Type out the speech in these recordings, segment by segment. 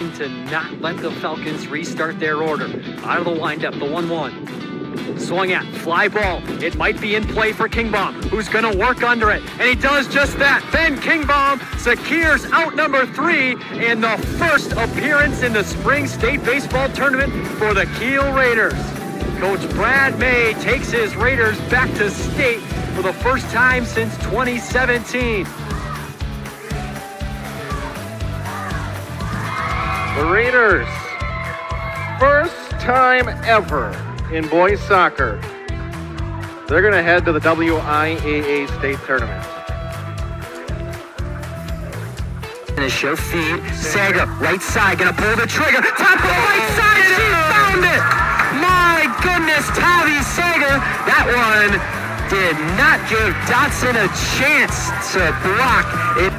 to not let the Falcons restart their order. Out of the windup, the 1-1. Swung at, fly ball. It might be in play for Kingbaum, who's going to work under it. And he does just that. Ben Kingbaum secures out number 3 in the first appearance in the Spring State Baseball Tournament for the Kiel Raiders. Coach Brad May takes his Raiders back to state for the first time since 2017. The Raiders, first time ever in boys soccer, they're going to head to the WIAA state tournament. And a show feed, Sager, right side, going to pull the trigger, top of the right side, and he found it! My goodness, Tavi Sager, that one did not give Dotson a chance to block it.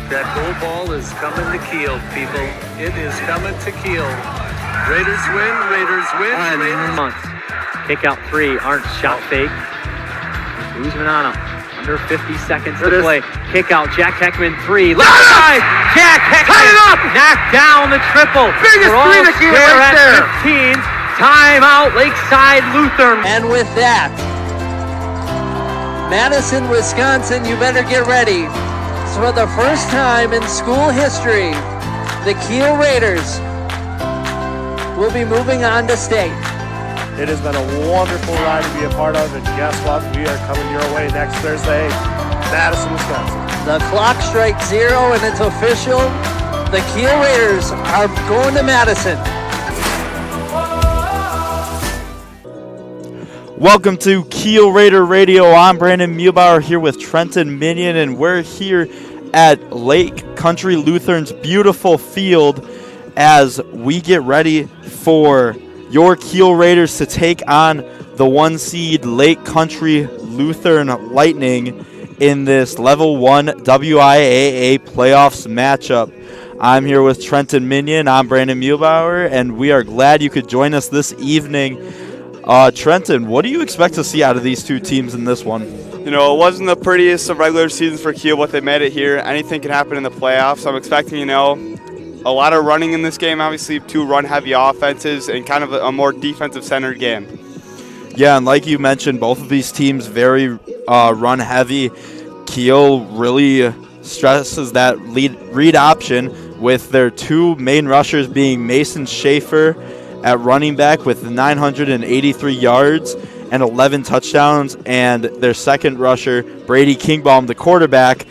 That goal ball is coming to Kiel, people. It is coming to Kiel. Raiders win, Raiders win, Raiders. Kick out 3, Arndt shot fake. Guzman on him. Under 50 seconds to play. Kick out, Jack Heckman 3. Left side, Jack Heckman. Tie it up! Knocked down the triple. Biggest 3 to Kiel right there. 15. Timeout, Lakeside Lutheran. And with that, Madison, Wisconsin, you better get ready. So for the first time in school history, the Kiel Raiders will be moving on to state. It has been a wonderful ride to be a part of, and guess what? We are coming your way next Thursday, Madison, Wisconsin. The clock strikes 0 and it's official. The Kiel Raiders are going to Madison. Welcome to Kiel Raider Radio. I'm Brandon Muehlbauer here with Trenton Minion, and we're here at Lake Country Lutheran's beautiful field as we get ready for your Kiel Raiders to take on the 1 seed Lake Country Lutheran Lightning in this Level 1 WIAA playoffs matchup. I'm here with Trenton Minion. I'm Brandon Muehlbauer, and we are glad you could join us this evening. Trenton, what do you expect to see out of these two teams in this one? You know, it wasn't the prettiest of regular seasons for Kiel, but they made it here. Anything can happen in the playoffs. I'm expecting, a lot of running in this game, obviously 2 run-heavy offenses and kind of a more defensive-centered game. Yeah, and like you mentioned, both of these teams very run-heavy. Kiel really stresses that read option with their 2 main rushers being Mason Schaefer at running back with 983 yards and 11 touchdowns, and their second rusher, Brady Kingbaum, the quarterback,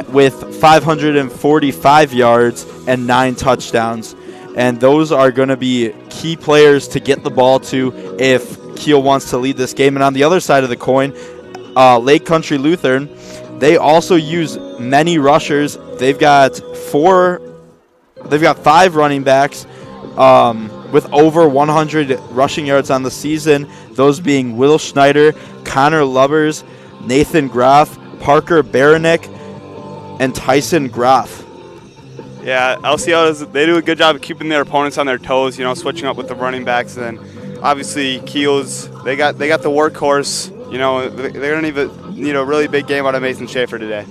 with 545 yards and 9 touchdowns. And those are going to be key players to get the ball to if Kiel wants to lead this game. And on the other side of the coin, Lake Country Lutheran, they also use many rushers. They've got 5 running backs with over 100 rushing yards on the season, those being Will Schneider, Connor Lubbers, Nathan Groff, Parker Baranek, and Tyson Groff. Yeah, LCL, they do a good job of keeping their opponents on their toes, switching up with the running backs. And then obviously Kiel's, they got the workhorse. They're going to need a really big game out of Mason Schaefer today.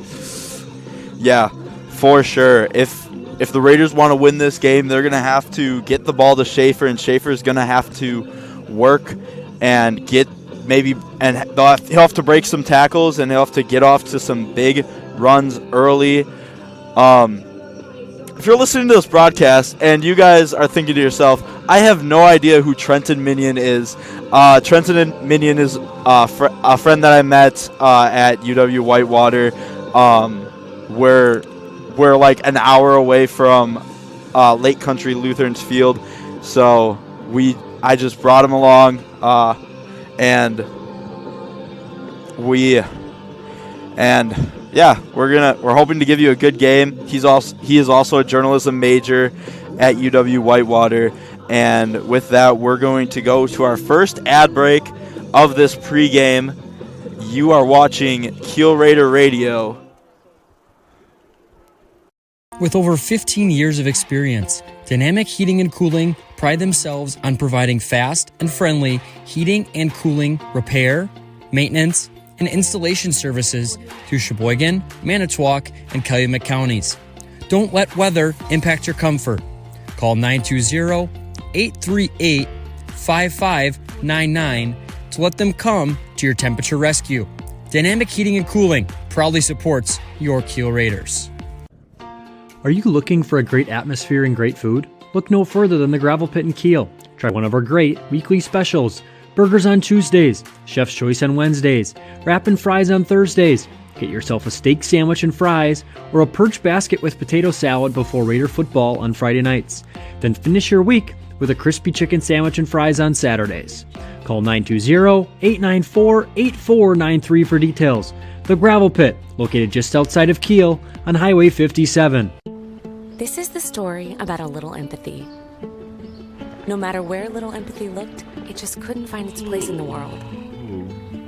Yeah, for sure. If the Raiders want to win this game, they're going to have to get the ball to Schaefer, and Schaefer's going to have to work and he'll have to break some tackles, and he'll have to get off to some big runs early. If you're listening to this broadcast and you guys are thinking to yourself, I have no idea who Trenton Minion is. Trenton Minion is a friend that I met at UW Whitewater. We're like an hour away from Lake Country Lutheran's field, so I just brought him along, we're hoping to give you a good game. He is also a journalism major at UW Whitewater, and with that, we're going to go to our first ad break of this pregame. You are watching Kiel Raider Radio. With over 15 years of experience, Dynamic Heating and Cooling pride themselves on providing fast and friendly heating and cooling repair, maintenance, and installation services through Sheboygan, Manitowoc, and Calumet counties. Don't let weather impact your comfort. Call 920-838-5599 to let them come to your temperature rescue. Dynamic Heating and Cooling proudly supports your Kiel Raiders. Are you looking for a great atmosphere and great food? Look no further than the Gravel Pit in Kiel. Try one of our great weekly specials. Burgers on Tuesdays, Chef's Choice on Wednesdays, wrap and fries on Thursdays. Get yourself a steak sandwich and fries or a perch basket with potato salad before Raider football on Friday nights. Then finish your week with a crispy chicken sandwich and fries on Saturdays. Call 920-894-8493 for details. The Gravel Pit, located just outside of Kiel on Highway 57. This is the story about a little empathy. No matter where little empathy looked, it just couldn't find its place in the world.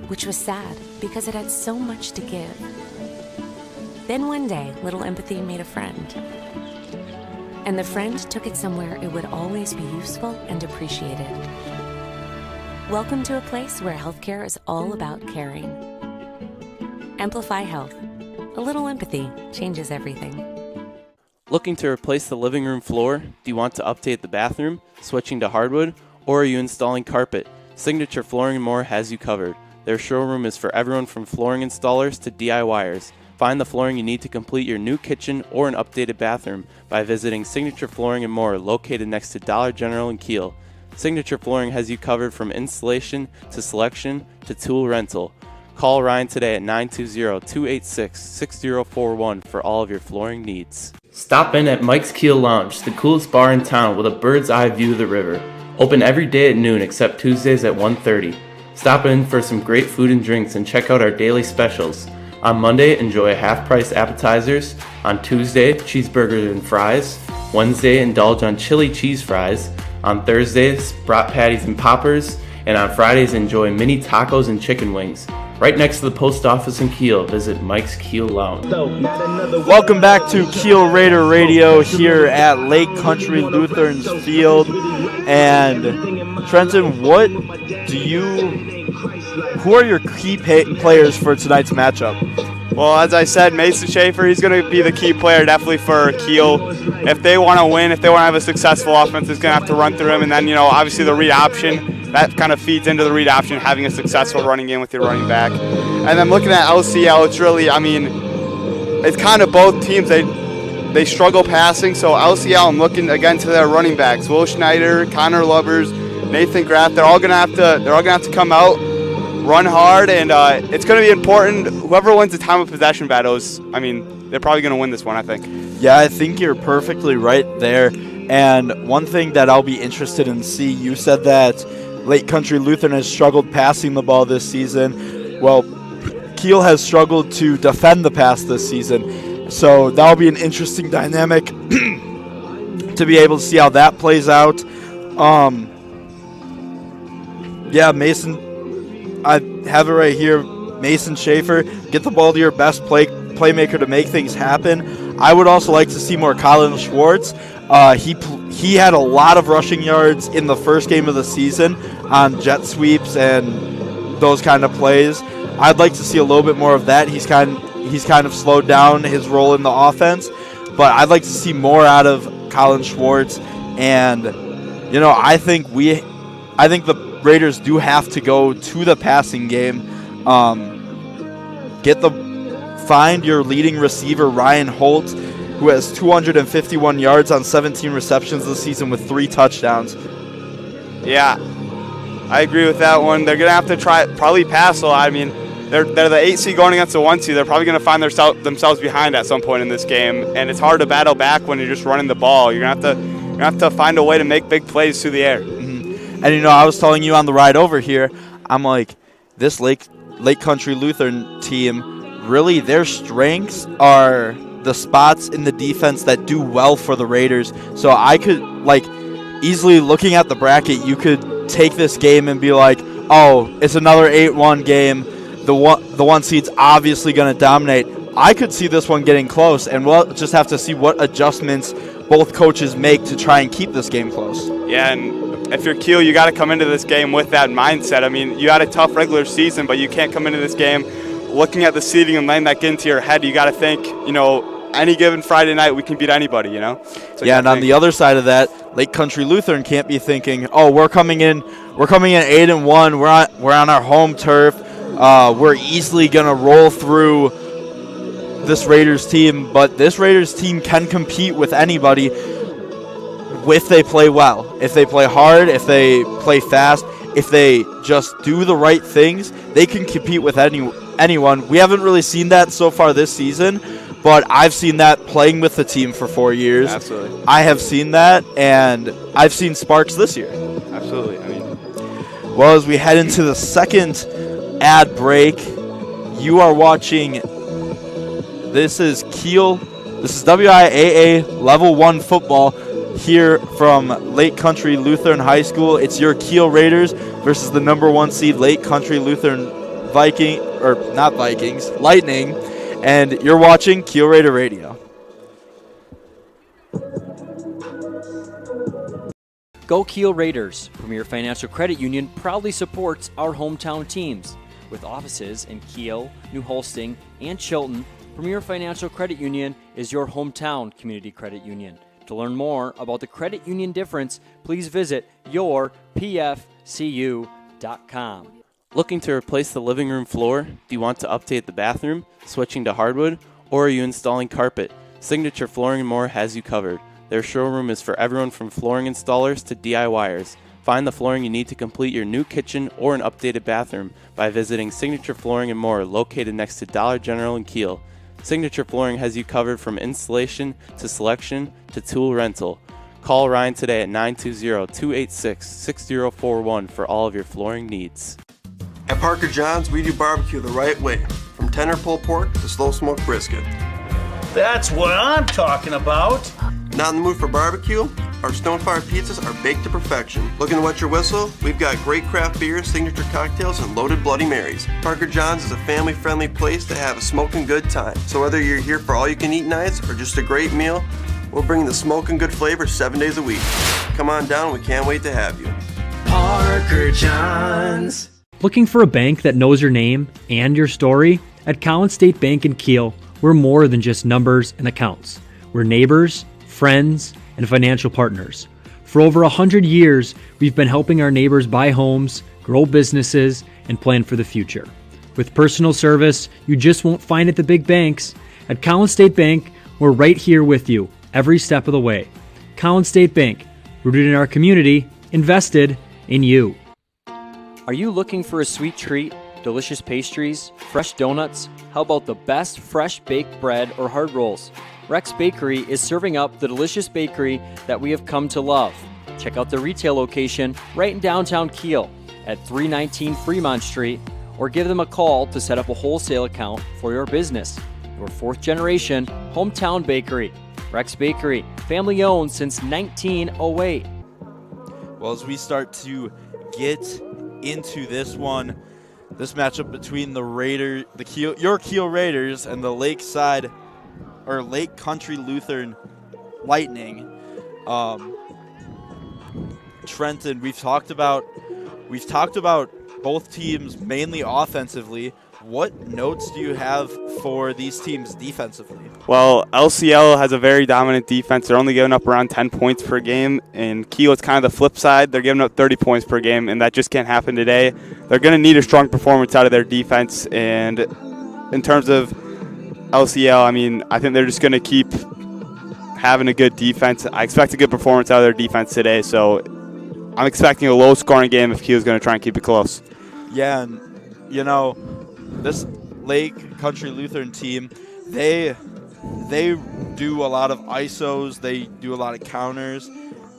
Which was sad, because it had so much to give. Then one day, little empathy made a friend. And the friend took it somewhere it would always be useful and appreciated. Welcome to a place where healthcare is all about caring. Amplify Health. A little empathy changes everything. Looking to replace the living room floor? Do you want to update the bathroom, switching to hardwood, or are you installing carpet? Signature Flooring & More has you covered. Their showroom is for everyone from flooring installers to DIYers. Find the flooring you need to complete your new kitchen or an updated bathroom by visiting Signature Flooring & More, located next to Dollar General in Kiel. Signature Flooring has you covered from installation to selection to tool rental. Call Ryan today at 920-286-6041 for all of your flooring needs. Stop in at Mike's Kiel Lounge, the coolest bar in town with a bird's eye view of the river. Open every day at noon except Tuesdays at 1:30. Stop in for some great food and drinks and check out our daily specials. On Monday, enjoy half-price appetizers. On Tuesday, cheeseburgers and fries. Wednesday, indulge on chili cheese fries. On Thursdays, brat patties and poppers. And on Fridays, enjoy mini tacos and chicken wings. Right next to the post office in Kiel, visit Mike's Kiel Lounge. Welcome back to Kiel Raider Radio here at Lake Country Lutheran's Field. And Trenton, who are your key players for tonight's matchup? Well, as I said, Mason Schaefer, he's going to be the key player definitely for Kiel. If they want to win, if they want to have a successful offense, it's going to have to run through him. And then, obviously the read option, that kind of feeds into the read option, having a successful running game with your running back. And then looking at LCL, it's really, it's kind of both teams. They struggle passing. So LCL, I'm looking again to their running backs, Will Schneider, Connor Lubbers, Nathan Graff. They're all going to have to come out, run hard, and it's going to be important. Whoever wins the time of possession battles, they're probably going to win this one, I think. Yeah, I think you're perfectly right there. And one thing that I'll be interested in see, you said that Lake Country Lutheran has struggled passing the ball this season. Well, Kiel has struggled to defend the pass this season. So that'll be an interesting dynamic to be able to see how that plays out. Mason, I have it right here. Mason Schaefer, get the ball to your best playmaker to make things happen. I would also like to see more Colin Schwartz. He had a lot of rushing yards in the first game of the season on jet sweeps and those kind of plays. I'd like to see a little bit more of that. He's kind of slowed down his role in the offense, but I'd like to see more out of Colin Schwartz. And I think the Raiders do have to go to the passing game. Find your leading receiver, Ryan Holt, who has 251 yards on 17 receptions this season with 3 touchdowns. Yeah, I agree with that one. They're going to have to probably pass a lot. They're the 8 seed going against the 1 seed. They're probably going to find themselves behind at some point in this game, and it's hard to battle back when you're just running the ball. You're going to have to find a way to make big plays through the air. Mm-hmm. And I was telling you on the ride over here, I'm like, this Lake Country Lutheran team, really their strengths are the spots in the defense that do well for the Raiders. So I could, easily looking at the bracket, you could take this game and be like, oh, it's another 8-1 game. The one seed's obviously going to dominate. I could see this one getting close, and we'll just have to see what adjustments both coaches make to try and keep this game close. Yeah, and if you're Kiel, you got to come into this game with that mindset. You had a tough regular season, but you can't come into this game looking at the seeding and letting that get into your head. You got to think, any given Friday night we can beat anybody, you know. So yeah, and on the other side of that, Lake Country Lutheran can't be thinking, oh, we're coming in 8-1. We're on our home turf. We're easily gonna roll through this Raiders team, but this Raiders team can compete with anybody if they play well, if they play hard, if they play fast, if they just do the right things. They can compete with anyone. We haven't really seen that so far this season, but I've seen that playing with the team for 4 years. Absolutely. I have seen that, and I've seen sparks this year. Absolutely. Well, as we head into the second ad break, you are watching. This is WIAA Level 1 football here from Lake Country Lutheran High School. It's your Kiel Raiders versus the number 1 seed Lake Country Lutheran Lightning, and you're watching Kiel Raider Radio. Go Kiel Raiders! Premier Financial Credit Union proudly supports our hometown teams. With offices in Kiel, New Holsting, and Chilton, Premier Financial Credit Union is your hometown community credit union. To learn more about the credit union difference, please visit yourpfcu.com. Looking to replace the living room floor? Do you want to update the bathroom, switching to hardwood, or are you installing carpet? Signature Flooring & More has you covered. Their showroom is for everyone from flooring installers to DIYers. Find the flooring you need to complete your new kitchen or an updated bathroom by visiting Signature Flooring & More, located next to Dollar General in Kiel. Signature Flooring has you covered from installation to selection to tool rental. Call Ryan today at 920-286-6041 for all of your flooring needs. At Parker John's, we do barbecue the right way, from tender pulled pork to slow smoked brisket. That's what I'm talking about. Not in the mood for barbecue? Our stone-fired pizzas are baked to perfection. Looking to wet your whistle? We've got great craft beers, signature cocktails, and loaded Bloody Marys. Parker John's is a family-friendly place to have a smoking good time. So whether you're here for all-you-can-eat nights or just a great meal, we're bringing the smoking good flavor 7 days a week. Come on down, we can't wait to have you. Parker John's. Looking for a bank that knows your name and your story? At Collins State Bank in Kiel, we're more than just numbers and accounts. We're neighbors, friends, and financial partners. For over 100 years, we've been helping our neighbors buy homes, grow businesses, and plan for the future. With personal service you just won't find at the big banks, at Collins State Bank, we're right here with you every step of the way. Collins State Bank, rooted in our community, invested in you. Are you looking for a sweet treat, delicious pastries, fresh donuts? How about the best fresh baked bread or hard rolls? Rex Bakery is serving up the delicious bakery that we have come to love. Check out the retail location right in downtown Kiel at 319 Fremont Street, or give them a call to set up a wholesale account for your business. Your 4th generation hometown bakery. Rex Bakery, family owned since 1908. Well, as we start to get into this matchup between your Kiel Raiders and the Lake Country Lutheran Lightning. Trenton, we've talked about both teams mainly offensively. What notes do you have for these teams defensively? Well, LCL has a very dominant defense. They're only giving up around 10 points per game. And Kiel, it's kind of the flip side. They're giving up 30 points per game, and that just can't happen today. They're going to need a strong performance out of their defense. And in terms of LCL, I think they're just going to keep having a good defense. I expect a good performance out of their defense today. So I'm expecting a low-scoring game if Kiel's going to try and keep it close. Yeah, and, this Lake Country Lutheran team, they do a lot of ISOs. They do a lot of counters.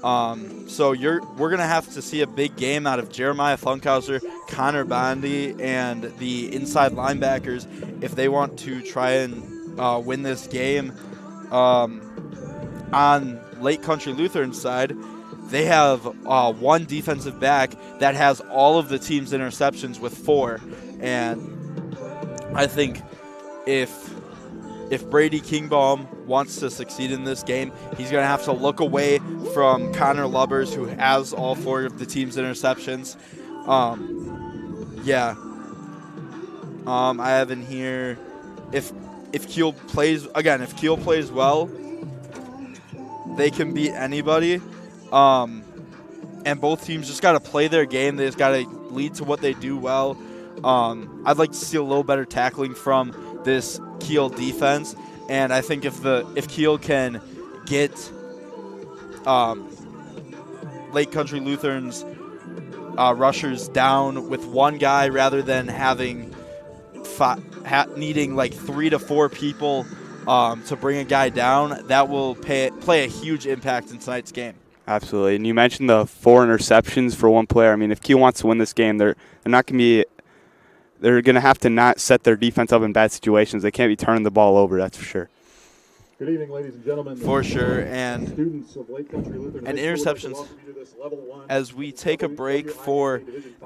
So we're going to have to see a big game out of Jeremiah Funkhauser, Connor Bondi, and the inside linebackers if they want to try and win this game. On Lake Country Lutheran's side, they have one defensive back that has all of the team's interceptions with 4. And I think if Brady Kingbaum wants to succeed in this game, he's going to have to look away from Connor Lubbers, who has all 4 of the team's interceptions. I have in here, if if Kiel plays well, they can beat anybody. And both teams just got to play their game. They just got to lead to what they do well. I'd like to see a little better tackling from this Kiel defense, and I think if Kiel can get Lake Country Lutheran's rushers down with one guy rather than having needing like 3 to 4 people to bring a guy down, that will play a huge impact in tonight's game. Absolutely. And you mentioned the 4 interceptions for one player. I mean, if Kiel wants to win this game, they're going to have to not set their defense up in bad situations. They can't be turning the ball over, that's for sure. Good evening, ladies and gentlemen. For sure, and students of Lake Country Lutheran interceptions as we take a break for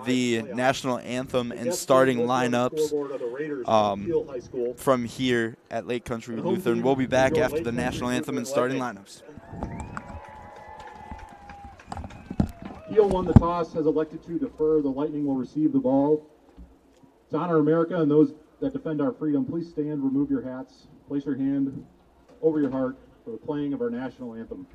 the national anthem and starting lineups from here at Lake Country Lutheran. We'll be back after the national anthem and starting lineups. Kiel won the toss, has elected to defer. The Lightning will receive the ball. To honor America and those that defend our freedom, please stand, remove your hats, place your hand over your heart for the playing of our national anthem.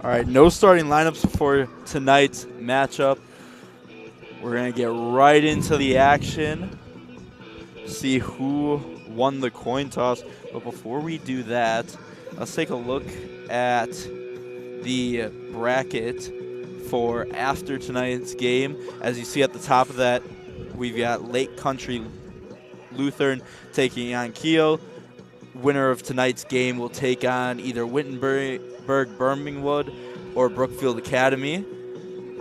All right, no starting lineups for tonight's matchup. We're going to get right into the action, see who won the coin toss. But before we do that, let's take a look at the bracket for after tonight's game. As you see at the top of that, we've got Lake Country Lutheran taking on Kiel. Winner of tonight's game will take on either Wittenberg, Birmingwood, or Brookfield Academy.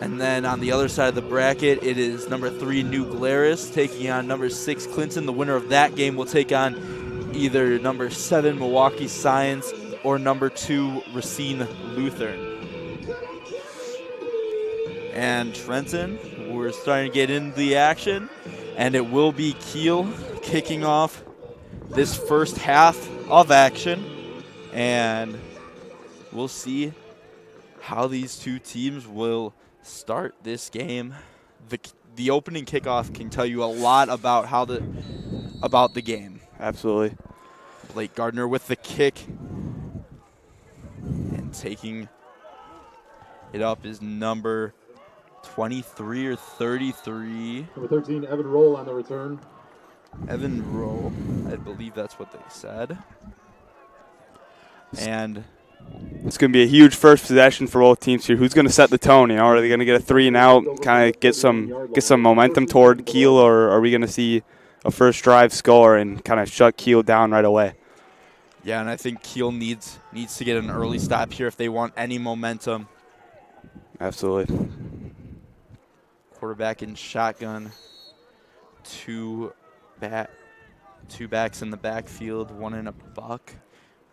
And then on the other side of the bracket, it is number 3 New Glarus taking on number 6 Clinton. The winner of that game will take on either number 7 Milwaukee Science or number 2 Racine Lutheran. And Trenton, we're starting to get into the action, and it will be Kiel kicking off this first half of action, and we'll see how these two teams will start this game. The opening kickoff can tell you a lot about about the game. Absolutely. Blake Gardner with the kick, and taking it up is number 23 or 33. Number 13, Evan Roll on the return. Evan Rowe, I believe that's what they said. And it's going to be a huge first possession for both teams here. Who's going to set the tone? You know, are they going to get a 3 and out, kind of get some momentum toward Kiel, or are we going to see a first drive score and kind of shut Kiel down right away? Yeah, and I think Kiel needs to get an early stop here if they want any momentum. Absolutely. Quarterback in shotgun. Two backs in the backfield, one in a buck.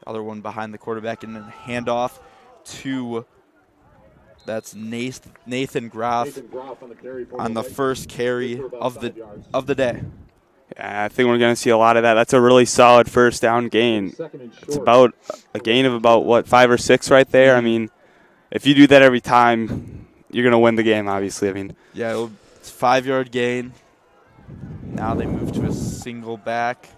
The other one behind the quarterback, and then handoff to that's Nathan Groff on the first carry of the day. Yeah, I think we're going to see a lot of that. That's a really solid first down gain. It's about a gain of about, 5 or 6 right there. I mean, if you do that every time, you're going to win the game, obviously. I mean, yeah, it's a 5-yard gain. Now they move to a single back.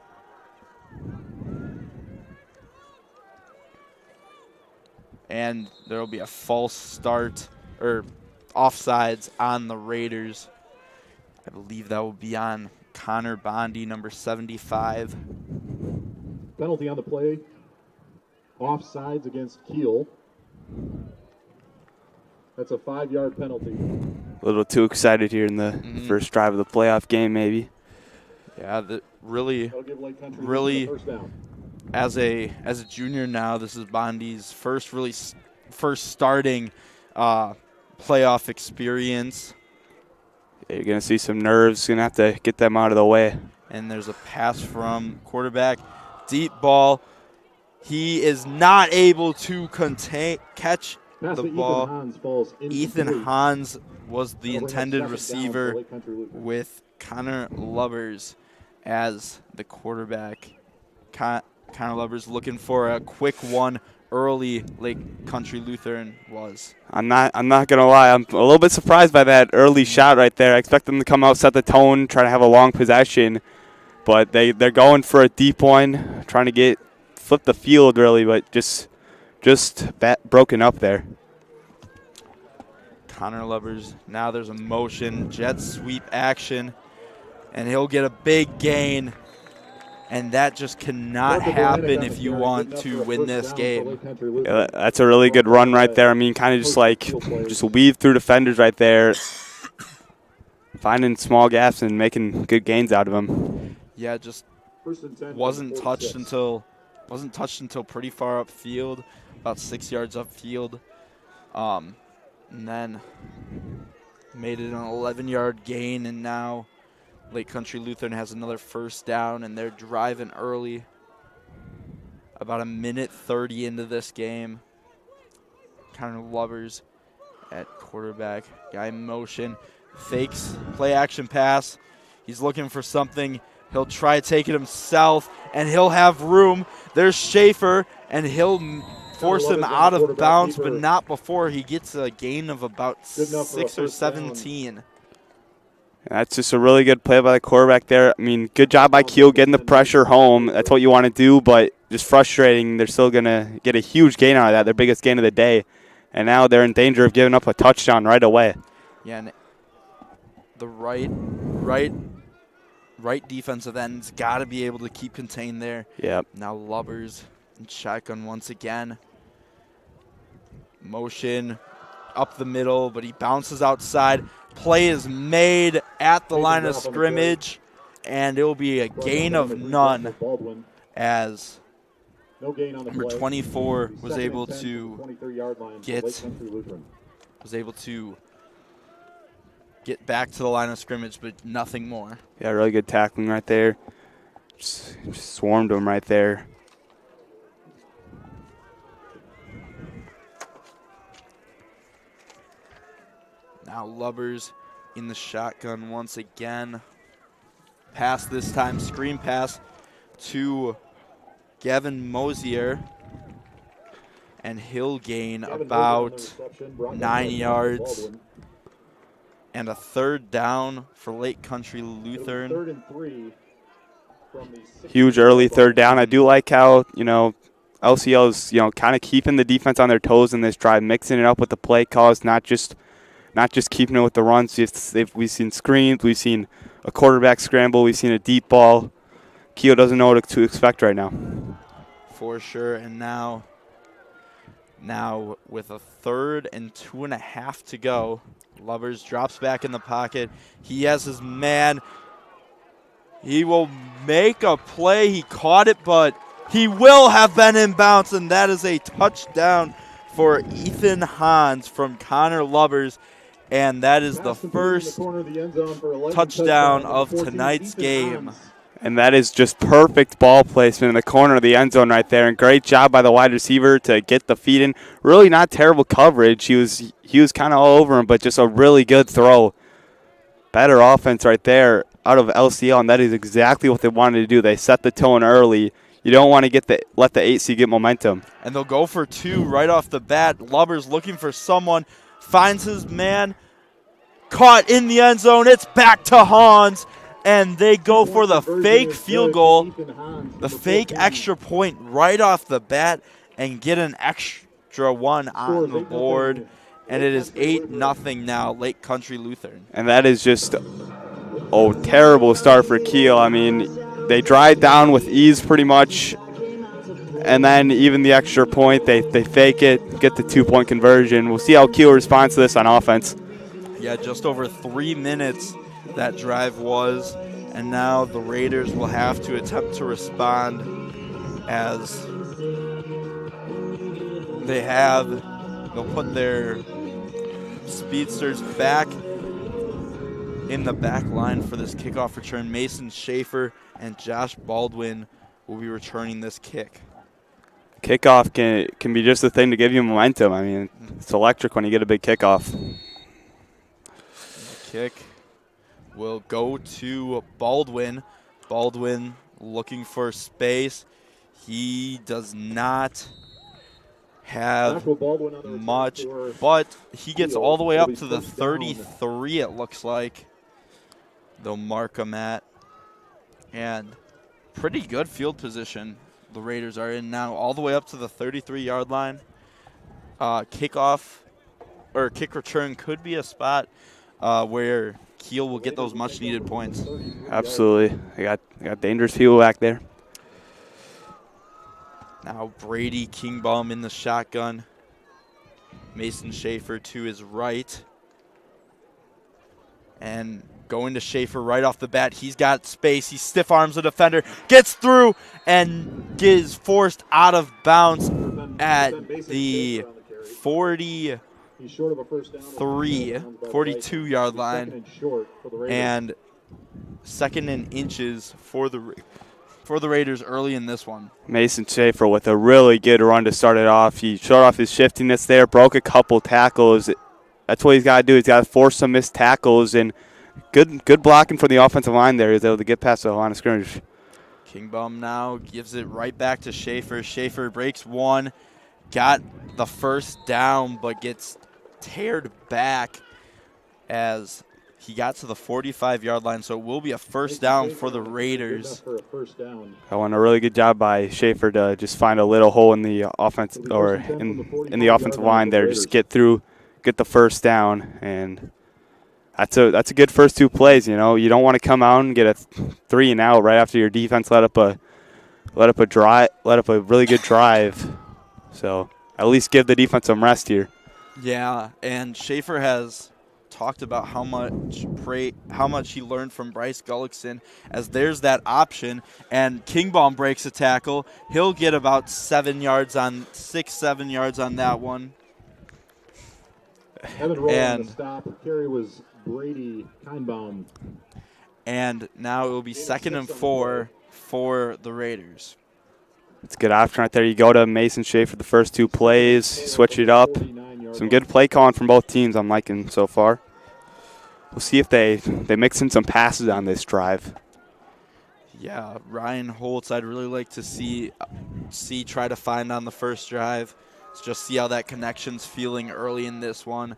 And there will be a false start, or offsides on the Raiders. I believe that will be on Connor Bondi, number 75. Penalty on the play. Offsides against Kiel. That's a 5-yard penalty. A little too excited here in the first drive of the playoff game, maybe. Yeah, really, as a junior now, this is Bondi's first starting playoff experience. Yeah, you're going to see some nerves. Going to have to get them out of the way. And there's a pass from quarterback. Deep ball. He is not able to catch the ball. Ethan Hans was the intended receiver with Connor Lubbers as the quarterback. Connor Lubbers looking for a quick one early. Lake Country Lutheran was. I'm not gonna lie. I'm a little bit surprised by that early shot right there. I expect them to come out, set the tone, try to have a long possession, but they're going for a deep one, trying to flip the field really, but just broken up there. Connor Lubbers. Now there's a motion, jet sweep action, and he'll get a big gain. And that just cannot happen if you want to win this game. Yeah, that's a really good run right there. I mean, kind of just weave through defenders right there, finding small gaps and making good gains out of them. Yeah, just wasn't touched until pretty far upfield, about 6 yards upfield, and then made it an 11-yard gain, and now Lake Country Lutheran has another first down, and they're driving early. About a minute 30 into this game. Connor Lubbers at quarterback. Guy in motion. Fakes. Play action pass. He's looking for something. He'll try to take it himself, and he'll have room. There's Schaefer, and he'll force him out of bounds, but not before he gets a gain of about 6 or 17. That's just a really good play by the quarterback there. I mean, good job by Kiel getting the pressure home. That's what you want to do, but just frustrating. They're still going to get a huge gain out of that, their biggest gain of the day. And now they're in danger of giving up a touchdown right away. Yeah, and the right defensive end's got to be able to keep contained there. Yep. Now Lubbers in shotgun once again. Motion up the middle, but he bounces outside. Play is made at the line of scrimmage, and it will be a gain of none as number 24 was able to get back to the line of scrimmage, but nothing more. Yeah, really good tackling right there. Just swarmed him right there. Now Lubbers in the shotgun once again. Pass this time, screen pass to Gavin Mosier. And he'll gain about 9 yards. And a third down for Lake Country Lutheran. Huge early third down. I do like how, LCL's, kind of keeping the defense on their toes in this drive, mixing it up with the play calls, not just keeping it with the runs. We've seen screens, we've seen a quarterback scramble. We've seen a deep ball. Kiel doesn't know what to expect right now. For sure. And now with a 3rd and 2.5 to go, Lovers drops back in the pocket. He has his man. He will make a play. He caught it, but he will have been in bounds, and that is a touchdown for Ethan Hans from Connor Lovers, and that is the first touchdown of tonight's game. And that is just perfect ball placement in the corner of the end zone right there, and great job by the wide receiver to get the feet in. Really not terrible coverage. He was kind of all over him, but just a really good throw. Better offense right there out of LCL, and that is exactly what they wanted to do. They set the tone early. You don't want to let the 8C get momentum. And they'll go for 2 right off the bat. Lovers looking for someone, finds his man, caught in the end zone. It's back to Hans, and they go for the fake field goal, the fake extra point right off the bat, and get an extra one on the board. And it is 8-0 now, Lake Country Lutheran. And that is just a terrible start for Kiel. I mean, they drive down with ease pretty much, and then even the extra point, they fake it, get the 2-point conversion. We'll see how Kiel responds to this on offense. Yeah, just over 3 minutes that drive was, and now the Raiders will have to attempt to respond as they'll put their speedsters back in the back line for this kickoff return. Mason Schaefer and Josh Baldwin will be returning this kick. Kickoff can be just the thing to give you momentum. I mean, it's electric when you get a big kickoff. The kick will go to Baldwin. Baldwin looking for space. He does not have much, but he gets all the way up to the 33, it looks like. They'll mark him at. And pretty good field position the Raiders are in now, all the way up to the 33-yard line. Kickoff or kick return could be a spot where Kiel will get those much-needed points. Absolutely. They got dangerous people back there. Now Brady Kingbaum in the shotgun. Mason Schaefer to his right. And going to Schaefer right off the bat. He's got space. He stiff arms the defender. Gets through and is forced out of bounds at the 42-yard line. And 2nd and inches for the Raiders early in this one. Mason Schaefer with a really good run to start it off. He showed off his shiftiness there, broke a couple tackles. That's what he's got to do. He's got to force some missed tackles, and good blocking for the offensive line there. He's able to get past the line of scrimmage. Kingbaum now gives it right back to Schaefer. Schaefer breaks one, got the first down, but gets teared back as he got to the 45-yard line, so it will be a first down for the Raiders. That one, a really good job by Schaefer to just find a little hole in the offense or in the offensive line there, just get through, get the first down, and that's a good first 2 plays. You know, you don't want to come out and get a 3 and out right after your defense let up a really good drive. So at least give the defense some rest here. Yeah, and Schaefer has talked about how much he learned from Bryce Gullickson, as there's that option, and Kingbaum breaks a tackle. He'll get about 7 yards on 7 yards on that one. And the stop. Carry was Brady Kingbaum. And now it will be 2nd and 4 for the Raiders. It's a good option right there. You go to Mason Schaefer the first 2 plays, switch it up. Some good play calling from both teams I'm liking so far. We'll see if they mix in some passes on this drive. Yeah, Ryan Holtz, I'd really like to see try to find on the first drive. Let's just see how that connection's feeling early in this one.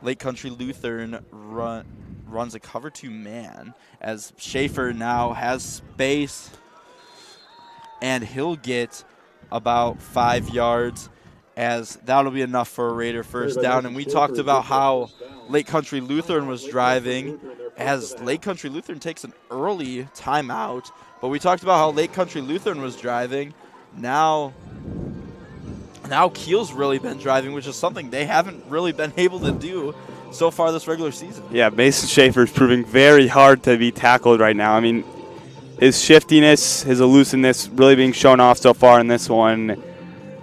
Lake Country Lutheran runs a cover 2 man as Schaefer now has space, and he'll get about 5 yards, as that'll be enough for a Raider first down. And we talked about how Lake Country Lutheran was driving, as Lake Country Lutheran takes an early timeout. But we talked about how Lake Country Lutheran was driving. Now Kiel's really been driving, which is something they haven't really been able to do so far this regular season. Yeah, Mason Schaefer is proving very hard to be tackled right now. I mean, his shiftiness, his elusiveness really being shown off so far in this one.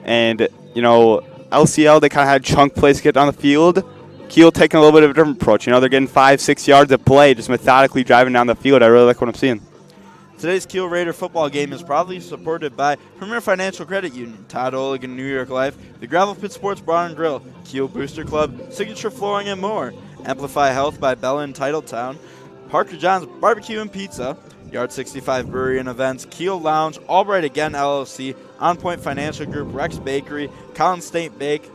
And, you know, LCL, they kind of had chunk plays to get down the field. Kiel taking a little bit of a different approach. You know, they're getting 5-6 yards of play, just methodically driving down the field. I really like what I'm seeing. Today's Kiel Raider football game is proudly supported by Premier Financial Credit Union, Todd Oligan New York Life, the Gravel Pit Sports Bar and Grill, Kiel Booster Club, Signature Flooring and more, Amplify Health by Bella and Titletown, Parker John's Barbecue and Pizza, Yard 65 Brewery and Events, Kiel Lounge, Albright Again LLC, On Point Financial Group, Rex Bakery, Collins State Bake,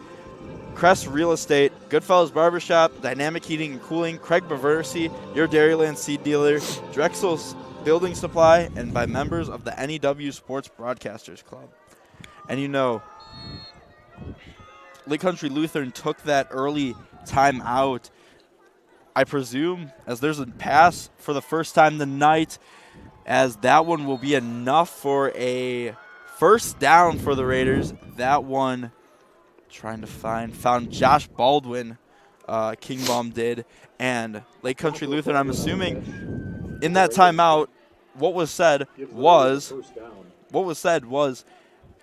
Crest Real Estate, Goodfellas Barbershop, Dynamic Heating and Cooling, Craig Baversi, Your Dairyland Seed Dealer, Drexel's Building Supply, and by members of the NEW Sports Broadcasters Club. And you know, Lake Country Lutheran took that early time out, I presume, as there's a pass for the first time tonight, as that one will be enough for a first down for the Raiders. That one, trying to found Josh Baldwin, Kingbaum did, and Lake Country Lutheran, I'm assuming, in that timeout, what was said was,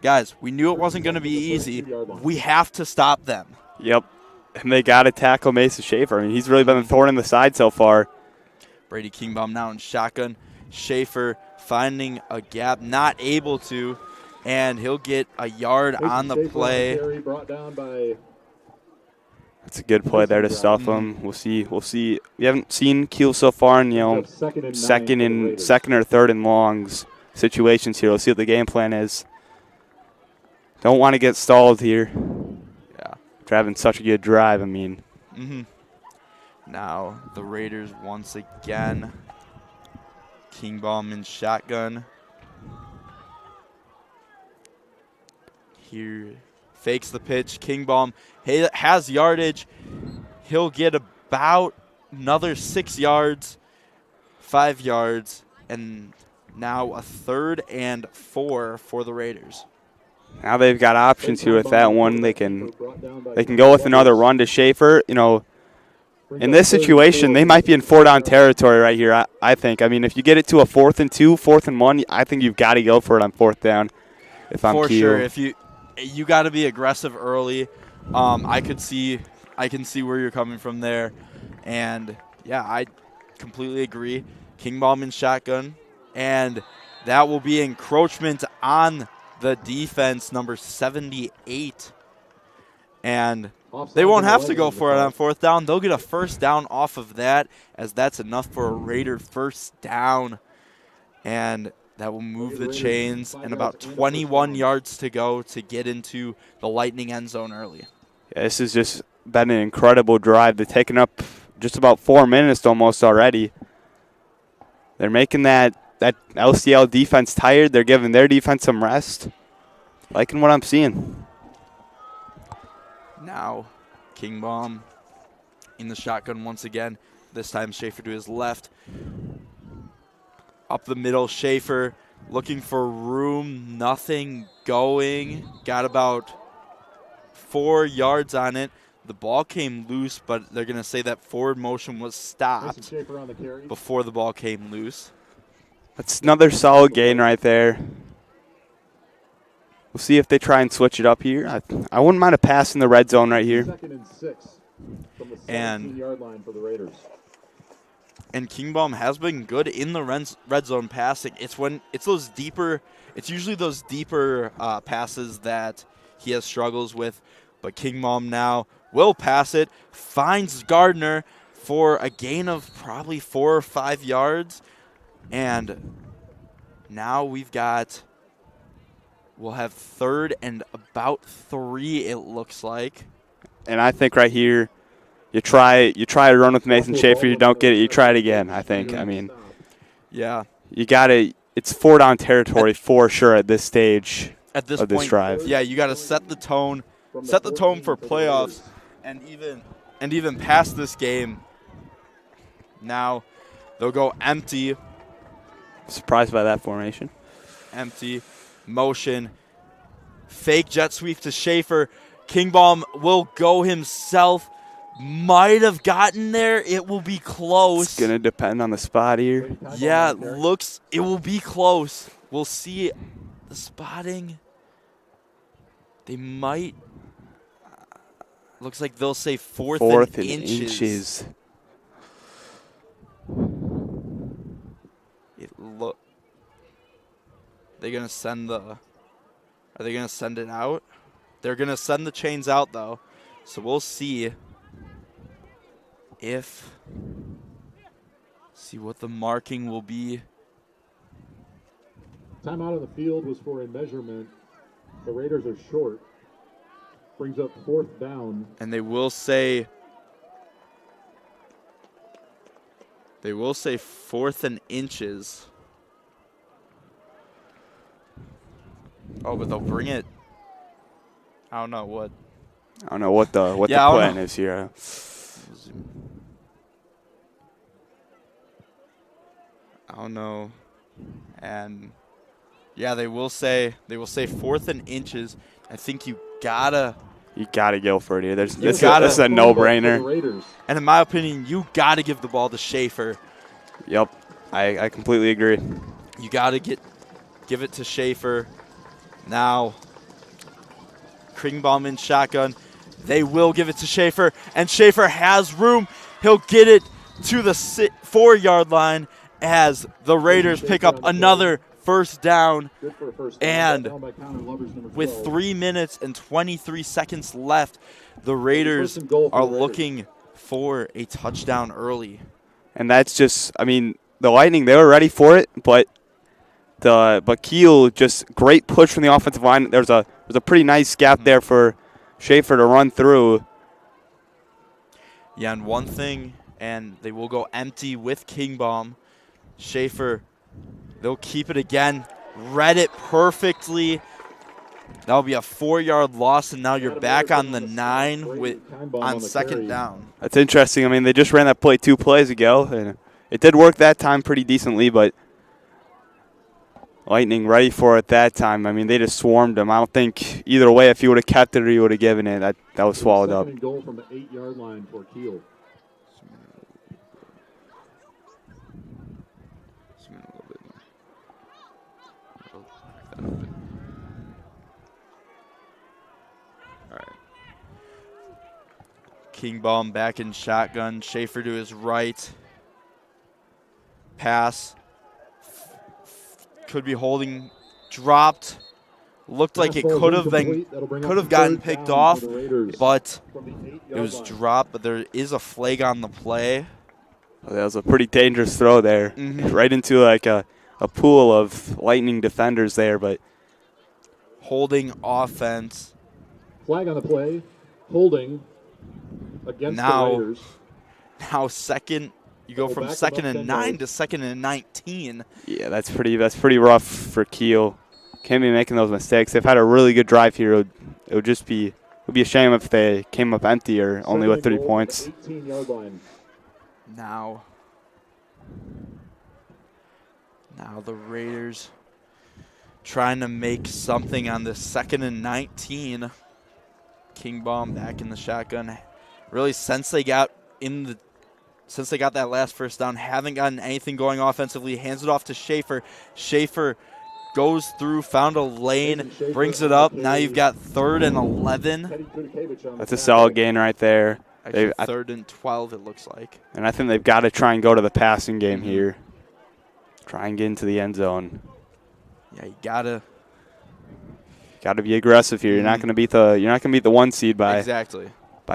guys, we knew it wasn't going to be easy. We have to stop them. Yep. And they got to tackle Mason Schaefer. I mean, he's really been a thorn in the side so far. Brady Kingbaum now in shotgun. Schaefer finding a gap, not able to, and he'll get a yard on the play. That's a good play there to stuff him. We'll see. We haven't seen Kiel so far in, you know, second or third and longs situations here. We'll see what the game plan is. Don't want to get stalled here. Yeah. After having such a good drive, I mean. Now the Raiders once again. Kingbaum in shotgun. Here, fakes the pitch. Kingbaum has yardage. He'll get about another 6 yards, 5 yards, and now a 3rd and 4 for the Raiders. Now they've got options here with that one. They can go with another run to Schaefer. You know, in this situation, they might be in 4-down territory right here, I think. I mean, if you get it to a 4th and 2, 4th and 1, I think you've got to go for it on 4th down if I'm Kiel. For sure. If you got to be aggressive early. I can see where you're coming from there. And, yeah, I completely agree. Kingbaum in shotgun. And that will be encroachment on the defense, number 78. And they won't have to go for it on 4th down. They'll get a first down off of that, as that's enough for a Raider first down. And that will move the chains, and about 21 yards to go to get into the Lightning end zone early. Yeah, this has just been an incredible drive. They've taken up just about 4 minutes almost already. They're making that LCL defense tired. They're giving their defense some rest. Liking what I'm seeing. Now, Kingbaum in the shotgun once again. This time Schaefer to his left. Up the middle, Schaefer looking for room, nothing going. Got about 4 yards on it. The ball came loose, but they're going to say that forward motion was stopped before the ball came loose. That's another solid gain right there. We'll see if they try and switch it up here. I wouldn't mind a pass in the red zone right here. 2nd and 6 from the 17-yard line for the Raiders. And Kingbaum has been good in the red zone passing. It's usually those deeper passes that he has struggles with. But Kingbaum now will pass it, finds Gardner for a gain of probably 4 or 5 yards. And now we'll have 3rd and about 3, it looks like. And I think right here, you try to run with Mason Schaefer, you don't get it, you try it again, I think. I mean, yeah. You got to, it's 4-down territory for sure at this stage of this point, drive. Yeah, you got to set the tone for playoffs and even past this game. Now, They'll go empty. Surprised by that formation. Empty. Motion. Fake jet sweep to Schaefer. Kingbaum will go himself. Might have gotten there. It will be close. It's going to depend on the spot here. Yeah, it will be close. We'll see the spotting. They might. Looks like they'll say fourth and inches. They're gonna send Are they gonna send it out? They're gonna send the chains out though, so we'll see what the marking will be. Time out on the field was for a measurement. The Raiders are short. Brings up 4th down. And they will say 4th and inches. Oh, but they'll bring it. I don't know what the plan is here. I don't know. And yeah, they will say 4th and inches. I think you gotta go for it here. This is a no-brainer. And in my opinion, you gotta give the ball to Schaefer. Yep, I completely agree. You gotta give it to Schaefer. Now, Kringbaum in shotgun. They will give it to Schaefer, and Schaefer has room. He'll get it to the 4-yard line as the Raiders pick up another first down. And with 3 minutes and 23 seconds left, the Raiders are looking for a touchdown early. And that's just, the Lightning, they were ready for it, but Kiel, just great push from the offensive line. There's a pretty nice gap there for Schaefer to run through. Yeah, and one thing, and they will go empty with Kingbaum. Schaefer, they'll keep it again. Read it perfectly. That'll be a 4-yard loss, and now you're back on the 9 on 2nd down. That's interesting. They just ran that play 2 plays ago, and it did work that time pretty decently, but Lightning ready for it that time. They just swarmed him. I don't think either way, if he would have kept it or he would have given it, that was swallowed up. Goal from the 8-yard line for Kiel. Kingbaum back in shotgun. Schaefer to his right. Pass. Could be holding. Dropped. Looked like it could have gotten picked off, but it was dropped. But there is a flag on the play. Well, that was a pretty dangerous throw there. Right into like a pool of Lightning defenders there, but holding offense. Flag on the play. Holding against the Raiders. Now second. You go from 2nd and 9 to 2nd and 19. Yeah, that's pretty rough for Kiel. Can't be making those mistakes. They've had a really good drive here. It would be a shame if they came up empty or only with 3 points. 18-yard line. Now the Raiders trying to make something on the 2nd and 19. Kingbaum back in the shotgun. Really, since they got that last first down, haven't gotten anything going offensively. Hands it off to Schaefer. Schaefer goes through, found a lane, brings it up. Now you've got 3rd and 11. That's a solid gain right there. Actually, 3rd and 12, it looks like. And I think they've got to try and go to the passing game here. Try and get into the end zone. Yeah, you gotta be aggressive here. You're not gonna beat the 1 seed by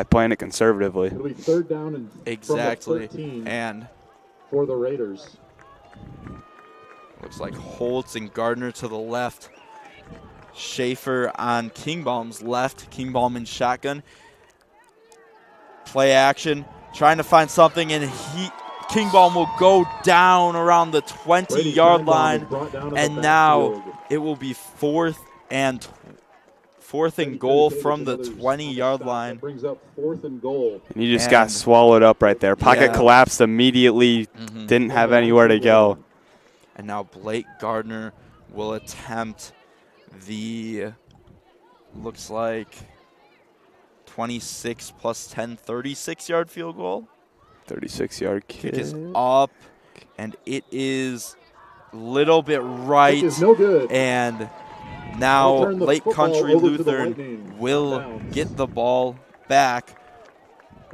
playing it conservatively. It'll be 3rd down and exactly. From the 13 and for the Raiders. Looks like Holtz and Gardner to the left. Schaefer on Kingbaum's left. Kingbaum in shotgun. Play action, trying to find something, and Kingbaum will go down around the 20-yard line, and now it will be 4th and 4th and goal from the 20-yard line. Brings up 4th and goal. And he just got swallowed up right there. Pocket collapsed immediately, didn't have anywhere to go. And now Blake Gardner will attempt the, looks like, 26 plus 10, 36-yard field goal. 36-yard kick. Kick is up, and it is a little bit right. Kick is no good. And now They'll turn the Lake football Country over to the Lutheran Lightning. will Downs. get the ball back,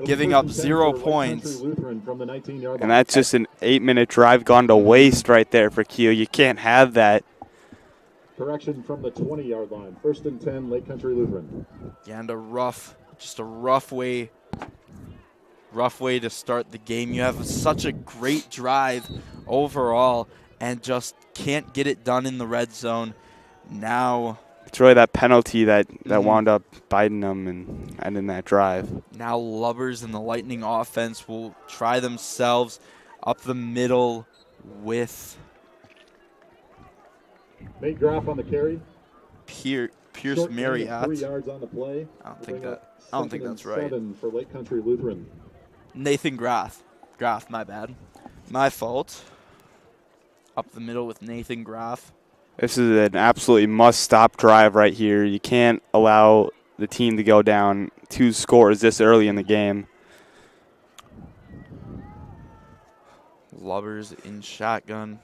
giving up 0 points. Lutheran from the 19-yard line. And that's just an 8-minute drive gone to waste right there for Kiel. You can't have that. Correction from the 20-yard line. 1st and 10, Lake Country Lutheran. Yeah, and a rough way to start the game. You have such a great drive overall and just can't get it done in the red zone. Now It's really that penalty that wound up biting them and ending that drive. now Lubbers and the Lightning offense will try themselves up the middle with Nate Graff on the carry. Pierce Short gain of Marriott. 3 yards on the play. I don't Bring think up that's 2nd and right. 7 for Lake Country Lutheran. Nathan Graff, my bad. My fault. Up the middle with Nathan Graff. This is an absolutely must-stop drive right here. You can't allow the team to go down 2 scores this early in the game. Lubbers in shotgun.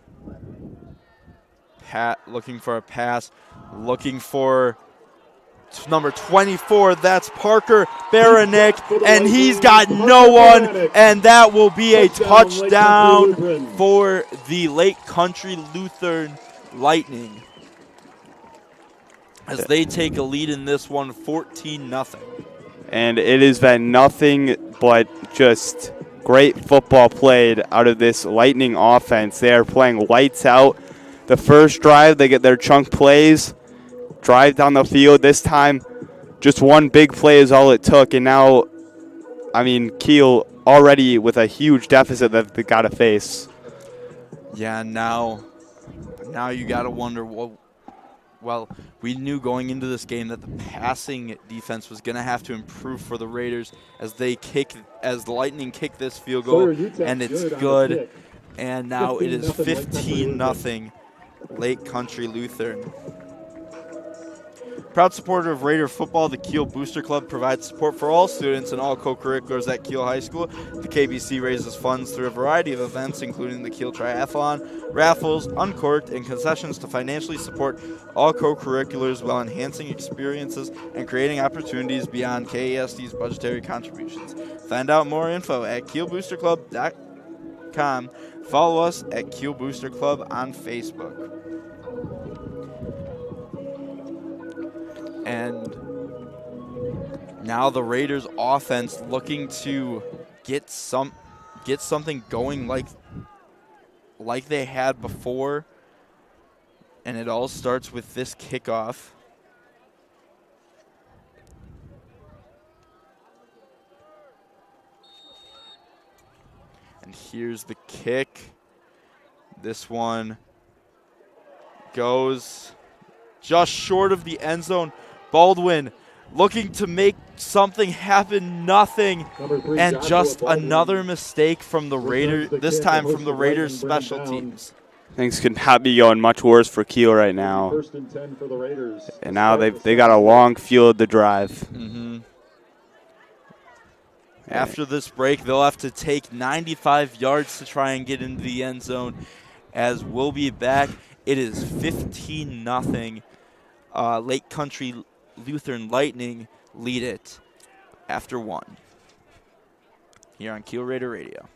Pat looking for a pass. Looking for number 24. That's Parker Baranek. And he's got no one. And that will be a touchdown for the Lake Country Lutheran Lightning, as they take a lead in this one, 14-0. And it has been nothing but just great football played out of this Lightning offense. They are playing lights out. The first drive, they get their chunk plays, drive down the field. This time, just one big play is all it took. And now, I mean, Kiel already with a huge deficit that they got to face. Yeah, now you got to wonder, well, we knew going into this game that the passing defense was going to have to improve for the Raiders as the Lightning kick this field goal, and it's good. And now it is 15-0 Lake Country Lutheran. Proud supporter of Raider football, the Kiel Booster Club provides support for all students and all co-curriculars at Kiel High School. The KBC raises funds through a variety of events, including the Kiel Triathlon, raffles, uncorked, and concessions to financially support all co-curriculars while enhancing experiences and creating opportunities beyond KASD's budgetary contributions. Find out more info at kielboosterclub.com. Follow us at Kiel Booster Club on Facebook. And now the Raiders offense looking to get something going like they had before. And it all starts with this kickoff. And here's the kick. This one goes just short of the end zone. Baldwin looking to make something happen, nothing. And just another mistake from the Raiders, this time from the Raiders special teams. Things could not be going much worse for Kiel right now. 1st and 10 for the Raiders. And now they got a long field to drive. Mm-hmm. After this break, they'll have to take 95 yards to try and get into the end zone. As we'll be back, it is 15-0. Lake Country Lutheran Lightning lead it after 1. Here on Kiel Raider Radio.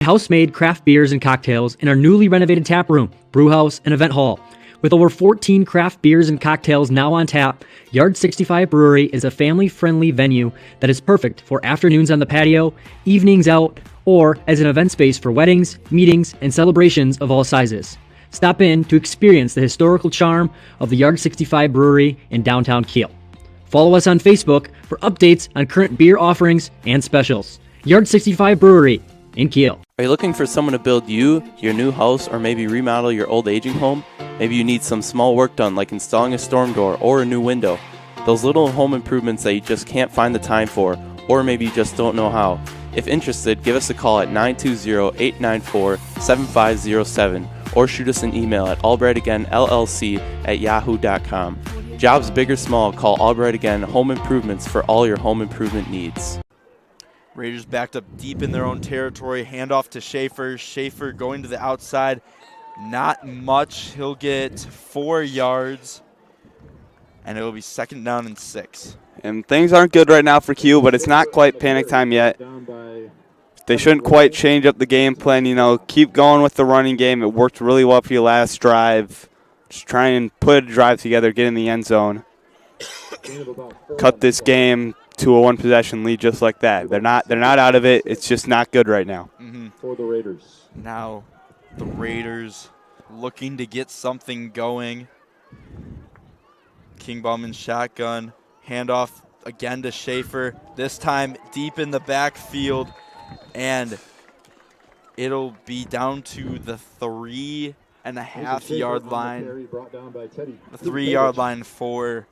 House-made craft beers and cocktails in our newly renovated tap room, brew house, and event hall. With over 14 craft beers and cocktails now on tap, Yard 65 Brewery is a family-friendly venue that is perfect for afternoons on the patio, evenings out, or as an event space for weddings, meetings, and celebrations of all sizes. Stop in to experience the historical charm of the Yard 65 Brewery in downtown Kiel. Follow us on Facebook for updates on current beer offerings and specials. Yard 65 Brewery in Kiel. Are you looking for someone to build you, your new house, or maybe remodel your old aging home? Maybe you need some small work done like installing a storm door or a new window. Those little home improvements that you just can't find the time for, or maybe you just don't know how. If interested, give us a call at 920-894-7507 or shoot us an email at albrightagainllc@yahoo.com. Jobs big or small, call Albright Again Home Improvements for all your home improvement needs. Raiders backed up deep in their own territory. Handoff to Schaefer. Schaefer going to the outside. Not much. He'll get 4 yards, and it will be 2nd down and 6. And things aren't good right now for Kiel, but it's not quite panic time yet. They shouldn't quite change up the game plan. You know, keep going with the running game. It worked really well for you last drive. Just try and put a drive together, get in the end zone. Cut this game to a 1-possession lead just like that. They're not out of it. It's just not good right now. For the Raiders. Now the Raiders looking to get something going. Kingbaum in shotgun. Handoff again to Schaefer. This time deep in the backfield. And it'll be down to the 3.5-yard line. The 3-yard line for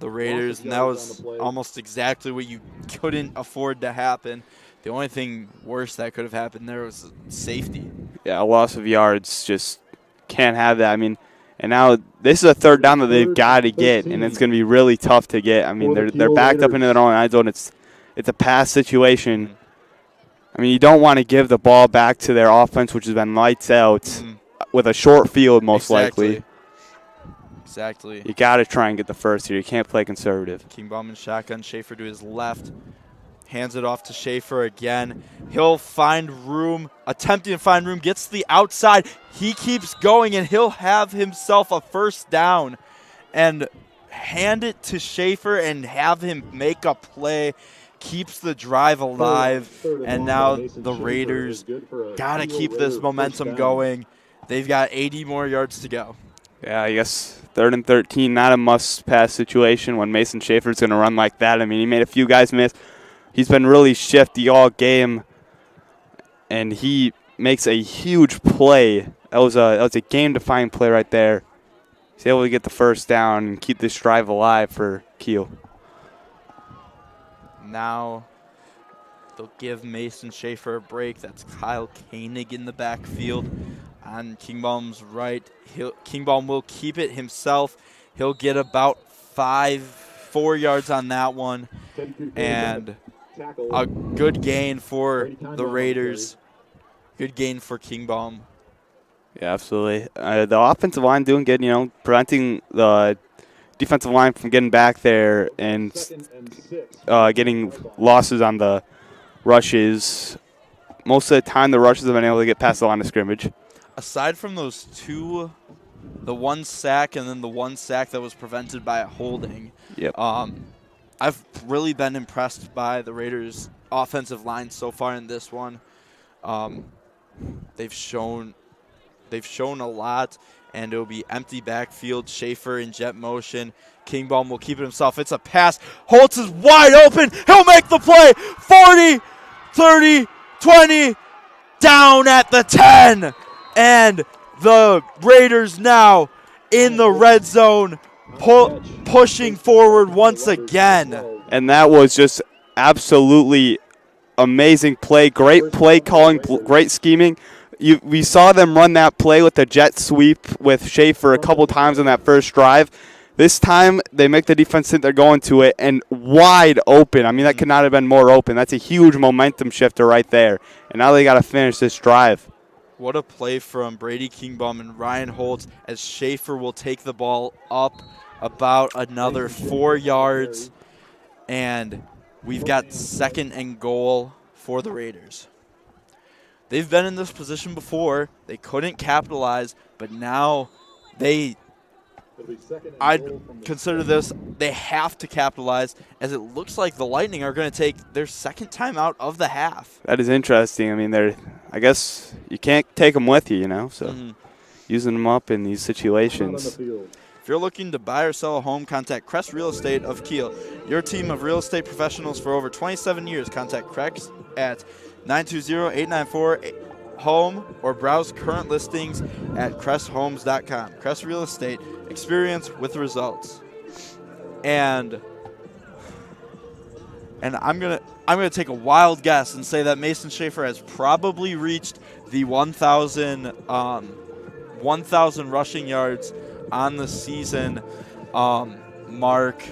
the Raiders. And that was almost exactly what you couldn't afford to happen. The only thing worse that could have happened there was safety. Yeah, a loss of yards. Just can't have that. I mean, and now this is a 3rd down that they've got to get, and it's going to be really tough to get. I mean, they're backed up into their own end zone. It's a pass situation. I mean, you don't want to give the ball back to their offense, which has been lights out, with a short field most likely. Exactly. You got to try and get the first here. You can't play conservative. Kingbaum in shotgun. Schaefer to his left. Hands it off to Schaefer again. He'll find room, attempting to find room, gets to the outside. He keeps going, and he'll have himself a 1st down and hand it to Schaefer and have him make a play. Keeps the drive alive, and now the Raiders got to keep this momentum going. They've got 80 more yards to go. Yeah, I guess 3rd and 13, not a must-pass situation when Mason Schaefer's going to run like that. I mean, he made a few guys miss. He's been really shifty all game, and he makes a huge play. That was a game-defining play right there. He's able to get the 1st down and keep this drive alive for Kiel. Now they'll give Mason Schaefer a break. That's Kyle Koenig in the backfield. On Kingbaum's right, Kingbaum will keep it himself. He'll get about 4 yards on that one. And a good gain for the Raiders. Good gain for Kingbaum. Yeah, absolutely. The offensive line doing good, you know, preventing the defensive line from getting back there and getting losses on the rushes. Most of the time, the rushes have been able to get past the line of scrimmage. Aside from those two, the 1 sack and then the 1 sack that was prevented by a holding, yep. I've really been impressed by the Raiders' offensive line so far in this one. They've shown a lot, and it'll be empty backfield. Schaefer in jet motion. Kingbaum will keep it himself. It's a pass. Holtz is wide open. He'll make the play. 40, 30, 20, down at the 10. And the Raiders now in the red zone, pushing forward once again. And that was just absolutely amazing play. Great play calling, great scheming. We saw them run that play with the jet sweep with Schaefer a couple times on that first drive. This time, they make the defense think they're going to it, and wide open. I mean, that could not have been more open. That's a huge momentum shifter right there. And now they got to finish this drive. What a play from Brady Kingbaum and Ryan Holtz as Schaefer will take the ball up about another 4 yards. And we've got 2nd and goal for the Raiders. They've been in this position before. They couldn't capitalize, but now I'd consider this, they have to capitalize, as it looks like the Lightning are going to take their 2nd time out of the half. That is interesting. I mean, I guess you can't take them with you, you know, so using them up in these situations. If you're looking to buy or sell a home, contact Crest Real Estate of Kiel. Your team of real estate professionals for over 27 years. Contact Crest at 920-894-HOME or browse current listings at cresthomes.com. Crest Real Estate, experience with results. And I'm gonna take a wild guess and say that Mason Schaefer has probably reached the 1,000 rushing yards on the season mark.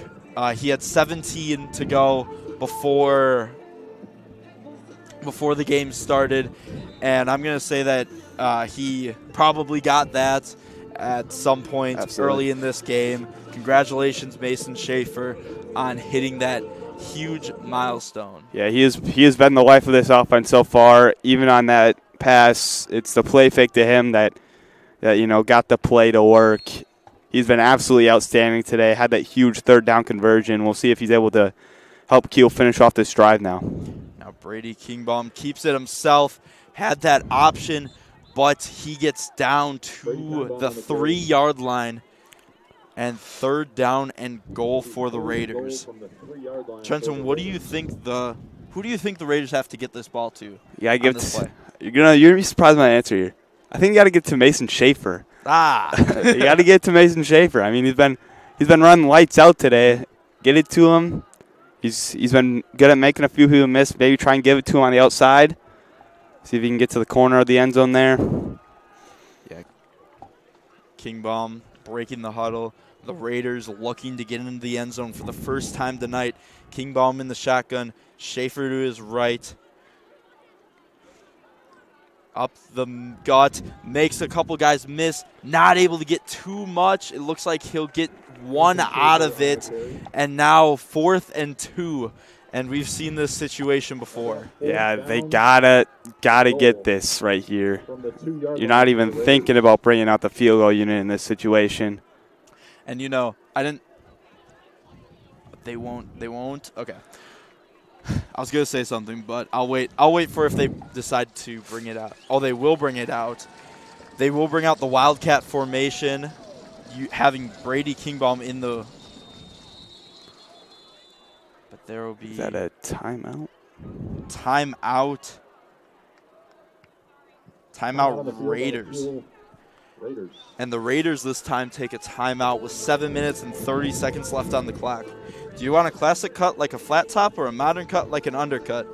He had 17 to go before the game started, and I'm gonna say that he probably got that at some point early in this game. Congratulations, Mason Schaefer, on hitting that huge milestone. Yeah, he has been the life of this offense so far. Even on that pass, it's the play fake to him that got the play to work. He's been absolutely outstanding today. Had that huge third down conversion. We'll see if he's able to help Kiel finish off this drive now. Now Brady Kingbaum keeps it himself. Had that option, but he gets down to the 3-yard line. And third down and goal for the Raiders. Trenton, who do you think the Raiders have to get this ball to? Yeah, you're gonna be surprised by my answer here. I think you got to get to Mason Schaefer. You got to get to Mason Schaefer. I mean, he's been running lights out today. Get it to him. He's been good at making a few people miss. Maybe try and give it to him on the outside. See if he can get to the corner of the end zone there. Yeah. Kingbaum breaking the huddle. The Raiders looking to get into the end zone for the first time tonight. Kingbaum in the shotgun. Schaefer to his right. Up the gut. Makes a couple guys miss. Not able to get too much. It looks like he'll get one out of it. And now 4th and 2. And we've seen this situation before. Yeah, they gotta get this right here. You're not even thinking about bringing out the field goal unit in this situation. And they won't. Okay. I was going to say something, but I'll wait for if they decide to bring it out. Oh, they will bring it out. They will bring out the Wildcat formation, having Brady Kingbaum in the. But there will be. Is that a timeout? Timeout. Raiders. And the Raiders this time take a timeout with 7 minutes and 30 seconds left on the clock. Do you want a classic cut like a flat top or a modern cut like an undercut?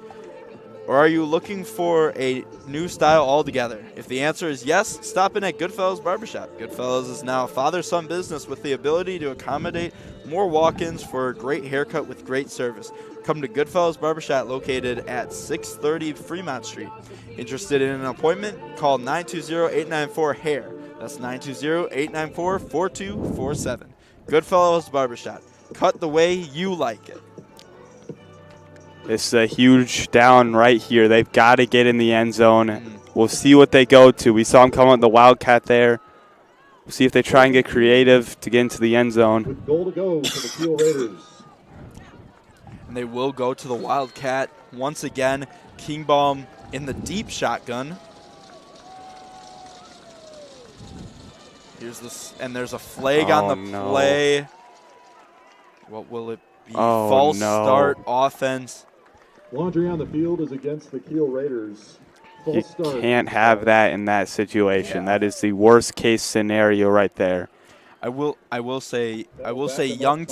Or are you looking for a new style altogether? If the answer is yes, stop in at Goodfellas Barbershop. Goodfellas is now a father-son business with the ability to accommodate more walk-ins for a great haircut with great service. Come to Goodfellas Barbershop located at 630 Fremont Street. Interested in an appointment? Call 920-894-HAIR. That's 920-894-4247. Goodfellas Barbershop. Cut the way you like it. It's a huge down right here. They've got to get in the end zone. We'll see what they go to. We saw them come with the Wildcat there. We'll see if they try and get creative to get into the end zone. With goal to go for the Kiel Raiders. And they will go to the Wildcat once again. Kingbaum in the deep shotgun. Here's this, and there's a flag on the play. What will it be? False start offense. Laundry on the field is against the Kiel Raiders. False start. Can't have that in that situation. Yeah. That is the worst case scenario right there. I will say young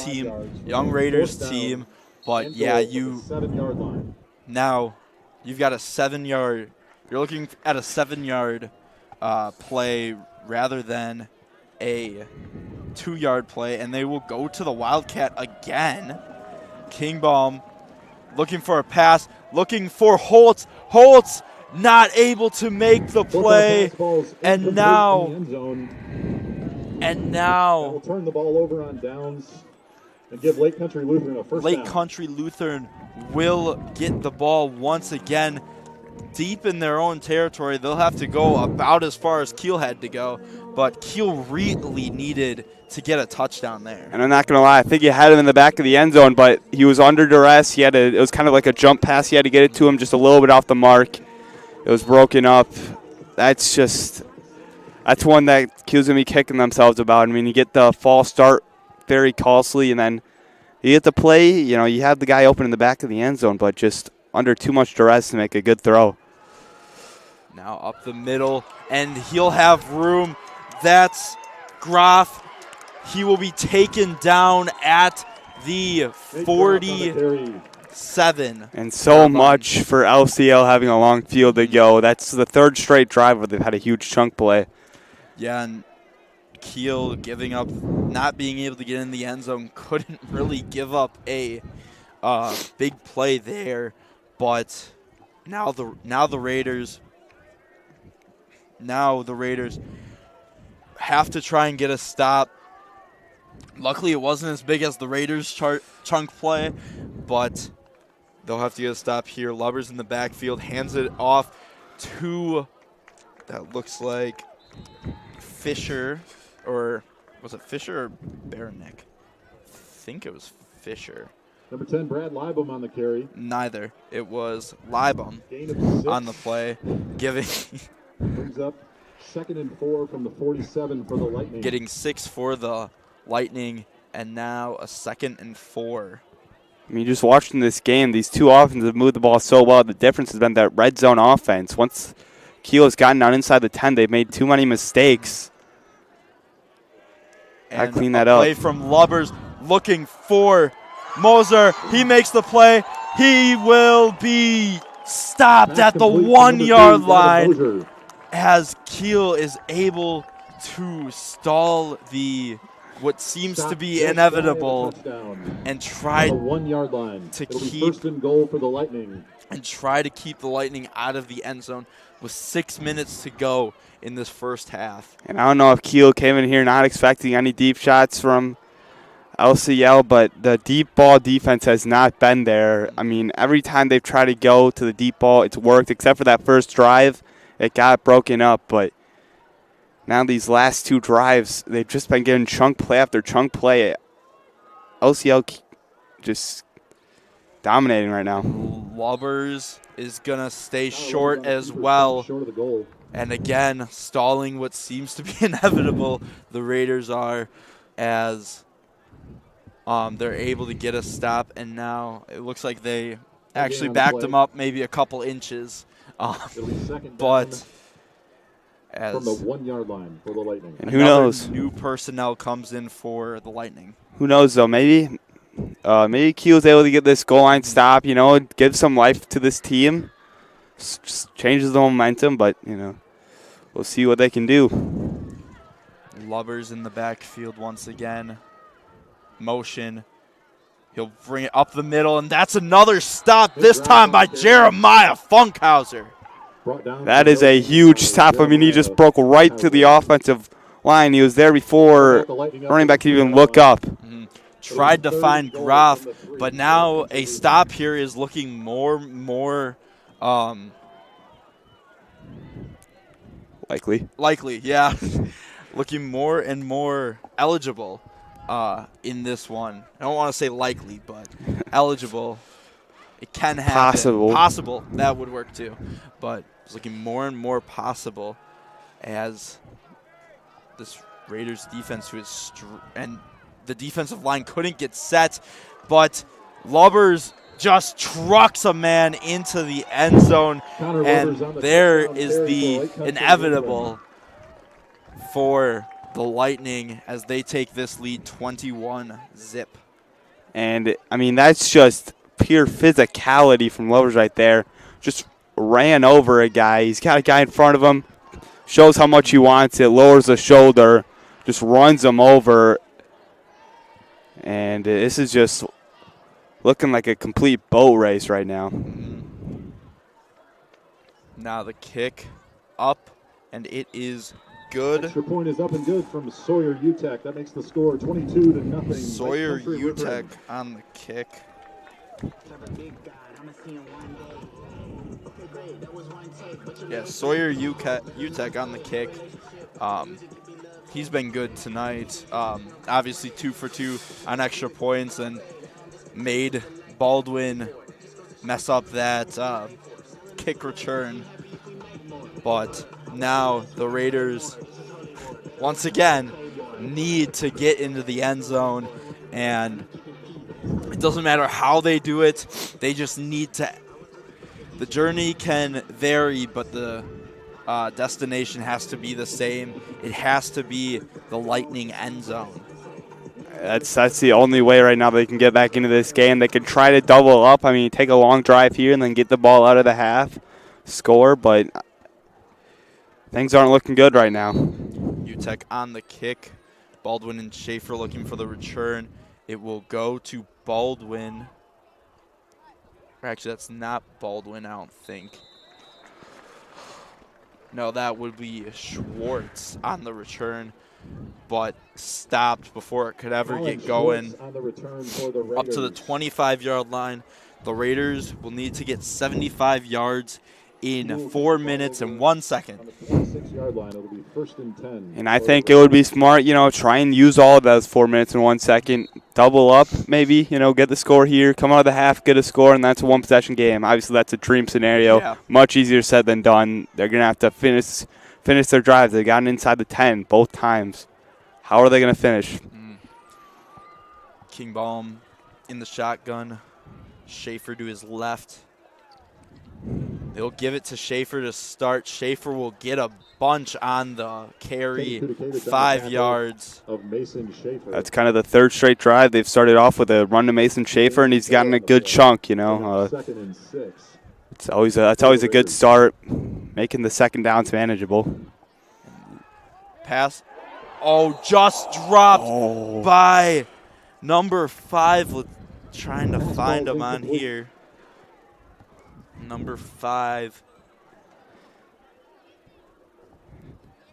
Raiders team, but yeah, 7-yard line. Now you've got a 7-yard. You're looking at a 7-yard play rather than a 2-yard play, and they will go to the Wildcat again. Kingbaum looking for a pass, looking for Holtz. Holtz not able to make the play, and now will turn the ball over on downs and give Lake Country Lutheran a first down. Lake Country Lutheran will get the ball once again deep in their own territory. They'll have to go about as far as Kiel had to go, but Kiel really needed to get a touchdown there. And I'm not going to lie, I think he had him in the back of the end zone, but he was under duress. It was kind of like a jump pass. He had to get it to him just a little bit off the mark. It was broken up. That's one that Kiel's going to be kicking themselves about. I mean, you get the false start very costly, and then you get the play. You have the guy open in the back of the end zone, but just under too much duress to make a good throw. Now up the middle, and he'll have room. That's Groff. He will be taken down at the 47. And so much for LCL having a long field to go. That's the third straight drive where they've had a huge chunk play. Yeah, and Kiel giving up, not being able to get in the end zone, couldn't really give up a big play there. But now the Raiders have to try and get a stop. Luckily, it wasn't as big as the Raiders' chunk play, but they'll have to get a stop here. Lubbers in the backfield, hands it off to, that looks like Fisher, or was it Fisher or Baranek? I think it was Fisher. Number 10, Brad Libum on the carry. Neither. It was Libum on the play, giving brings up 2nd and 4 from the 47 for the Lightning. Getting 6 for the Lightning, and now a 2nd and 4. I mean, just watching this game, these two offenses have moved the ball so well. The difference has been that red zone offense. Once Kiel has gotten down inside the 10, they've made too many mistakes. I clean that up. Play from Lubbers, looking for Moser. He makes the play. He will be stopped at the 1-yard line as Kiel is able to stall what seems to be inevitable and try to 1-yard line to keep 1st and goal for the Lightning. And try to keep the Lightning out of the end zone with 6 minutes to go in this first half. And I don't know if Kiel came in here not expecting any deep shots from LCL, but the deep ball defense has not been there. I mean, every time they've tried to go to the deep ball, it's worked, except for that first drive. It got broken up, but now these last two drives, they've just been getting chunk play after chunk play. LCL just dominating right now. Lubbers is going to stay short as well. Short of the goal. And again, stalling what seems to be inevitable, the Raiders are, as they're able to get a stop. And now it looks like they actually backed them up maybe a couple inches. But as from the 1-yard line for the Lightning. And who knows? New personnel comes in for the Lightning. Who knows, though? Maybe Kiel's able to get this goal line stop, give some life to this team. Just changes the momentum, but, we'll see what they can do. Lubbers in the backfield once again. Motion. He'll bring it up the middle, and that's another stop, this time by Jeremiah Funkhauser. That is a huge stop. I mean, he just broke right to the offensive line. He was there before running back could even look up. Tried to find Groff, but now a stop here is looking more likely, yeah. Looking more and more eligible in this one. I don't want to say likely, but eligible. It can happen. Possible. That would work too. But it's looking more and more possible as this Raiders defense, and the defensive line couldn't get set, but Lubbers just trucks a man into the end zone, and there is the inevitable for the Lightning as they take this lead 21-0. And, I mean, that's just pure physicality from Lubbers right there. Just ran over a guy. He's got a guy in front of him, shows how much he wants it, lowers the shoulder, just runs him over. And this is just looking like a complete boat race right now. Now the kick up, and it is good. Extra point is up and good from Sawyer Utech. That makes the score 22-0. Sawyer Utech on the kick. Yeah, Sawyer Utech on the kick. He's been good tonight. Obviously 2 for 2 on extra points and made Baldwin mess up that kick return. But now the Raiders, once again, need to get into the end zone. And it doesn't matter how they do it. They just need to. The journey can vary, but the destination has to be the same. It has to be the Lightning end zone. That's the only way right now they can get back into this game. They can try to double up. I mean, take a long drive here and then get the ball out of the half, score, but things aren't looking good right now. UTEC on the kick. Baldwin and Schaefer looking for the return. It will go to Baldwin. Actually, that's not Baldwin, I don't think. No, that would be Schwartz on the return, but stopped before it could ever get going. Up to the 25-yard line. The Raiders will need to get 75 yards in 4 minutes and 1 second. And I think it would be smart, try and use all of those 4 minutes and 1 second. Double up, maybe, get the score here, come out of the half, get a score, and that's a one-possession game. Obviously, that's a dream scenario. Yeah. Much easier said than done. They're going to have to finish their drives. They've gotten inside the 10 both times. How are they going to finish? Kingbaum in the shotgun. Schaefer to his left. They'll give it to Schaefer to start. Schaefer will get a bunch on the carry, 5 yards. That's kind of the third straight drive. They've started off with a run to Mason Schaefer, and he's gotten a good chunk, It's always a good start, making the second downs manageable. Pass. Oh, just dropped by number 5. Trying to find him on here. Number 5.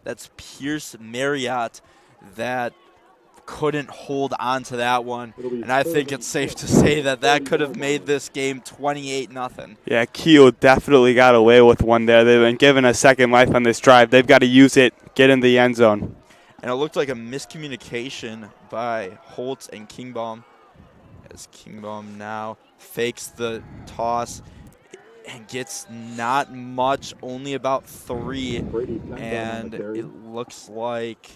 That's Pierce Marriott that couldn't hold on to that one. And I think it's safe to say that could have made this game 28-0. Yeah, Kiel definitely got away with one there. They've been given a second life on this drive. They've got to use it, get in the end zone. And it looked like a miscommunication by Holtz and Kingbaum, as Kingbaum now fakes the toss and gets not much, only about 3. And it looks like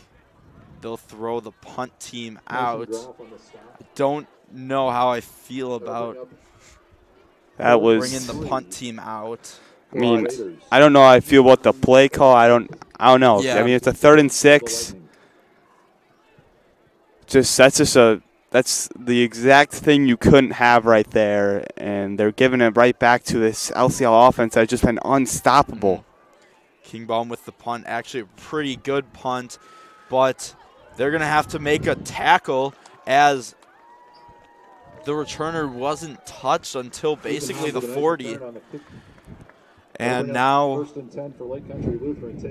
they'll throw the punt team out. I don't know how I feel about bringing the punt team out. I mean, I don't know how I feel about the play call. I don't know. Yeah. I mean, it's a 3rd and 6. That's the exact thing you couldn't have right there, and they're giving it right back to this LCL offense that's just been unstoppable. Kingbaum with the punt, actually a pretty good punt, but they're going to have to make a tackle as the returner wasn't touched until basically the 40. And now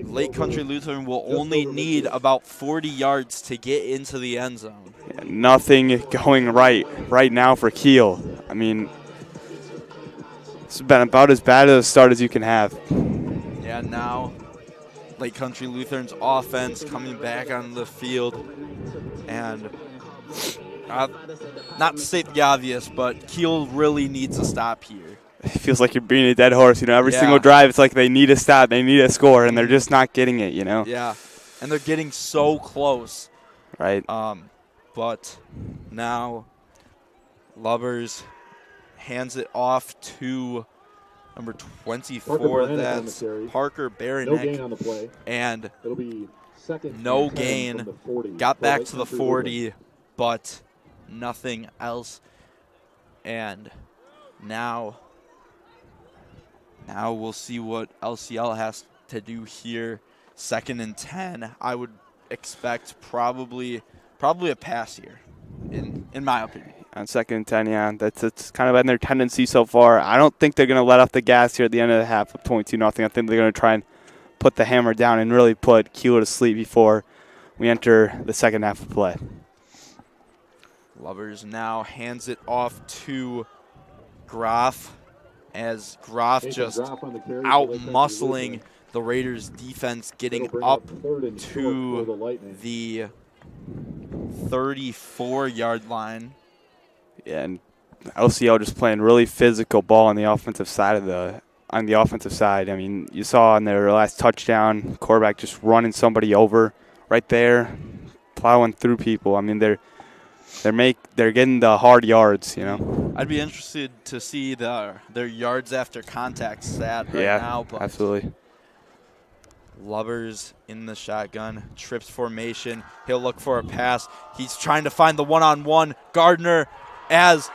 Lake Country Lutheran will only need about 40 yards to get into the end zone. Yeah, nothing going right now for Kiel. I mean, it's been about as bad a start as you can have. Yeah, now Lake Country Lutheran's offense coming back on the field. And not to state the obvious, but Kiel really needs a stop here. It feels like you're beating a dead horse. Every single drive, it's like they need a stop, they need a score, and they're just not getting it, Yeah, and they're getting so close. Right. But now Lubbers hands it off to number 24. That's Parker Baranek. And no gain. Got back to the 40, but nothing else. And now we'll see what LCL has to do here. 2nd and 10. I would expect probably a pass here, in my opinion. On 2nd and 10, yeah, that's kind of been their tendency so far. I don't think they're going to let off the gas here at the end of the half of 22-0. I think they're going to try and put the hammer down and really put Kiel to sleep before we enter the second half of play. Lubbers now hands it off to Groff, as Groff just out-muscling the Raiders' defense, getting up to the 34-yard line. Yeah, and LCL just playing really physical ball on the offensive side I mean, you saw on their last touchdown, quarterback just running somebody over right there, plowing through people. I mean, they're getting the hard yards, I'd be interested to see their yards after contact stat right now. But absolutely. Lubbers in the shotgun, trips formation. He'll look for a pass. He's trying to find the one-on-one. Gardner as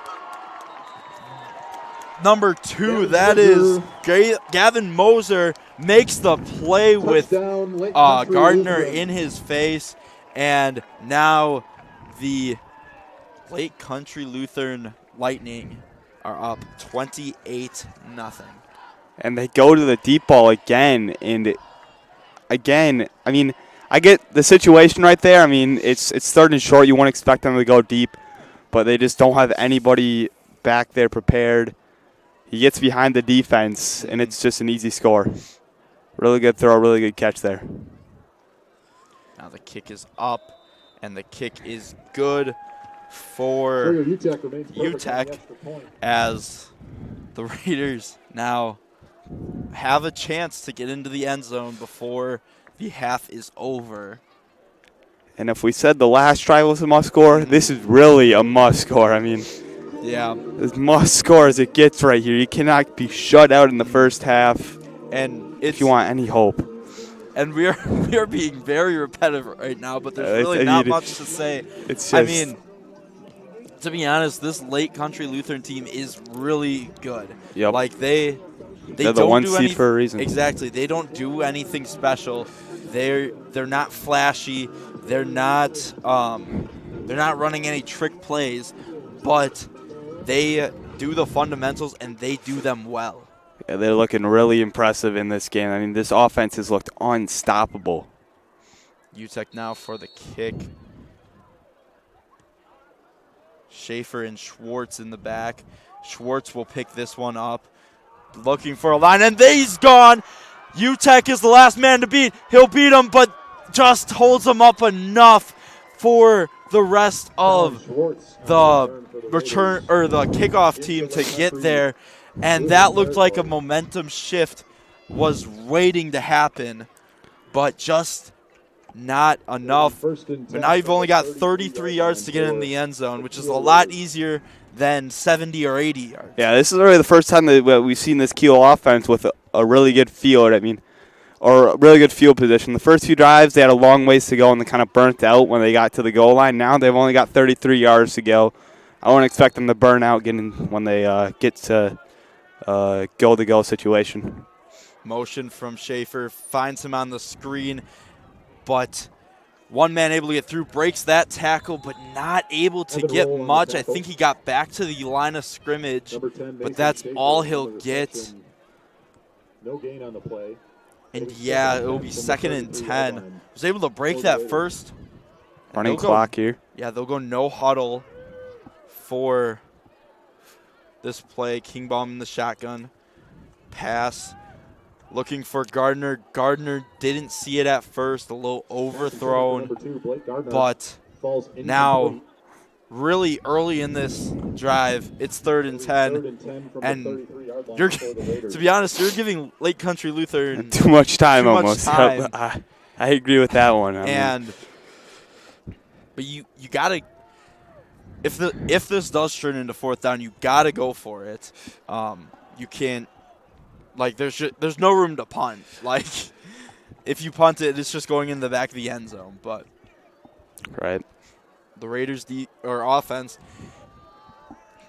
number 2. That is Gavin Moser makes the play with Gardner in his face. And now the Lake Country Lutheran Lightning are up 28-0. And they go to the deep ball again. And again, I mean, I get the situation right there. I mean, it's third and short. You won't expect them to go deep, but they just don't have anybody back there prepared. He gets behind the defense, and it's just an easy score. Really good throw, really good catch there. Now the kick is up, and the kick is good for UTEC as the Raiders now have a chance to get into the end zone before the half is over. And if we said the last drive was a must score, this is really a must score. I mean, yeah, as must score as it gets right here. You cannot be shut out in the first half, and if you want any hope. And we are being very repetitive right now, but there's really not much to say. It's just, I mean, to be honest, this Lake Country Lutheran team is really good. Yep. Like they're the don't one do seed for a reason. Exactly. They don't do anything special. They're not flashy. They're not running any trick plays, but they do the fundamentals and they do them well. Yeah, they're looking really impressive in this game. I mean, this offense has looked unstoppable. UTEC now for the kick. Schaefer and Schwartz in the back. Schwartz will pick this one up. Looking for a line, and he's gone. UTEC is the last man to beat. He'll beat him, but just holds him up enough for the rest of the return or the kickoff team to get there. And that looked like a momentum shift was waiting to happen, but just not enough. But now you've only got 33 yards to get in the end zone, which is a lot easier than 70 or 80 yards. Yeah, this is really the first time that we've seen this Kiel offense with a really good field. I mean, or a really good field position. The first few drives, they had a long ways to go and they kind of burnt out when they got to the goal line. Now they've only got 33 yards to go. I won't expect them to burn out when they get to goal-to-go situation. Motion from Schaefer, finds him on the screen, but one man able to get through, breaks that tackle, but not able to get much. I think he got back to the line of scrimmage, but that's all he'll get. No gain on the play. And yeah, it will be 2nd and 10. Was able to break that first. Running clock here. Yeah, they'll go no huddle for this play. Kingbaum in the shotgun. Pass. Looking for Gardner. Gardner didn't see it at first. A little overthrown. But now, really early in this drive, it's 3rd and 10. And you're, to be honest, you're giving Lake Country Lutheran too much time almost. Time. I agree with that one. But you gotta, if this does turn into 4th down, you gotta go for it. You can't, like, there's no room to punt. Like, if you punt it, it's just going in the back of the end zone. But right, the Raiders offense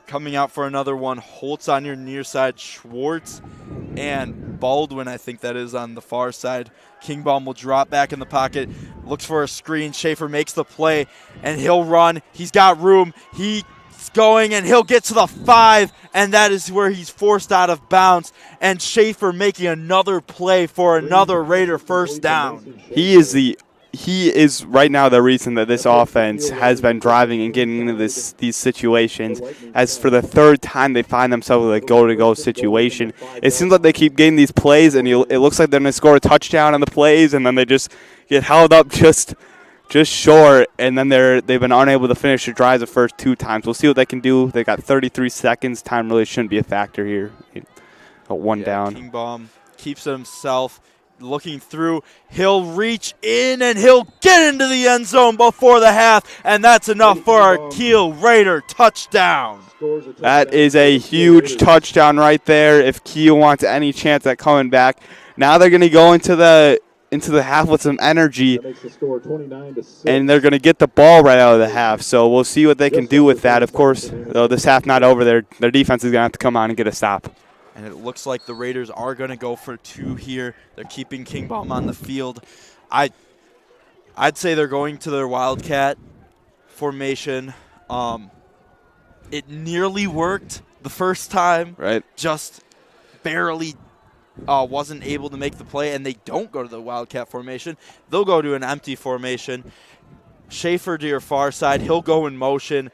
coming out for another one. Holtz on your near side, Schwartz and Baldwin, I think that is, on the far side. Kingbaum will drop back in the pocket, looks for a screen. Schaefer makes the play, and he'll run. He's got room. He's going, and he'll get to the 5, and that is where he's forced out of bounds. And Schaefer making another play for another Raider first down. He is right now the reason that this offense has been driving and getting into these situations. As for the 3rd time they find themselves with a go-to-go situation, it seems like they keep getting these plays, and it looks like they're going to score a touchdown on the plays, and then they just get held up just short, and then they've been unable to finish the drives the first 2 times. We'll see what they can do. They got 33 seconds. Time really shouldn't be a factor here. One down. Kingbaum keeps it himself. Looking through, he'll reach in and he'll get into the end zone before the half, and that's enough for our Kiel Raider touchdown. That is a huge touchdown right there if Kiel wants any chance at coming back. Now they're going to go into the into the half with some energy, That makes the score 29-6. and they're going to get the ball right out of the half. So we'll see what they can do with that. Of course, though this half not over, their defense is going to have to come on and get a stop. And it looks like the Raiders are going to go for 2 here. They're keeping King Bomb on the field. I'd say they're going to their Wildcat formation. It nearly worked the first time. Right. Just barely wasn't able to make the play, and they don't go to the Wildcat formation. They'll go to an empty formation. Schaefer to your far side. He'll go in motion,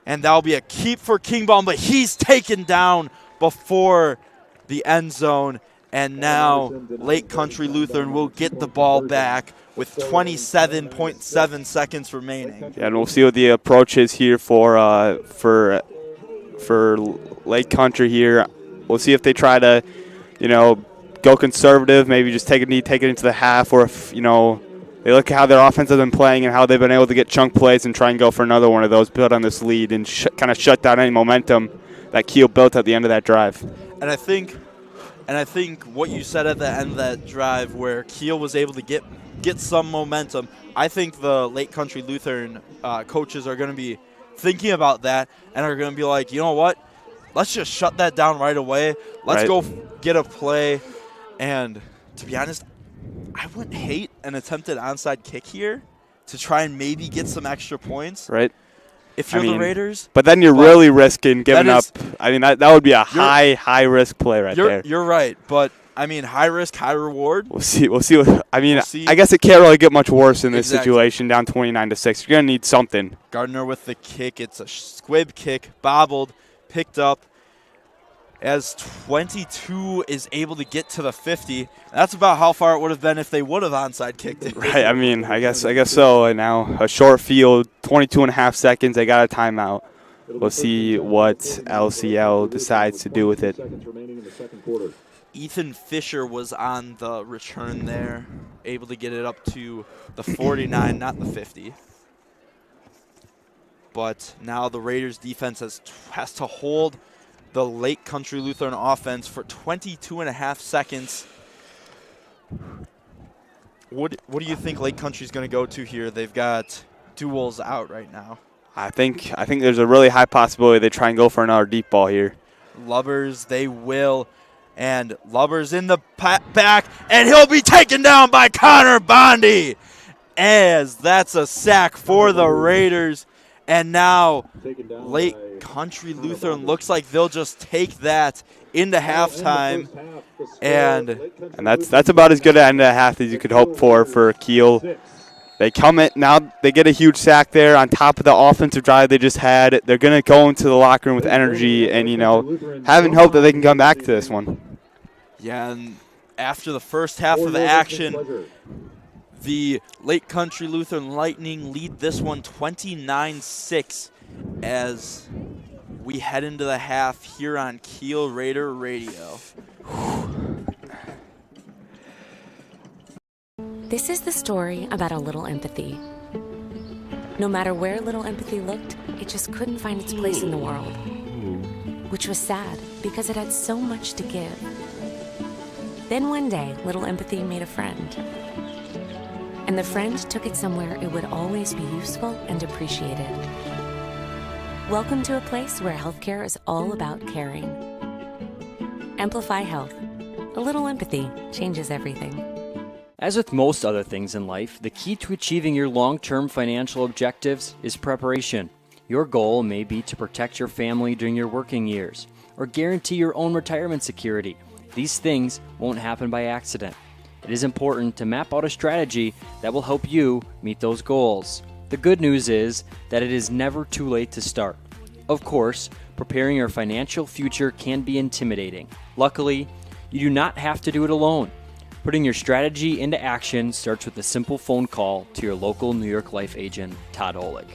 and that'll be a keep for King Bomb, but he's taken down before the end zone, and now Lake Country Lutheran will get the ball back with 27.7 seconds remaining. Yeah, and we'll see what the approach is here for Lake Country here. We'll see if they try to, go conservative, maybe just take it into the half, or if, they look at how their offense has been playing and how they've been able to get chunk plays and try and go for another one of those, build on this lead, and kind of shut down any momentum that Kiel built at the end of that drive. And I think what you said at the end of that drive, where Kiel was able to get some momentum, I think the Lake Country Lutheran coaches are going to be thinking about that and are going to be like, you know what? Let's just shut that down right away. Let's go get a play. And to be honest, I wouldn't hate an attempted onside kick here to try and maybe get some extra points. Right. If you're the Raiders. But then you're really risking giving up. I mean, that would be a high risk play right there. You're right. But, I mean, high risk, high reward. We'll see. I guess it can't really get much worse in this situation, down 29-6. You're going to need something. Gardner with the kick. It's a squib kick, bobbled, picked up as 22 is able to get to the 50. That's about how far it would have been if they would have onside kicked it. Right. I mean, I guess so. And now a short field, 22.5 seconds. They got a timeout. We'll see what LCL decides to do with it. Ethan Fisher was on the return there, able to get it up to the 49, not the 50. But now the Raiders defense has to hold the Lake Country Lutheran offense for 22.5 seconds. What do you think Lake Country's going to go to here? They've got duels out right now. I think there's a really high possibility they try and go for another deep ball here. Lubbers, they will. And Lubbers in the back, and he'll be taken down by Connor Bondi, as that's a sack for the Raiders. And now Lake Country Lutheran looks like they'll just take that into halftime. And that's about as good an end of half as you could hope for Kiel. They come in, now they get a huge sack there on top of the offensive drive they just had. They're going to go into the locker room with energy and, having hope that they can come back to this one. Yeah, and after the first half of the action, the Lake Country Lutheran Lightning lead this one 29-6 as we head into the half here on Kiel Raider Radio. This is the story about a little empathy. No matter where little empathy looked, it just couldn't find its place in the world. Which was sad, because it had so much to give. Then one day, little empathy made a friend. And the friend took it somewhere it would always be useful and appreciated. Welcome to a place where healthcare is all about caring. Amplify Health. A little empathy changes everything. As with most other things in life, the key to achieving your long-term financial objectives is preparation. Your goal may be to protect your family during your working years, or guarantee your own retirement security. These things won't happen by accident. It is important to map out a strategy that will help you meet those goals. The good news is that it is never too late to start. Of course, preparing your financial future can be intimidating. Luckily, you do not have to do it alone. Putting your strategy into action starts with a simple phone call to your local New York Life agent, Todd Olick.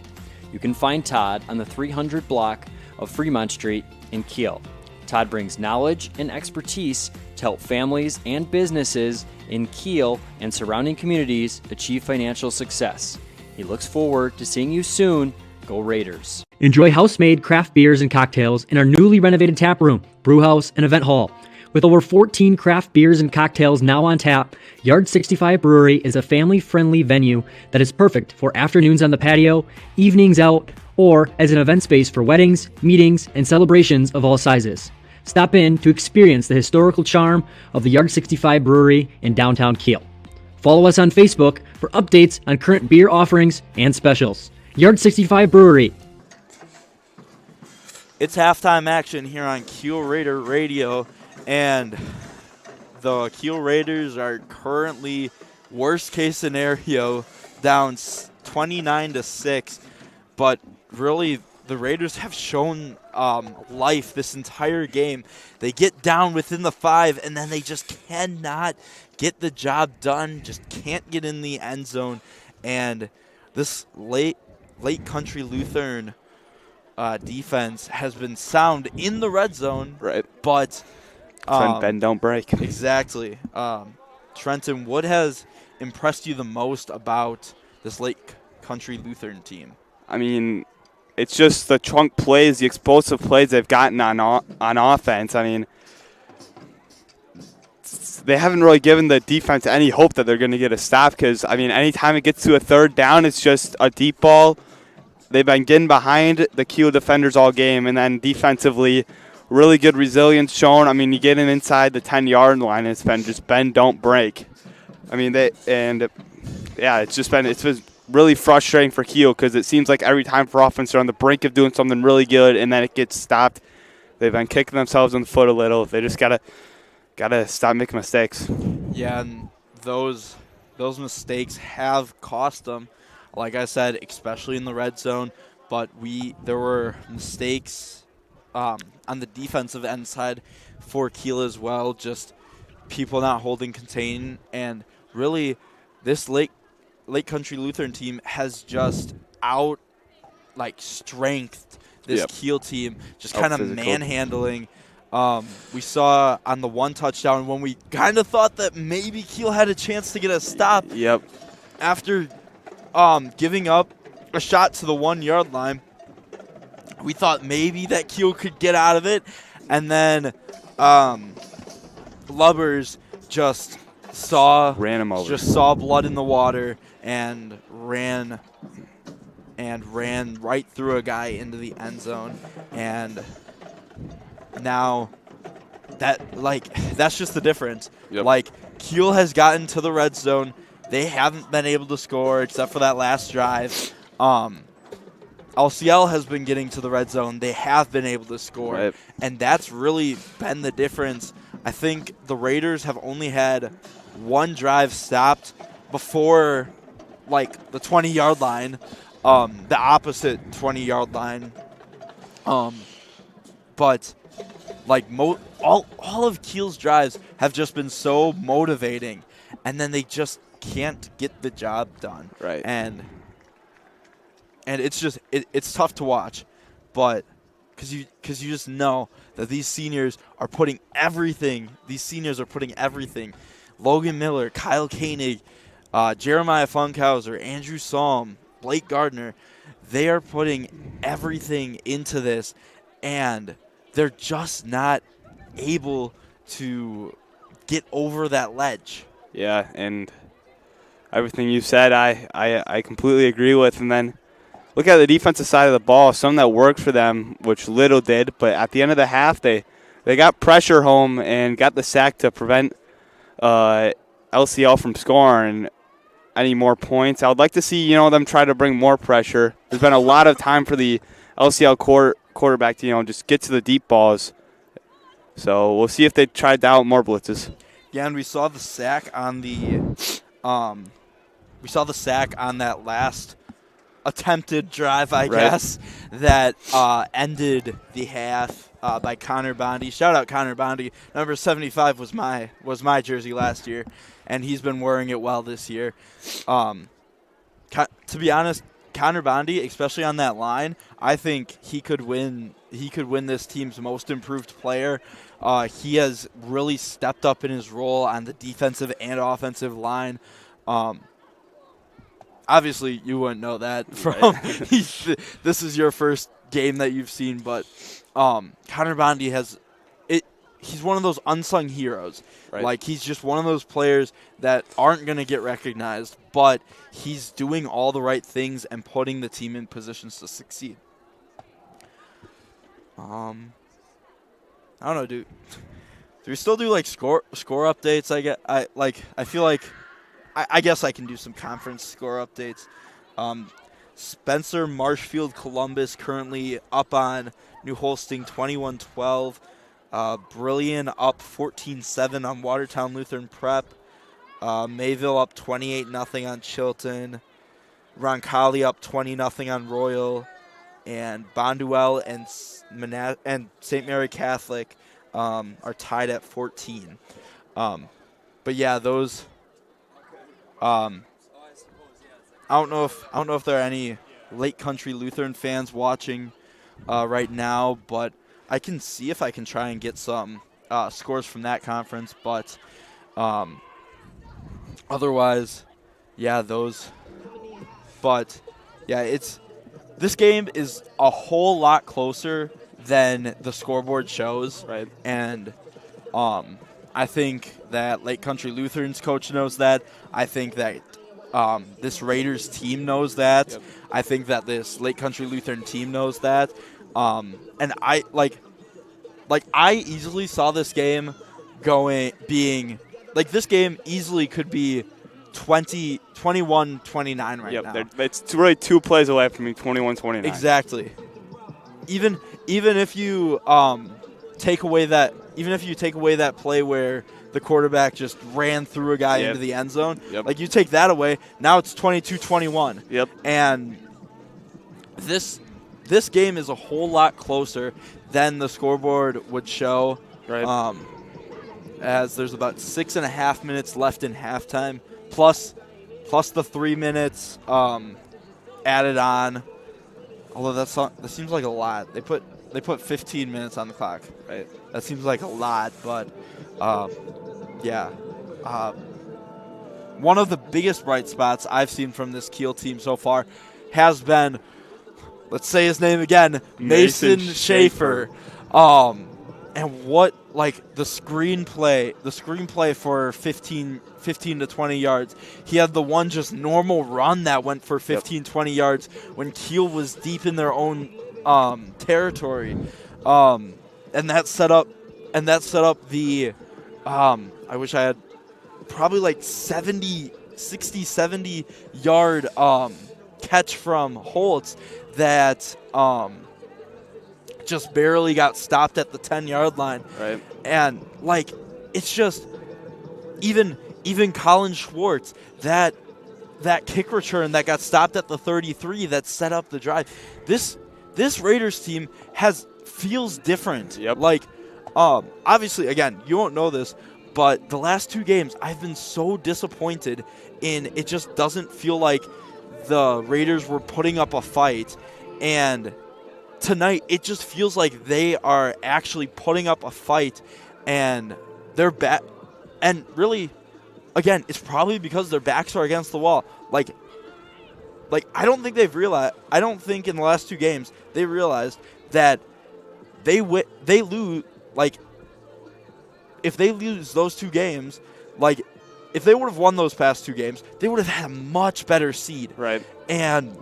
You can find Todd on the 300 block of Fremont Street in Kiel. Todd brings knowledge and expertise to help families and businesses in Kiel and surrounding communities achieve financial success. He looks forward to seeing you soon. Go Raiders. Enjoy house-made craft beers and cocktails in our newly renovated tap room, brew house, and event hall. With over 14 craft beers and cocktails now on tap, Yard 65 Brewery is a family-friendly venue that is perfect for afternoons on the patio, evenings out, or as an event space for weddings, meetings, and celebrations of all sizes. Stop in to experience the historical charm of the Yard 65 Brewery in downtown Kiel. Follow us on Facebook for updates on current beer offerings and specials. Yard 65 Brewery. It's halftime action here on Kiel Raider Radio, and the Kiel Raiders are currently, worst case scenario, down 29-6. But really, the Raiders have shown life this entire game. They get down within the 5, and then they just cannot get the job done, just can't get in the end zone. And this late country Lutheran defense has been sound in the red zone, right? But bend don't break. Exactly. Trenton, what has impressed you the most about this late country Lutheran team? I mean, it's just the trunk plays, the explosive plays they've gotten on offense. I mean, they haven't really given the defense any hope that they're going to get a stop because, I mean, anytime it gets to a third down, it's just a deep ball. They've been getting behind the Kiel defenders all game, and then defensively, really good resilience shown. I mean, you get in inside the 10-yard line, and it's been just bend, don't break. I mean, it's been really frustrating for Kiel because it seems like every time for offense they're on the brink of doing something really good, and then it gets stopped. They've been kicking themselves in the foot a little. They just gotta stop making mistakes. Yeah, and those mistakes have cost them. Like I said, especially in the red zone, but there were mistakes on the defensive end side for Kiel as well, just people not holding contain, and really this Lake Country Lutheran team has just strengthed this Kiel team, just kind of manhandling. We saw on the one touchdown when we kind of thought that maybe Kiel had a chance to get a stop. Yep. After giving up a shot to the 1-yard line, we thought maybe that Kiel could get out of it, and then Lubbers just ran him over. Just saw blood in the water and ran right through a guy into the end zone, and now that's just the difference. Yep. Like, Kiel has gotten to the red zone. They haven't been able to score except for that last drive. LCL has been getting to the red zone. They have been able to score. Right. And that's really been the difference. I think the Raiders have only had one drive stopped before, the 20-yard line, the opposite 20-yard line. But all of Kiel's drives have just been so motivating, and then they just can't get the job done. Right. And it's just it's tough to watch, but because you just know that these seniors are putting everything. Logan Miller, Kyle Koenig, Jeremiah Funkhauser, Andrew Salm, Blake Gardner, they are putting everything into this, and they're just not able to get over that ledge. Yeah, and everything you said, I completely agree with. And then look at the defensive side of the ball. Some that worked for them, which little did, but at the end of the half, they got pressure home and got the sack to prevent LCL from scoring any more points. I would like to see them try to bring more pressure. There's been a lot of time for the LCL quarterback to just get to the deep balls. So we'll see if they try to out more blitzes. Yeah, and we saw the sack on that last attempted drive, I guess, that ended the half by Connor Bondi. Shout out Connor Bondi. Number 75 was my jersey last year, and he's been wearing it well this year. To be honest, Connor Bondi, especially on that line, I think he could win this team's most improved player. He has really stepped up in his role on the defensive and offensive line. Obviously, you wouldn't know that from this is your first game that you've seen, but Connor Bondi he's one of those unsung heroes. Right. Like, he's just one of those players that aren't going to get recognized, but he's doing all the right things and putting the team in positions to succeed. I don't know, do we still do like score updates? I guess I can do some conference score updates. Spencer Marshfield Columbus currently up on New Holsting 21-12. Brilliant up 14-7 on Watertown Lutheran Prep. Mayville up 28-0 on Chilton. Roncalli up 20-0 on Royal. And Bonduel and St. Mary Catholic are tied at 14. But yeah, those. I don't know if there are any Lake Country Lutheran fans watching right now, but I can see if I can try and get some scores from that conference. But otherwise, yeah, those. But yeah, this game is a whole lot closer than the scoreboard shows. Right. And I think that Lake Country Lutheran's coach knows that. I think that this Raiders team knows that. Yep. I think that this Lake Country Lutheran team knows that. And I I easily saw this game this game easily could be 21-29 right now. It's really 2 plays away from being 21-29. Exactly. Even if you take away that play where the quarterback just ran through a guy into the end zone, like you take that away, now it's 22-21. Yep. And this game is a whole lot closer than the scoreboard would show. Right. As there's about 6.5 minutes left in halftime, plus the 3 minutes added on. Although that seems like a lot. They put 15 minutes on the clock. Right. That seems like a lot, but yeah. One of the biggest bright spots I've seen from this Kiel team so far has been, let's say his name again, Mason Schaefer. And what, like, the screenplay for 15 to 20 yards. He had the one just normal run that went for 15, 20 yards when Kiel was deep in their own territory. And that set up the, I wish I had probably like 70 yard catch from Holtz that just barely got stopped at the 10-yard line. Right. And like, it's just even Colin Schwartz, that kick return that got stopped at the 33 that set up the drive. This Raiders team feels different. Yep. Like, obviously, again, you won't know this, but the last 2 games I've been so disappointed in. It just doesn't feel like the Raiders were putting up a fight, and tonight it just feels like they are actually putting up a fight, and they're back. And really, again, it's probably because their backs are against the wall. Like I don't think they've realized. I don't think in the last 2 games they realized that they lose. Like, if they lose those 2 games, like, if they would have won those past 2 games, they would have had a much better seed. Right. And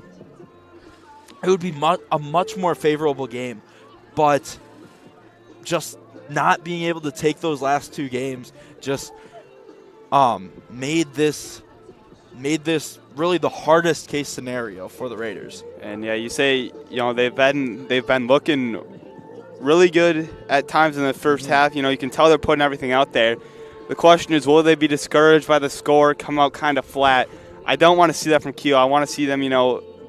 it would be a much more favorable game. But just not being able to take those last 2 games just made this really the hardest case scenario for the Raiders. And yeah, you say, they've been looking really good at times in the first half. You can tell they're putting everything out there. The question is, will they be discouraged by the score, come out kind of flat? I don't want to see that from Kiel. I want to see them,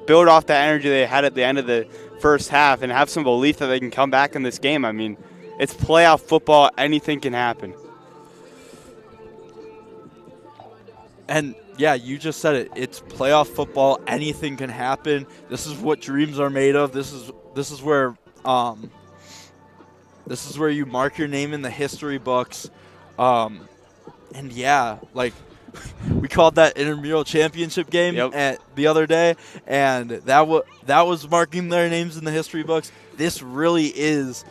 build off that energy they had at the end of the first half and have some belief that they can come back in this game. I mean, it's playoff football. Anything can happen. And yeah, you just said it. It's playoff football. Anything can happen. This is what dreams are made of. This is where you mark your name in the history books. And yeah, like, we called that intramural championship game the other day, and that was marking their names in the history books. This really is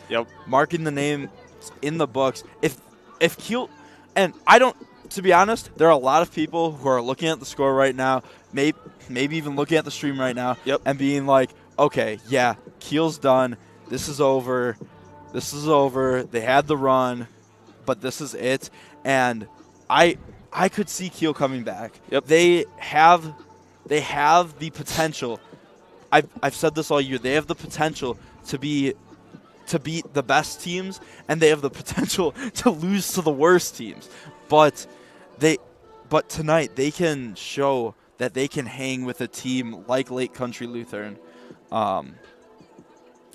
marking the name It's in the books. If Kiel, and I don't, to be honest, there are a lot of people who are looking at the score right now, maybe even looking at the stream right now, and being like, okay, yeah, Kiel's done. This is over. This is over. They had the run, but this is it. And I could see Kiel coming back. They have the potential. I've said this all year. They have the potential to beat the best teams, and they have the potential to lose to the worst teams. But tonight they can show that they can hang with a team like Lake Country Lutheran,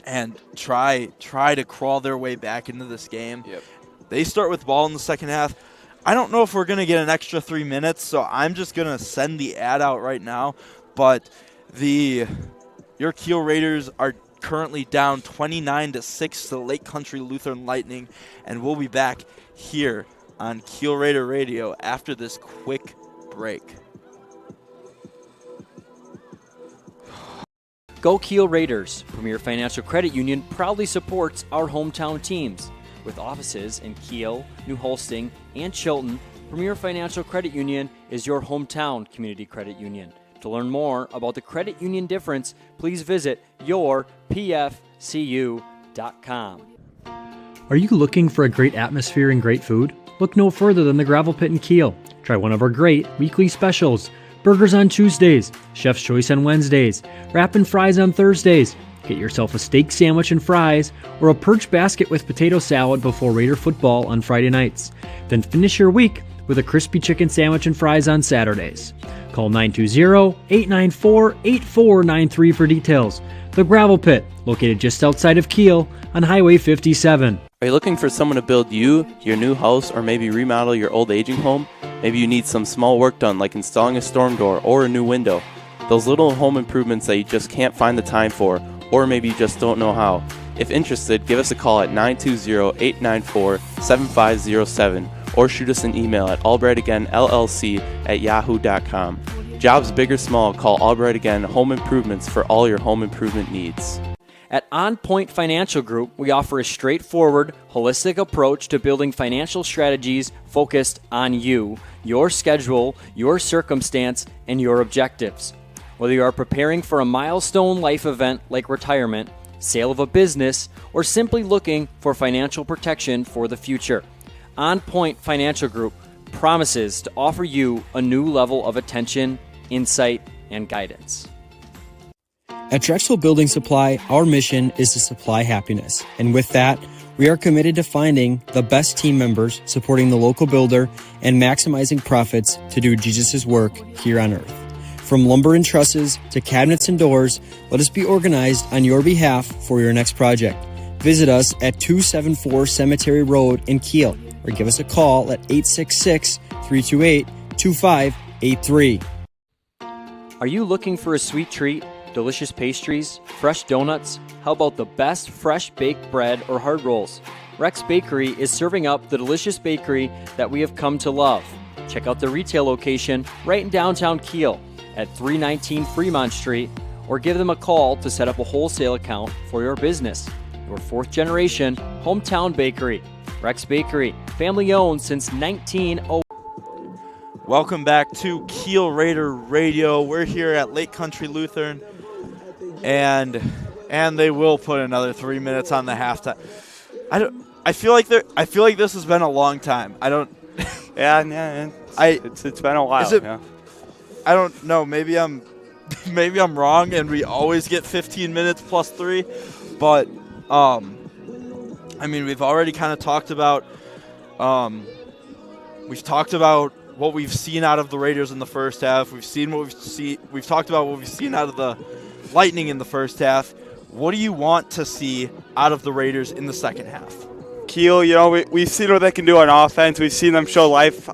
and try to crawl their way back into this game. They start with ball in the second half. I don't know if we're going to get an extra 3 minutes, so I'm just going to send the ad out right now. But your Kiel Raiders are currently down 29-6 to Lake Country Lutheran Lightning, and we'll be back here on Kiel Raider Radio after this quick break. Go Kiel Raiders! Premier Financial Credit Union proudly supports our hometown teams. With offices in Kiel, New Holsting, and Chilton, Premier Financial Credit Union is your hometown community credit union. To learn more about the credit union difference, please visit yourpfcu.com. Are you looking for a great atmosphere and great food? Look no further than the Gravel Pit in Kiel. Try one of our great weekly specials. Burgers on Tuesdays, Chef's Choice on Wednesdays, wrap and fries on Thursdays. Get yourself a steak sandwich and fries, or a perch basket with potato salad before Raider football on Friday nights. Then finish your week with a crispy chicken sandwich and fries on Saturdays. Call 920-894-8493 for details. The Gravel Pit, located just outside of Kiel on Highway 57. Are you looking for someone to build you, your new house, or maybe remodel your old aging home? Maybe you need some small work done like installing a storm door or a new window. Those little home improvements that you just can't find the time for, or maybe you just don't know how. If interested, give us a call at 920-894-7507 or shoot us an email at albrightagainllc@yahoo.com. Jobs big or small, call Albright Again Home Improvements for all your home improvement needs. At On Point Financial Group, we offer a straightforward, holistic approach to building financial strategies focused on you, your schedule, your circumstance, and your objectives. Whether you are preparing for a milestone life event like retirement, sale of a business, or simply looking for financial protection for the future, On Point Financial Group promises to offer you a new level of attention, insight, and guidance. At Drexel Building Supply, our mission is to supply happiness. And with that, we are committed to finding the best team members, supporting the local builder, and maximizing profits to do Jesus' work here on earth. From lumber and trusses to cabinets and doors, let us be organized on your behalf for your next project. Visit us at 274 Cemetery Road in Kiel, or give us a call at 866-328-2583. Are you looking for a sweet treat? Delicious pastries, fresh donuts? How about the best fresh baked bread or hard rolls? Rex Bakery is serving up the delicious bakery that we have come to love. Check out the retail location right in downtown Kiel at 319 Fremont Street, or give them a call to set up a wholesale account for your business. Your fourth generation hometown bakery. Rex Bakery, family owned since 1900. Welcome back to Kiel Raider Radio. We're here at Lake Country Lutheran, and they will put another 3 minutes on the halftime. I feel like this has been a long time. I don't. It's been a while. I don't know. Maybe I'm wrong, and we always get 15 minutes plus 3. But I mean, we've already kind of talked about. We've talked about what we've seen out of the Raiders in the first half. We've talked about what we've seen out of the Lightning in the first half. What do you want to see out of the Raiders in the second half? Kiel, we've seen what they can do on offense. We've seen them show life.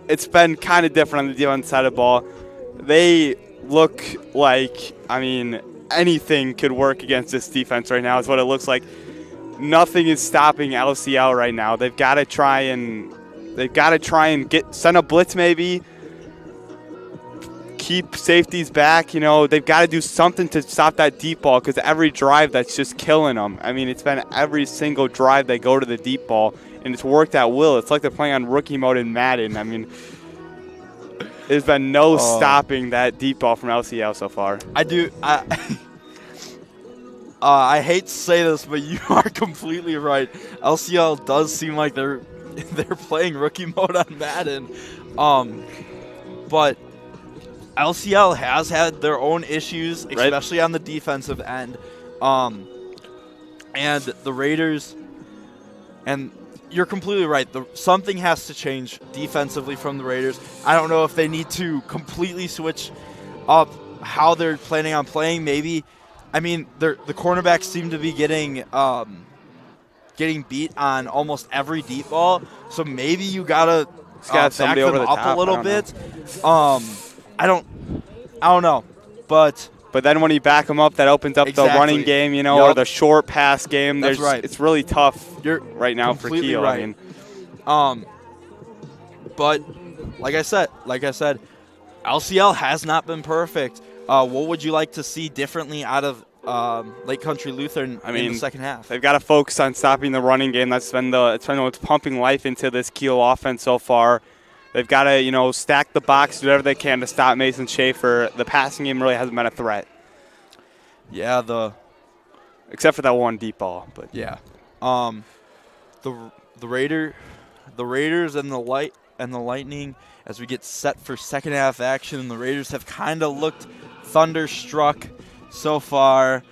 It's been kind of different on the defensive side of the ball. They look like, anything could work against this defense right now is what it looks like. Nothing is stopping LCL right now. They've got to try and send a blitz maybe. keep safeties back. You know, they've got to do something to stop that deep ball because every drive that's just killing them. I mean, it's been every single drive they go to the deep ball, and it's worked at will. It's like they're playing on rookie mode in Madden. I mean, there's been no stopping that deep ball from LCL so far. I hate to say this, but you are completely right. LCL does seem like they're playing rookie mode on Madden. But LCL has had their own issues, especially on the defensive end. And the Raiders, and you're completely right. Something has to change defensively from the Raiders. I don't know if they need to completely switch up how they're planning on playing. Maybe, I mean, the cornerbacks seem to be getting beat on almost every deep ball. So maybe you gotta back them up a little bit. I don't know, but then when you back them up, that opens up the running game, you know, or the short pass game. That's right. It's really tough right now for Kiel. Right. I mean, but like I said, LCL has not been perfect. What would you like to see differently out of Lake Country Lutheran in the second half? They've got to focus on stopping the running game. That's been what's pumping life into this Kiel offense so far. They've got to, you know, stack the box, do whatever they can to stop Mason Schaefer. The passing game really hasn't been a threat. Yeah, except for that one deep ball, but yeah. The Raiders and the Lightning, as we get set for second half action, the Raiders have kind of looked thunderstruck so far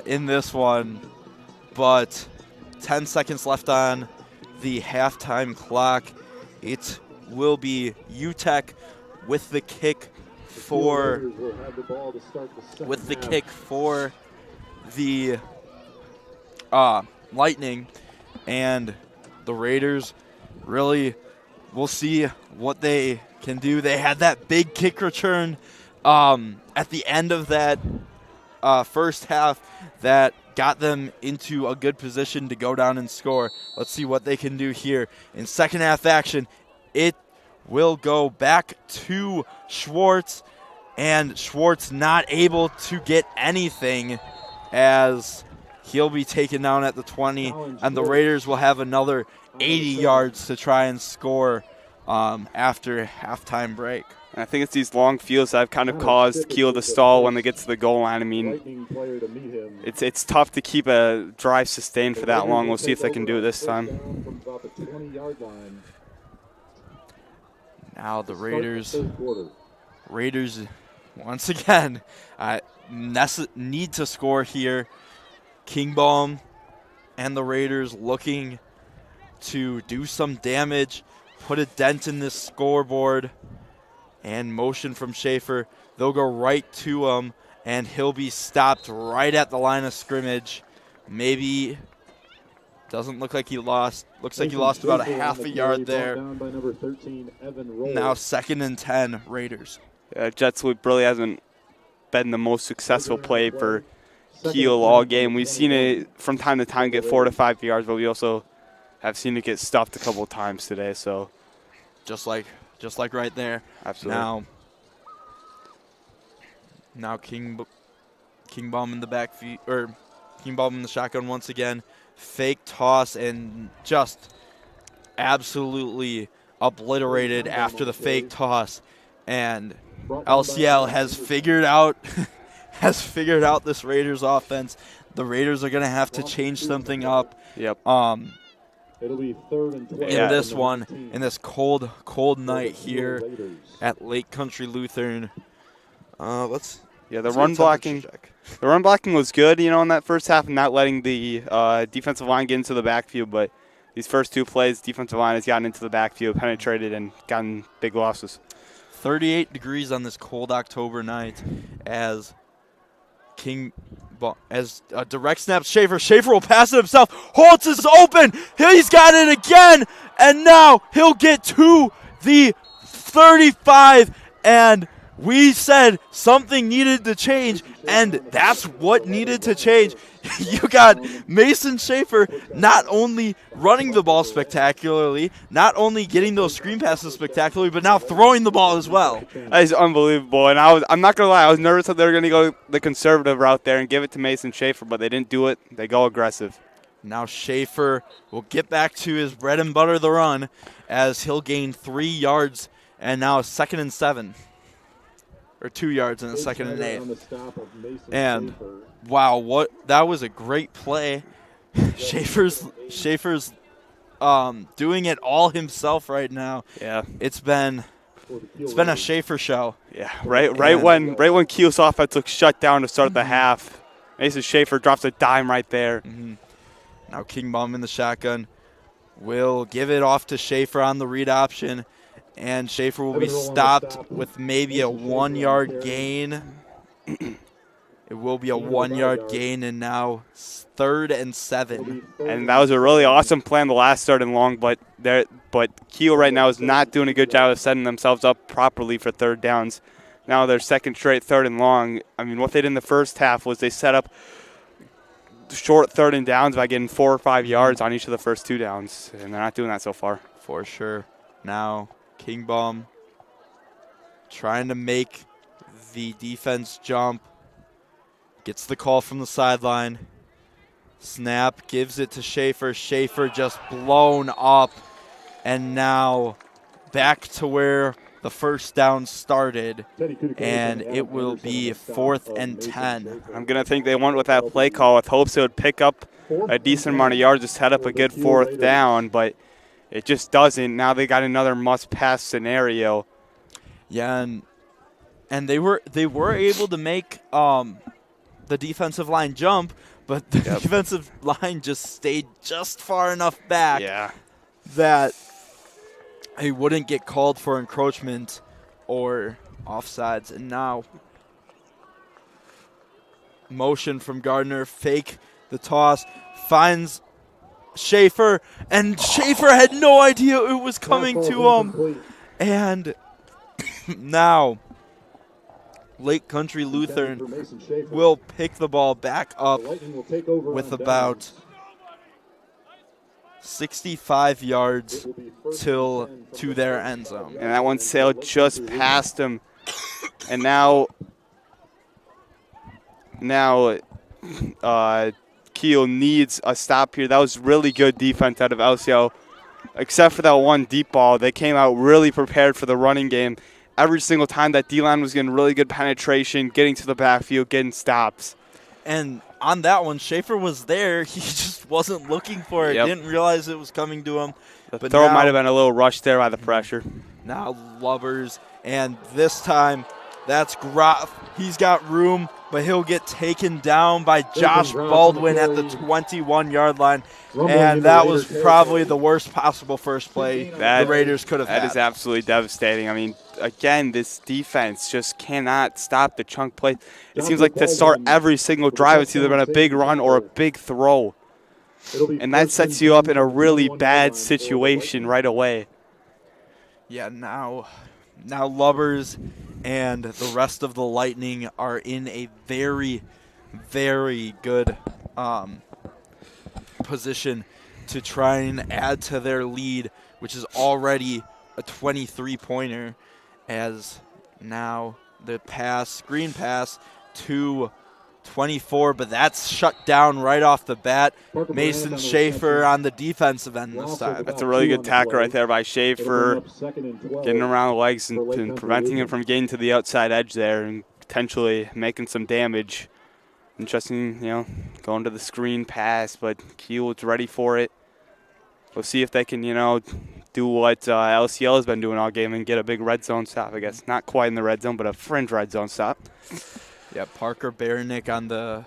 in this one, but 10 seconds left on the halftime clock. It will be UTEC with the kick for the Lightning, and the Raiders really, we'll see what they can do. They had that big kick return at the end of that first half that got them into a good position to go down and score. Let's see what they can do here in second half action. It will go back to Schwartz, and Schwartz not able to get anything as he'll be taken down at the 20, and the Raiders will have another 80 yards to try and score after halftime break. And I think it's these long fields that have kind of caused Kiel to stall when they get to the goal line. I mean, it's tough to keep a drive sustained for that long. We'll see if they can do it this time. Now the Raiders once again need to score here. Kingbaum and the Raiders looking to do some damage, put a dent in this scoreboard, and motion from Schaefer. They'll go right to him, and he'll be stopped right at the line of scrimmage. Maybe doesn't look like he lost. Looks like he lost about a half a yard there. Now 2nd and 10, Raiders. Jet sweep really hasn't been the most successful play for Kiel all game. We've seen it from time to time get 4 to 5 yards, but we also have seen it get stuffed a couple of times today. So just like right there. Absolutely. Now Kingbaum in the backfield, or Kingbaum in the shotgun once again. Fake toss and just absolutely obliterated after the fake toss. And LCL has figured out this Raiders offense. The Raiders are going to have to change something up. Yep. It'll be 3rd and 12 in this one, in this cold night here at Lake Country Lutheran. The run blocking. The run blocking was good, you know, in that first half, and not letting the defensive line get into the backfield. But these first two plays, defensive line has gotten into the backfield, penetrated, and gotten big losses. 38 degrees on this cold October night as a direct snap. Schaefer will pass it himself. Holtz is open. He's got it again, and now he'll get to the 35, and we said something needed to change, and that's what needed to change. you got Mason Schaefer not only running the ball spectacularly, not only getting those screen passes spectacularly, but now throwing the ball as well. That is unbelievable. And I'm not going to lie, I was nervous that they were going to go the conservative route there and give it to Mason Schaefer, but they didn't do it. They go aggressive. Now Schaefer will get back to his bread and butter, the run, as he'll gain 3 yards, and now 2nd and 7. Or 2 yards and a 2nd and 8. And wow, that was a great play. Schaefer's doing it all himself right now. Yeah. It's been a Schaefer show. Yeah, right when Kiel's offense looks shut down to start the half, Mason Schaefer drops a dime right there. Now Kingbaum in the shotgun will give it off to Schaefer on the read option, and Schaefer will be stopped with maybe a 1 yard gain. It will be a 1 yard gain, and now 3rd and 7. And that was a really awesome play on the last 3rd and long, but Kiel right now is not doing a good job of setting themselves up properly for 3rd downs. Now their 2nd straight 3rd and long. I mean, what they did in the first half was they set up short 3rd and downs by getting 4 or 5 yards on each of the first 2 downs, and they're not doing that so far. For sure. Now Kingbaum trying to make the defense jump. Gets the call from the sideline. Snap, gives it to Schaefer. Schaefer just blown up. And now back to where the first down started. And it will be 4th and 10. I'm going to think they went with that play call with hopes it would pick up a decent amount of yards to set up a good 4th down, but it just doesn't. Now they got another must-pass scenario. Yeah, and they were able to make the defensive line jump, but the defensive line just stayed just far enough back that he wouldn't get called for encroachment or offsides. And now motion from Gardner, fake the toss, finds Schaefer, and Schaefer had no idea it was coming to him. And now Lake Country Lutheran will pick the ball back up with about 65 yards to their end zone. And that one sailed just past him. And now Kiel needs a stop here. That was really good defense out of LCO. Except for that one deep ball, they came out really prepared for the running game. Every single time that D-line was getting really good penetration, getting to the backfield, getting stops. And on that one, Schaefer was there. He just wasn't looking for it. Didn't realize it was coming to him. The throw might have been a little rushed there by the pressure. Now Lovers, and this time that's Groff. He's got room, but he'll get taken down by Josh Baldwin at the 21-yard line. And that was probably the worst possible first play the Raiders could have had. That is absolutely devastating. I mean, again, this defense just cannot stop the chunk play. It seems like to start every single drive, it's either been a big run or a big throw. And that sets you up in a really bad situation right away. Yeah, now Lubbers and the rest of the Lightning are in a very, very good position to try and add to their lead, which is already a 23-pointer, as now the screen pass to 24, but that's shut down right off the bat. Mason Schaefer on the defensive end this time. That's a really good tackle right there by Schaefer, getting around the legs and preventing him from getting to the outside edge there and potentially making some damage. Interesting, going to the screen pass, but Kiel is ready for it. We'll see if they can, do what LCL has been doing all game and get a big red zone stop, I guess. Not quite in the red zone, but a fringe red zone stop. Yeah, Parker Baronick on the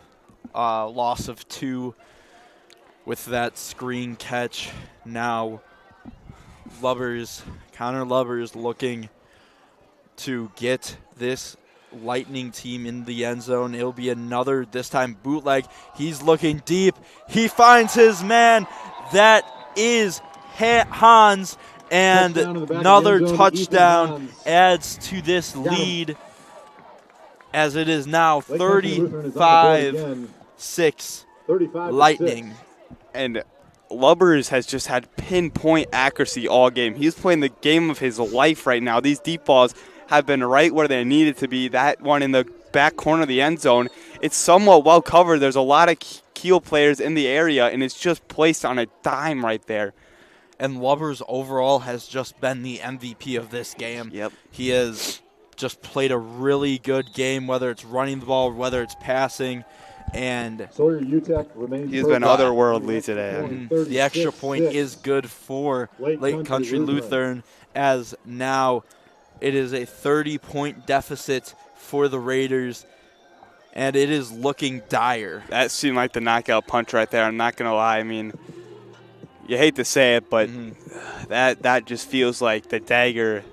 loss of 2 with that screen catch. Now Connor Lubbers looking to get this Lightning team in the end zone. It'll be another, this time, bootleg. He's looking deep. He finds his man. That is Hans. And another touchdown adds to this lead, as it is now 35-6 lightning. And Lubbers has just had pinpoint accuracy all game. He's playing the game of his life right now. These deep balls have been right where they needed to be. That one in the back corner of the end zone, it's somewhat well covered. There's a lot of Kiel players in the area, and it's just placed on a dime right there. And Lubbers overall has just been the MVP of this game. Yep. He has just played a really good game, whether it's running the ball, whether it's passing. And Sawyer UTEC remains he's been otherworldly today. The extra point is good for Lake Country Lutheran, as now it is a 30-point deficit for the Raiders, and it is looking dire. That seemed like the knockout punch right there. I'm not going to lie. I mean, you hate to say it, but that just feels like the dagger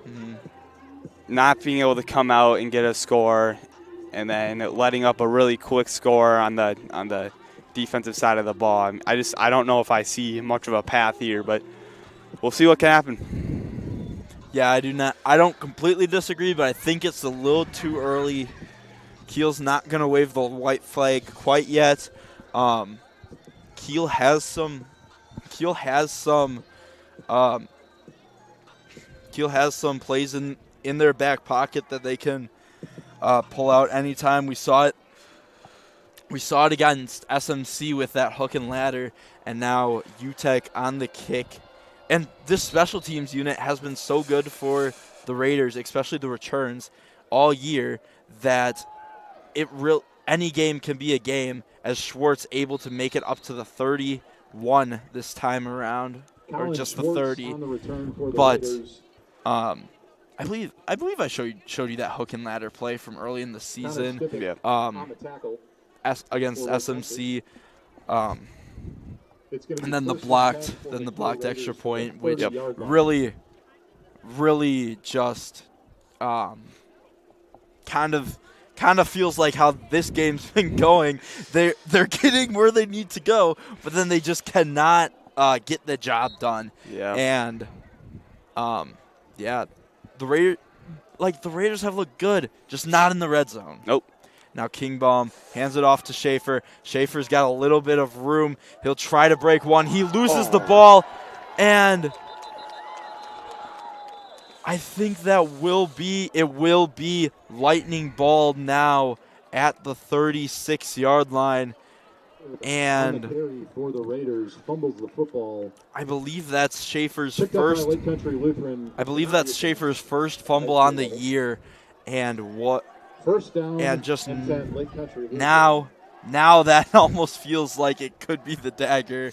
not being able to come out and get a score, and then letting up a really quick score on the defensive side of the ball. I don't know if I see much of a path here, but we'll see what can happen. Yeah, I don't completely disagree, but I think it's a little too early. Kiel's not going to wave the white flag quite yet. Kiel has some plays in their back pocket that they can pull out anytime. We saw it against SMC with that hook and ladder, and now UTEC on the kick. And this special teams unit has been so good for the Raiders, especially the returns, all year, that any game can be a game, as Schwartz able to make it up to the 31 this time around, or just the 30. But I believe I showed you that hook and ladder play from early in the season against SMC. And then the blocked extra point, which really just kind of feels like how this game's been going. They're getting where they need to go, but then they just cannot get the job done. Yeah. And the Raiders have looked good, just not in the red zone. Nope. Now Kingbaum hands it off to Schaefer. Schaefer's got a little bit of room. He'll try to break one. He loses the ball, and I think it will be lightning ball now at the 36-yard line. And for the Raiders, fumbles the football. I believe that's Schaefer's first. I believe that's Schaefer's first fumble on the year, and first down, and just 10, Lake Country now that almost feels like it could be the dagger.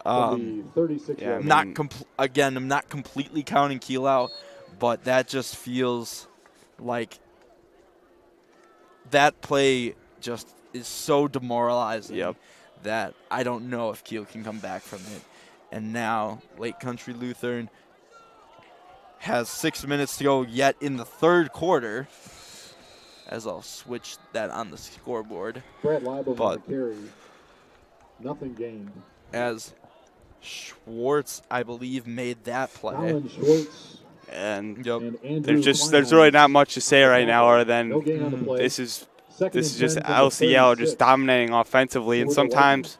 The 36 I'm not completely counting Kiel out, but that just feels like that play just is so demoralizing that I don't know if Kiel can come back from it. And now Lake Country Lutheran has 6 minutes to go yet in the third quarter, as I'll switch that on the scoreboard. Brad Leibel on the carry. Nothing gained. As Schwartz, I believe, made that play. Colin Schwartz. And and there's really not much to say right now other than this is just LCL just dominating offensively, and sometimes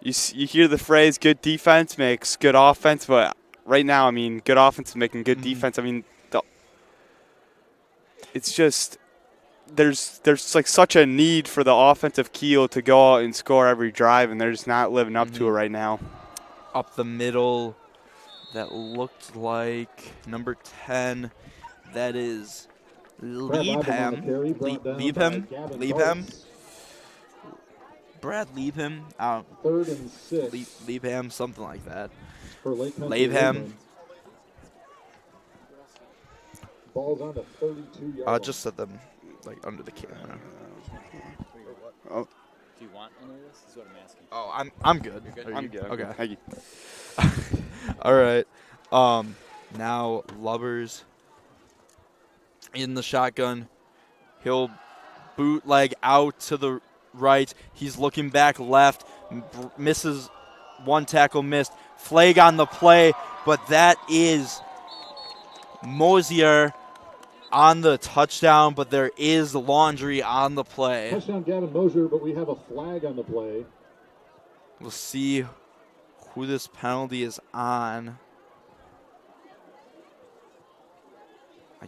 you hear the phrase "good defense makes good offense," but right now, I mean, good offense is making good defense. I mean, it's just there's like such a need for the offensive Kiel to go out and score every drive, and they're just not living up to it right now. Up the middle, that looked like number 10. That is Liebhem. Brad Liebhem. Third and 6. Liebhem, something like that. For Lake Country Liebhem. Ball's on the 32-yard. Just set them like under the camera. Oh. Do you want any of this? This is what I'm asking. Oh, I'm good. You're good? I'm good. Okay. Thank you. All right. Now Lubbers in the shotgun. He'll bootleg out to the right. He's looking back left. Misses one tackle, missed. Flag on the play, but that is Mosier on the touchdown, but there is Laundry on the play. Touchdown Gavin Mosier, but we have a flag on the play. We'll see who this penalty is on. I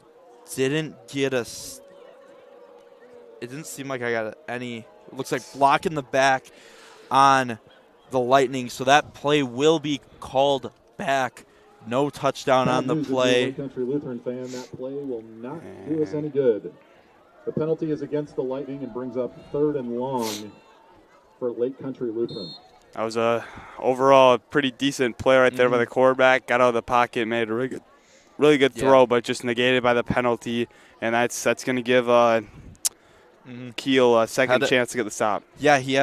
didn't get a... It didn't seem like I got any... It looks like block in the back on the Lightning, so that play will be called back. No touchdown on the play. Country Lutheran fan, that play will not do us any good. The penalty is against the Lightning and brings up 3rd and long for Lake Country Lutheran. That was overall a pretty decent play right there by the quarterback. Got out of the pocket, made a really good throw, but just negated by the penalty, and that's going to give Kiel a second chance to get the stop. Yeah, he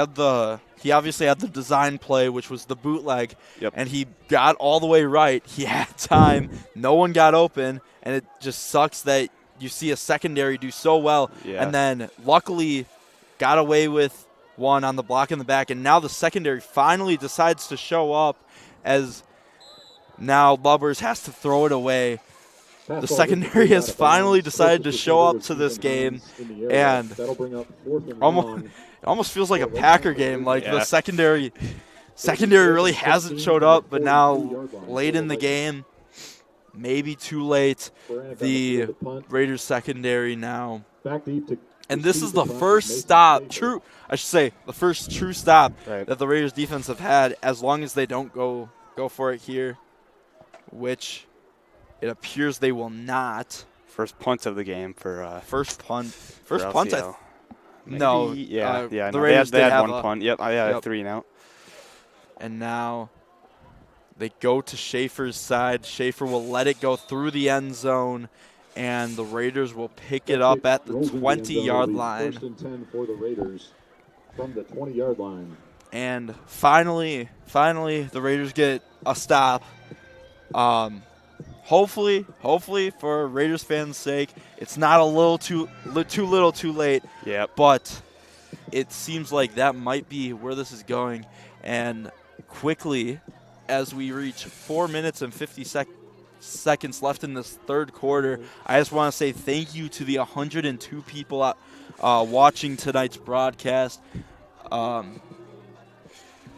obviously had the design play, which was the bootleg, and he got all the way right. He had time. No one got open, and it just sucks that you see a secondary do so well, and then luckily got away with one on the block in the back, and now the secondary finally decides to show up as now Lubbers has to throw it away. The secondary has finally decided to show up to this game, and almost feels like a Packer game. Like the secondary really hasn't showed up, but now late in the game, maybe too late, the Raiders secondary now. And this is the first stop, the first true stop that the Raiders defense have had, as long as they don't go for it here, which it appears they will not. First punt of the game for first punt. No, the Raiders they had one punt. Yep, I had 3 now. And now they go to Schaefer's side. Schaefer will let it go through the end zone, and the Raiders will pick it up at the 20-yard line. 1st and 10 for the Raiders from the 20-yard line. And finally, the Raiders get a stop. Hopefully, for Raiders fans' sake, it's not a little too little too late. But it seems like that might be where this is going. And quickly, as we reach 4 minutes and 50 seconds left in this third quarter, I just want to say thank you to the 102 people watching tonight's broadcast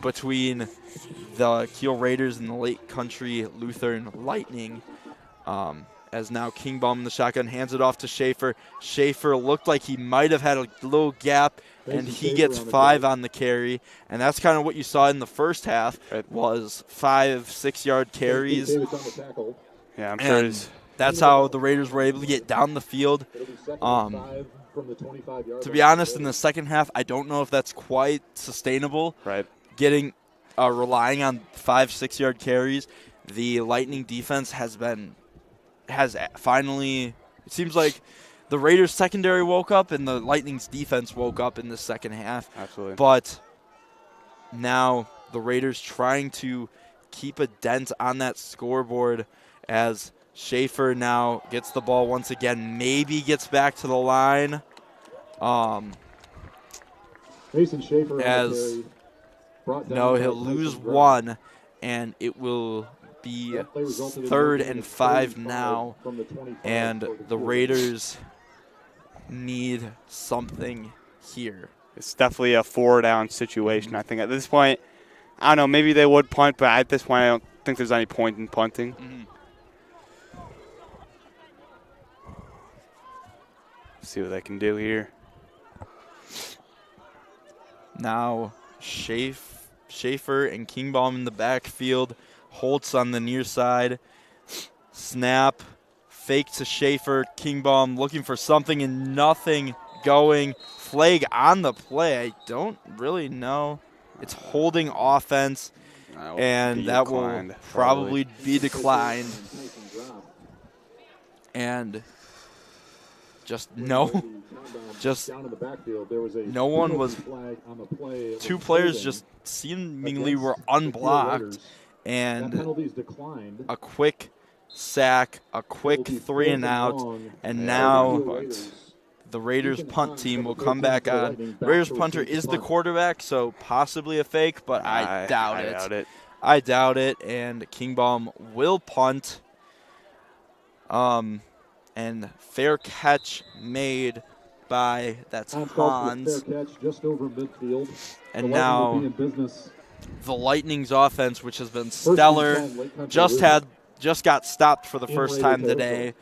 between the Kiel Raiders and the Lake Country Lutheran Lightning. As now Kingbaum in the shotgun hands it off to Schaefer. Schaefer looked like he might have had a little gap, and he gets 5 on the carry. And that's kind of what you saw in the first half, was 5-6 yard carries. Yeah, I'm sure. That's how the Raiders were able to get down the field. To be honest, in the second half, I don't know if that's quite sustainable. Getting relying on 5-6 yard carries. The Lightning defense has finally, it seems like the Raiders secondary woke up and the Lightning's defense woke up in the second half. Absolutely. But now the Raiders trying to keep a dent on that scoreboard, as Schaefer now gets the ball once again, maybe gets back to the line. Mason Schaefer he'll lose 1, and it will be 3rd and 5 now, and the Raiders need something here. It's definitely a 4-down situation. I think at this point, I don't know, maybe they would punt, but at this point I don't think there's any point in punting. See what they can do here. Now Schaefer and Kingbaum in the backfield. Holtz on the near side. Snap. Fake to Schaefer. Kingbaum looking for something and nothing going. Flag on the play. I don't really know. It's holding offense, and that will probably be declined. And no one was. 2 players just seemingly were unblocked, and a quick sack, a quick 3 and out, and now the Raiders punt team will come back on. Raiders punter is the quarterback, so possibly a fake, but I doubt it. I doubt it, and Kingbaum will punt. And fair catch made by, that's Hans. Fair catch just over midfield. And now the Lightning's offense, which has been stellar, just got stopped for the first time today,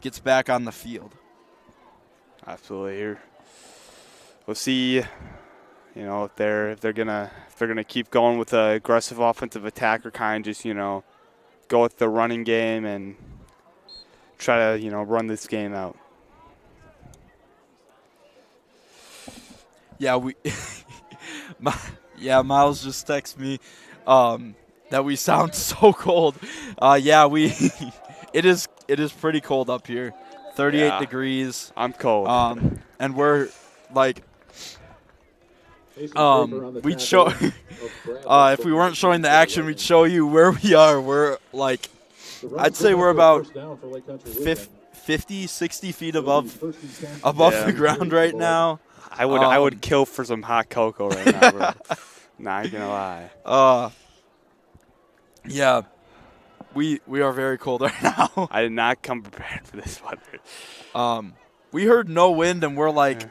gets back on the field. Absolutely. Here, we'll see. If they're gonna keep going with the aggressive offensive attack, or kind of just go with the running game and try to run this game out. Yeah, Miles just texted me that we sound so cold. It is pretty cold up here. 38 degrees. I'm cold. And we're like, we'd show if we weren't showing the action, we'd show you where we are. We're like, I'd say we're about 50, 60 feet above the ground right now. I would kill for some hot cocoa right now, bro. Not gonna lie. Yeah, we are very cold right now. I did not come prepared for this weather. We heard no wind, and we're like,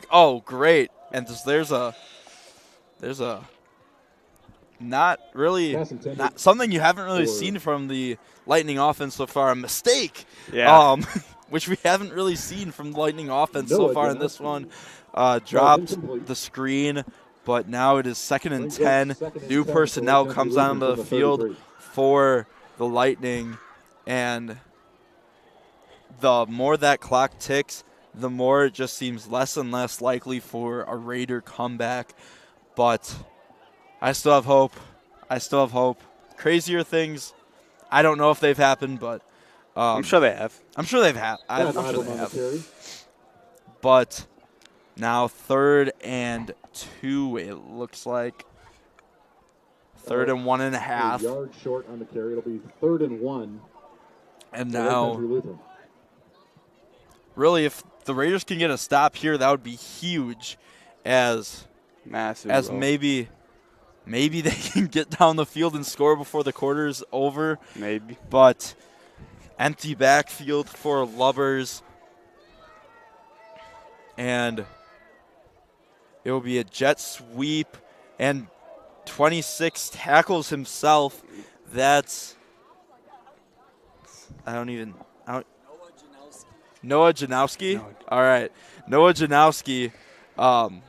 oh great, and there's a not something you haven't really seen from the Lightning offense so far. A mistake. Yeah. Which we haven't really seen from the Lightning offense so far in this one. Dropped the screen, but now it is 2nd and 10. New personnel comes onto the field for the Lightning, and the more that clock ticks, the more it just seems less and less likely for a Raider comeback. But I still have hope. Crazier things, I don't know if they've happened, but I'm sure they have. I'm sure they have. But now 3rd and 2, it looks like. 3rd and 1.5. A yard short on the carry. It'll be 3rd and 1. And now, really, if the Raiders can get a stop here, that would be huge. Massive. As maybe they can get down the field and score before the quarter's over. Maybe. But empty backfield for Lubbers. And it will be a jet sweep, and 26 tackles himself. That's Noah Janowski. All right. Noah Janowski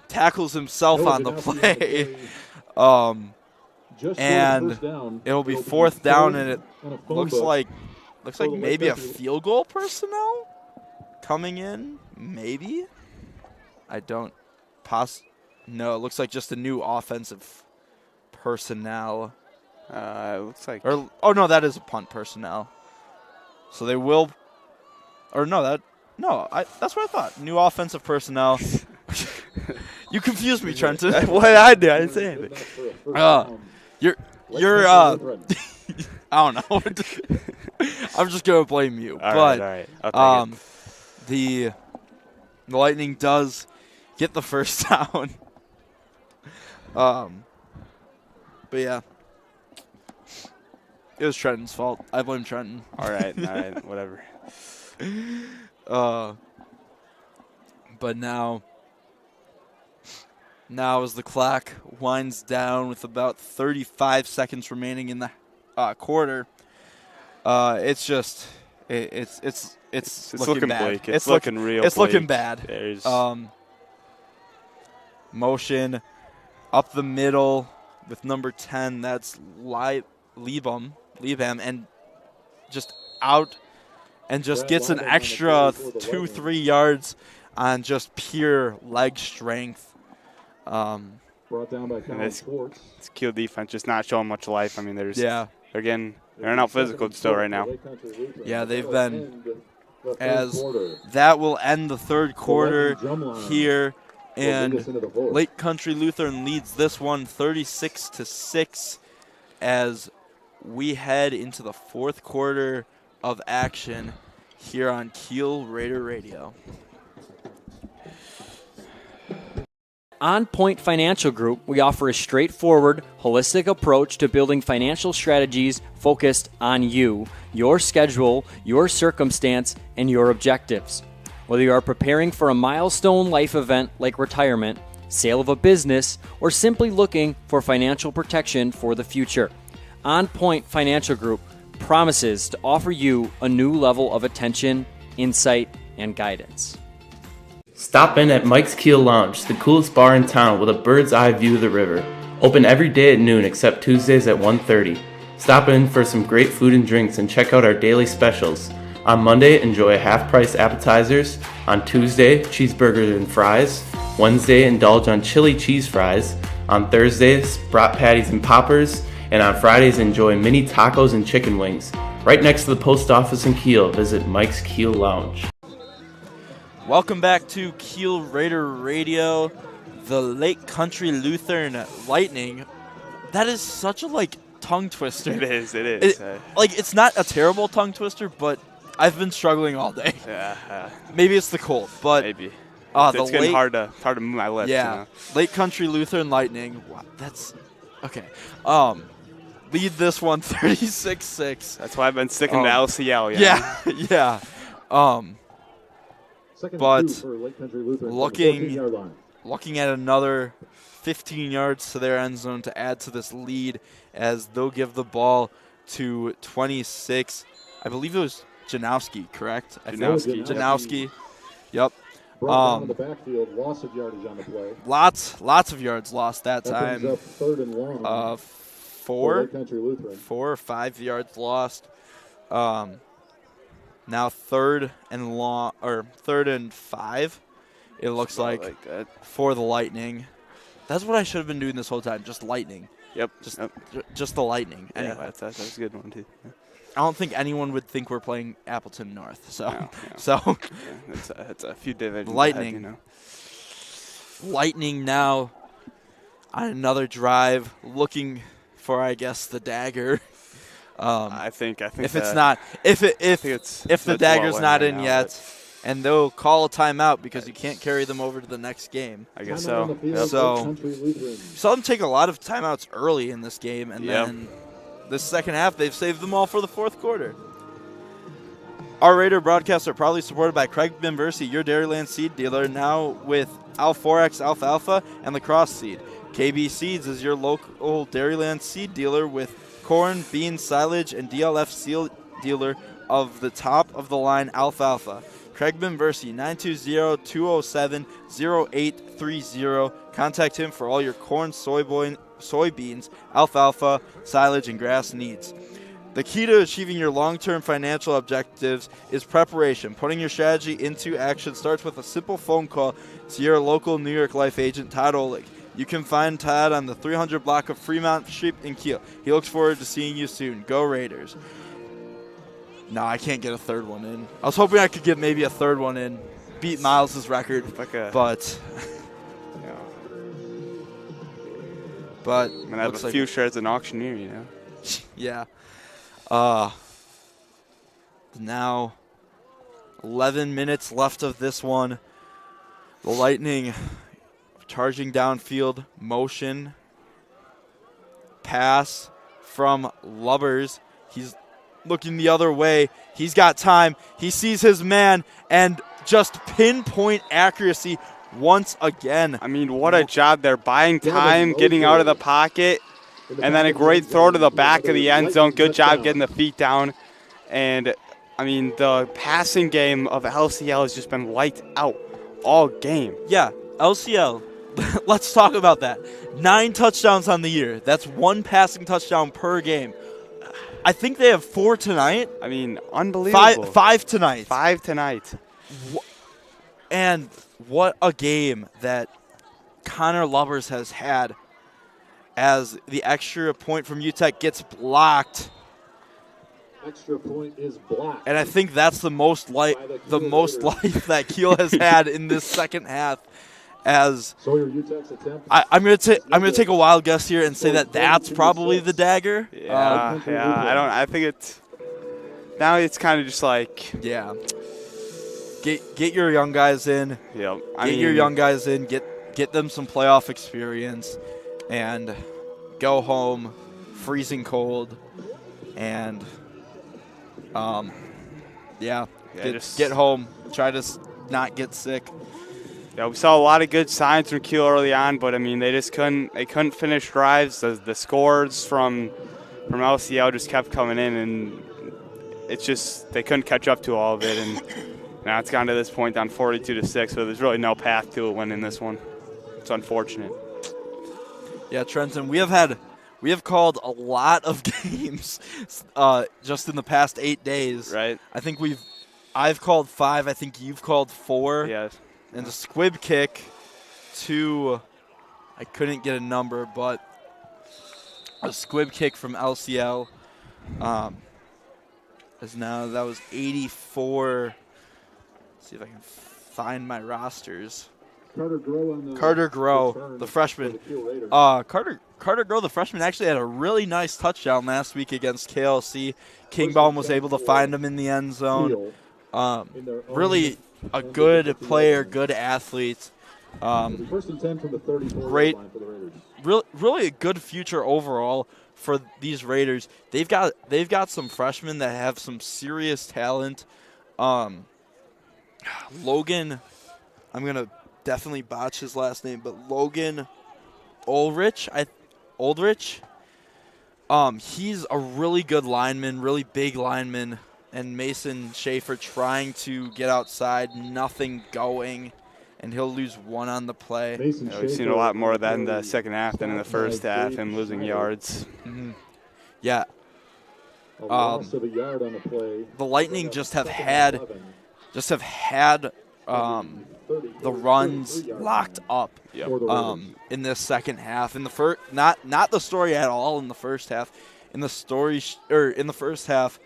tackles himself on the play. And it'll be 4th down, and it looks like maybe a field goal personnel coming in. Maybe. No, it looks like just a new offensive personnel. It looks like. No, that is a punt personnel. So they will. That's what I thought. New offensive personnel. You confused me, Trenton. What I did? I didn't say anything. You're I don't know. I'm just gonna blame you. All right. The Lightning does get the first down. But yeah, it was Trenton's fault. I blame Trenton. All right, whatever. But now as the clock winds down with about 35 seconds remaining in the quarter, it's looking bad. Bleak. It's looking real. It's bleak. looking bad. There's motion up the middle with number 10. That's Liebam, and just out, and just gets an extra 2-3 yards on just pure leg strength. Brought down by this Kiel defense just not showing much life. I mean, they're out physical still right now. Yeah, they've been. As that will end the 3rd quarter here, and Lake Country Lutheran leads this one 36-6 as we head into the 4th quarter of action here on Kiel Raider Radio. On Point Financial Group, we offer a straightforward, holistic approach to building financial strategies focused on you, your schedule, your circumstance, and your objectives. Whether you are preparing for a milestone life event like retirement, sale of a business, or simply looking for financial protection for the future. On Point Financial Group promises to offer you a new level of attention, insight, and guidance. Stop in at Mike's Kiel Lounge, the coolest bar in town with a bird's eye view of the river. Open every day at noon except Tuesdays at 1:30. Stop in for some great food and drinks and check out our daily specials. On Monday, enjoy half-price appetizers. On Tuesday, cheeseburgers and fries. Wednesday, indulge on chili cheese fries. On Thursdays, brat patties and poppers. And on Fridays, enjoy mini tacos and chicken wings. Right next to the post office in Kiel, visit Mike's Kiel Lounge. Welcome back to Kiel Raider Radio, the Lake Country Lutheran Lightning. That is such a, tongue twister. It is. It's not a terrible tongue twister, but I've been struggling all day. Yeah. Maybe it's the cold, but maybe. It's getting hard to move my lips. Yeah. You know? Lake Country Lutheran Lightning. Wow, that's okay. Lead this one 36-6. That's why I've been sticking to LCL. Yeah. But looking at another 15 yards to their end zone to add to this lead, as they'll give the ball to 26. I believe it was Janowski, correct? Janowski. Yep. Brought down in the backfield, loss of yardage on the play. Lots of yards lost that time. Brings up 3rd and long. 4 or 5 yards lost. Now 3rd and 5. It looks like for the Lightning. That's what I should have been doing this whole time, just Lightning. Yep. Just the Lightning. Anyway, yeah, that's a good one too. Yeah. I don't think anyone would think we're playing Appleton North. No. It's a few divisions. Lightning. Ahead, Lightning now on another drive, looking for, I guess, the dagger. I think if the dagger's not in yet, and they'll call a timeout because you can't carry them over to the next game. I guess so. So you saw them take a lot of timeouts early in this game, and then this second half they've saved them all for the fourth quarter. Our Raider broadcasts are proudly supported by Pregame Versity, your Dairyland seed dealer, now with Al4X Alfalfa and Lacrosse seed. KB Seeds is your local Dairyland seed dealer with corn, beans, silage, and DLF seal dealer of the top-of-the-line alfalfa. Craig Benversi, 920-207-0830. Contact him for all your corn, soybeans, alfalfa, silage, and grass needs. The key to achieving your long-term financial objectives is preparation. Putting your strategy into action starts with a simple phone call to your local New York Life agent, Todd Oleg. You can find Todd on the 300 block of Fremont Street in Kiel. He looks forward to seeing you soon. Go Raiders. No, I can't get a third one in. I was hoping I could get maybe a third one in. Beat Miles' record, but I'm gonna have a few shares an auctioneer, you know. Yeah. Now 11 minutes left of this one. The Lightning charging downfield, motion, pass from Lubbers. He's looking the other way. He's got time. He sees his man, and just pinpoint accuracy once again. I mean, what a job. They're buying time, getting out of the pocket, and then a great throw to the back of the end zone. Good job getting the feet down. And, I mean, the passing game of LCL has just been lights out all game. Yeah, LCL. Let's talk about that. 9 touchdowns on the year. That's 1 passing touchdown per game. I think they have 4 tonight. I mean, unbelievable. 5 tonight. 5 tonight. And what a game that Connor Lubbers has had, as the extra point from UTEP gets blocked. Extra point is blocked. And I think that's the most life that Kiel has had in this second half. As I'm gonna take a wild guess here and say that that's probably the dagger. Yeah. I think it's now. It's kind of just like get your young guys in. Yeah, get your young guys in. Get them some playoff experience, and go home freezing cold, and just get home. Try to not get sick. Yeah, we saw a lot of good signs from Kiel early on, but I mean they just couldn't finish drives. The scores from LCL just kept coming in, and it's just they couldn't catch up to all of it, and now it's gone to this point down 42-6. So there's really no path to it winning this one. It's unfortunate. Yeah, Trenton, we have called a lot of games just in the past 8 days. Right. I think I've called 5. I think you've called 4. Yes. And the squib kick to, I couldn't get a number, but a squib kick from LCL that was 84. Let's see if I can find my rosters. Carter Groh, the freshman. Carter Groh, the freshman, actually had a really nice touchdown last week against KLC. Kingbaum was able to find him in the end zone. Really a good player, good athlete. First and 10 from the 34 great, line for the Raiders. Really a good future overall for these Raiders. They've got some freshmen that have some serious talent. Logan, I'm gonna definitely botch his last name, but Logan Ulrich. He's a really good lineman, really big lineman, and Mason Schaefer trying to get outside, nothing going, and he'll lose one on the play. We've seen a lot more of that in the second half than in the first half, him losing yards. Mm-hmm. Yeah. A loss of a yard on the play. The Lightning just have had the runs locked up in this second half. In the first, not the story at all in the first half. In the first half,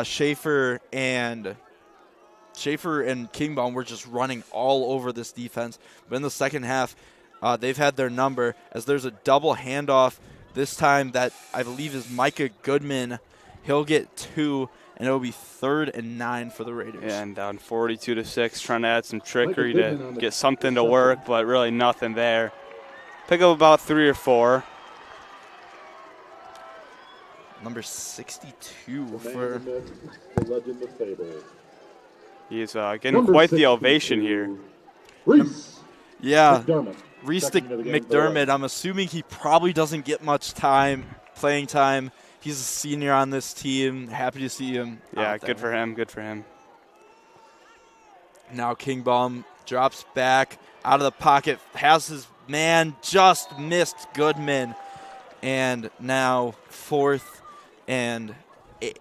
Schaefer and Kingbaum were just running all over this defense. But in the second half, they've had their number as there's a double handoff this time that I believe is Micah Goodman. He'll get 2. And it'll be 3rd and 9 for the Raiders. Yeah, and down 42-6, trying to add some trickery to get something to work, but really nothing there. Pick up about 3 or 4. Number 62 for. The legend of Fable. He's getting quite the ovation here. Reese. Yeah, McDermott. Reese McDermott. I'm assuming he probably doesn't get much playing time. He's a senior on this team. Happy to see him. Yeah, good for him. Good for him. Now Kingbaum drops back out of the pocket, has his man, just missed Goodman. And now 4th and 8,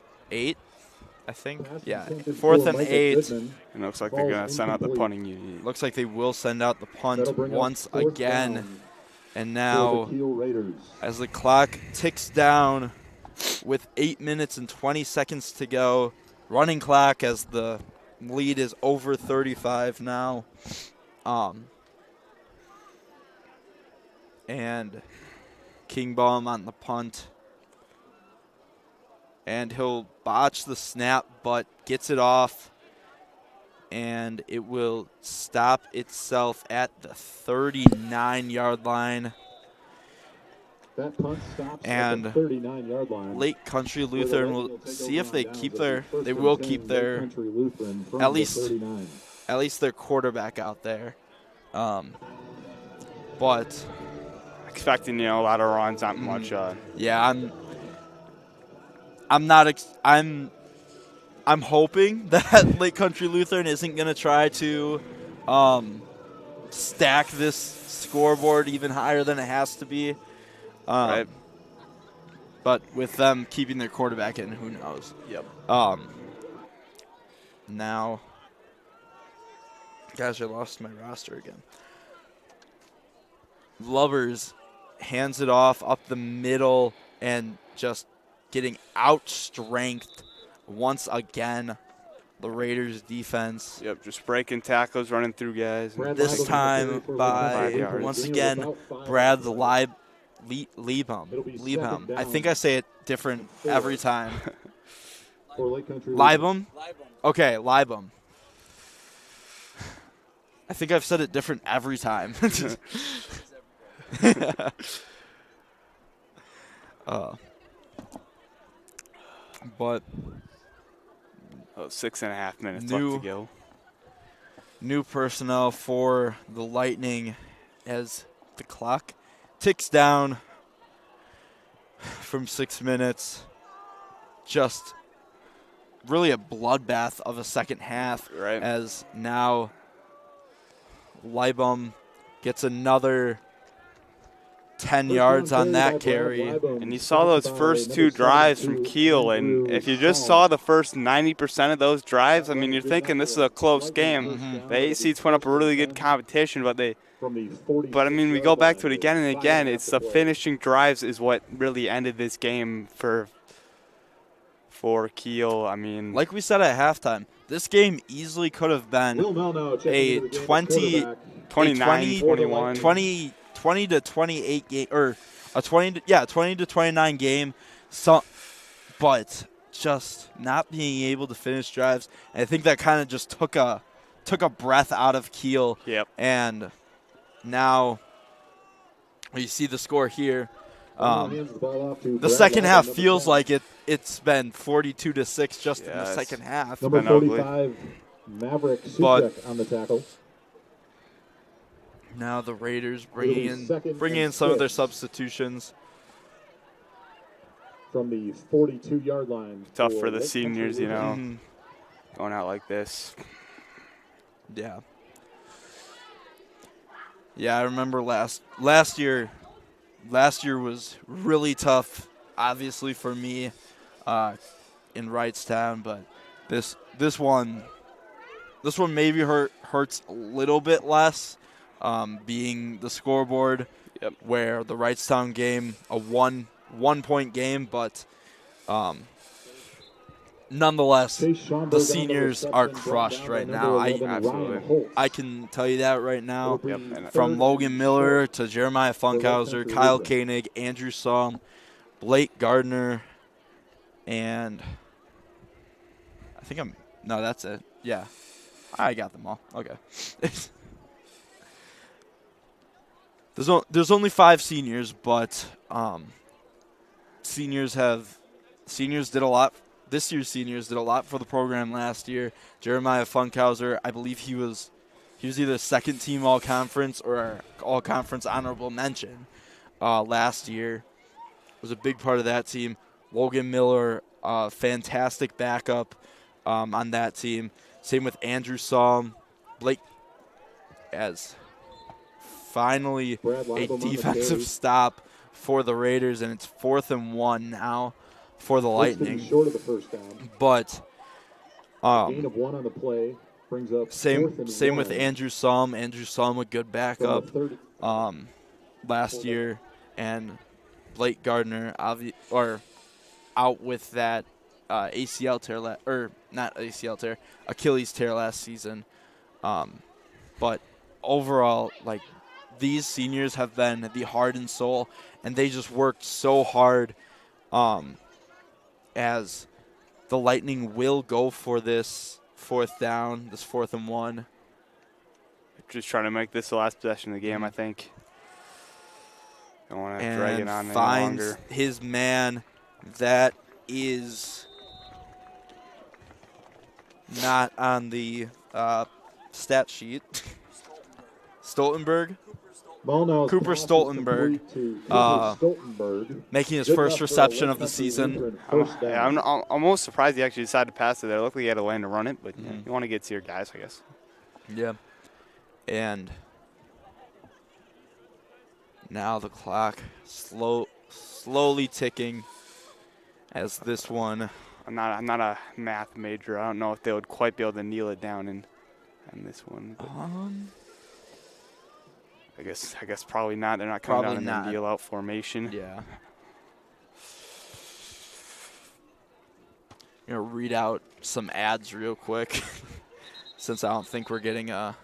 I think. Yeah, 4th and 8. It looks like they're going to send out the punting unit. Looks like they will send out the punt once again. And now, as the clock ticks down, with 8 minutes and 20 seconds to go, running clock as the lead is over 35 now. And Kingbaum on the punt. And he'll botch the snap, but gets it off. And it will stop itself at the 39-yard line. That punt stops and at the 39-yard line. Lake Country Lutheran will see if they keep their. They will keep their at least their quarterback out there. But expecting a lot of runs, not much. Yeah, I'm hoping that Lake Country Lutheran isn't going to try to stack this scoreboard even higher than it has to be. Right. But with them keeping their quarterback in, who knows? Yep. Now, guys, I lost my roster again. Lubbers hands it off up the middle and just getting out-strengthed once again. The Raiders defense. Yep, just breaking tackles, running through guys. This time by, once again, Brad Liebum. I think I say it different every time. Liebum? Okay, Liebum. I think I've said it different every time. But 6.5 minutes left to go. new personnel for the Lightning as the clock ticks down from 6 minutes. Just really a bloodbath of a second half, right, as now Leibum gets another 10 yards on that carry. And you saw those first 2 drives from Kiel, and if you just saw the first 90% of those drives, I mean, you're thinking this is a close game. The 8 seeds went up a really good competition, but I mean, we go back to it again and again. It's the finishing drives is what really ended this game for Kiel. I mean, like we said at halftime, this game easily could have been a 20 to 28 game, or a 20 to 29 game. So, but just not being able to finish drives, and I think that kind of just took a breath out of Kiel. Yep. And now you see the score here. The second half feels like it's been 42-6 just in the second half. Number 45, Maverick Suchek on the tackle. Now the Raiders bringing in some of their substitutions. From the 42-yard line. Tough for the seniors, you know, going out like this. Yeah. Yeah, I remember last year. Last year was really tough, obviously for me, in Wrightstown. But this one maybe hurts a little bit less, being the scoreboard. Yep. Where the Wrightstown game, a one-point game, but nonetheless, the seniors are crushed right now. I can tell you that right now. Yep. From Logan Miller to Jeremiah Funkhauser, Kyle Koenig, Andrew Saul, Blake Gardner, and I think that's it. Yeah, I got them all. Okay. There's only 5 seniors, but seniors did a lot. This year's seniors did a lot for the program last year. Jeremiah Funkhauser, I believe he was either second team all-conference or all-conference honorable mention last year. Was a big part of that team. Logan Miller, fantastic backup on that team. Same with Andrew Saul. Blake, as finally a defensive stop for the Raiders, and it's 4th and 1 now for the Lightning. Short of the first down. But gain of 1 on the play brings up same with Andrew Saul. Andrew Saul, a good backup last year, and Blake Gardner out with that ACL tear not ACL tear, Achilles tear last season. But overall, like, these seniors have been the heart and soul, and they just worked so hard. As the Lightning will go for this 4th down, this 4th and 1. Just trying to make this the last possession of the game, I think. Don't want to drag it on any finds longer. His man that is not on the stat sheet. Stoltenberg. Cooper Stoltenberg, making his first reception of the season. I'm almost surprised he actually decided to pass it there. Luckily, he had a lane to run it, but you want to get to your guys, I guess. Yeah. And now the clock slowly ticking as this one. I'm not a math major. I don't know if they would quite be able to kneel it down in this one. I guess probably not. They're not coming down in the kneel out formation. Yeah. I'm gonna read out some ads real quick, since I don't think we're getting a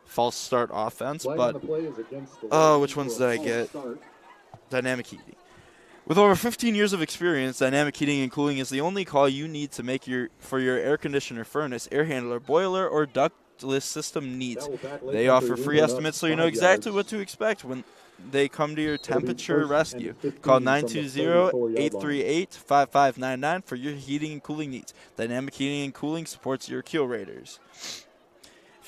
false start offense. But which ones did I get? Dynamic heating. With over 15 years of experience, Dynamic Heating and Cooling is the only call you need to make for your air conditioner, furnace, air handler, boiler, or ductless system needs. They offer free estimates so you know exactly what to expect when they come to your temperature rescue. Call 920-838-5599 for your heating and cooling needs. Dynamic Heating and Cooling supports your Kiel Raiders.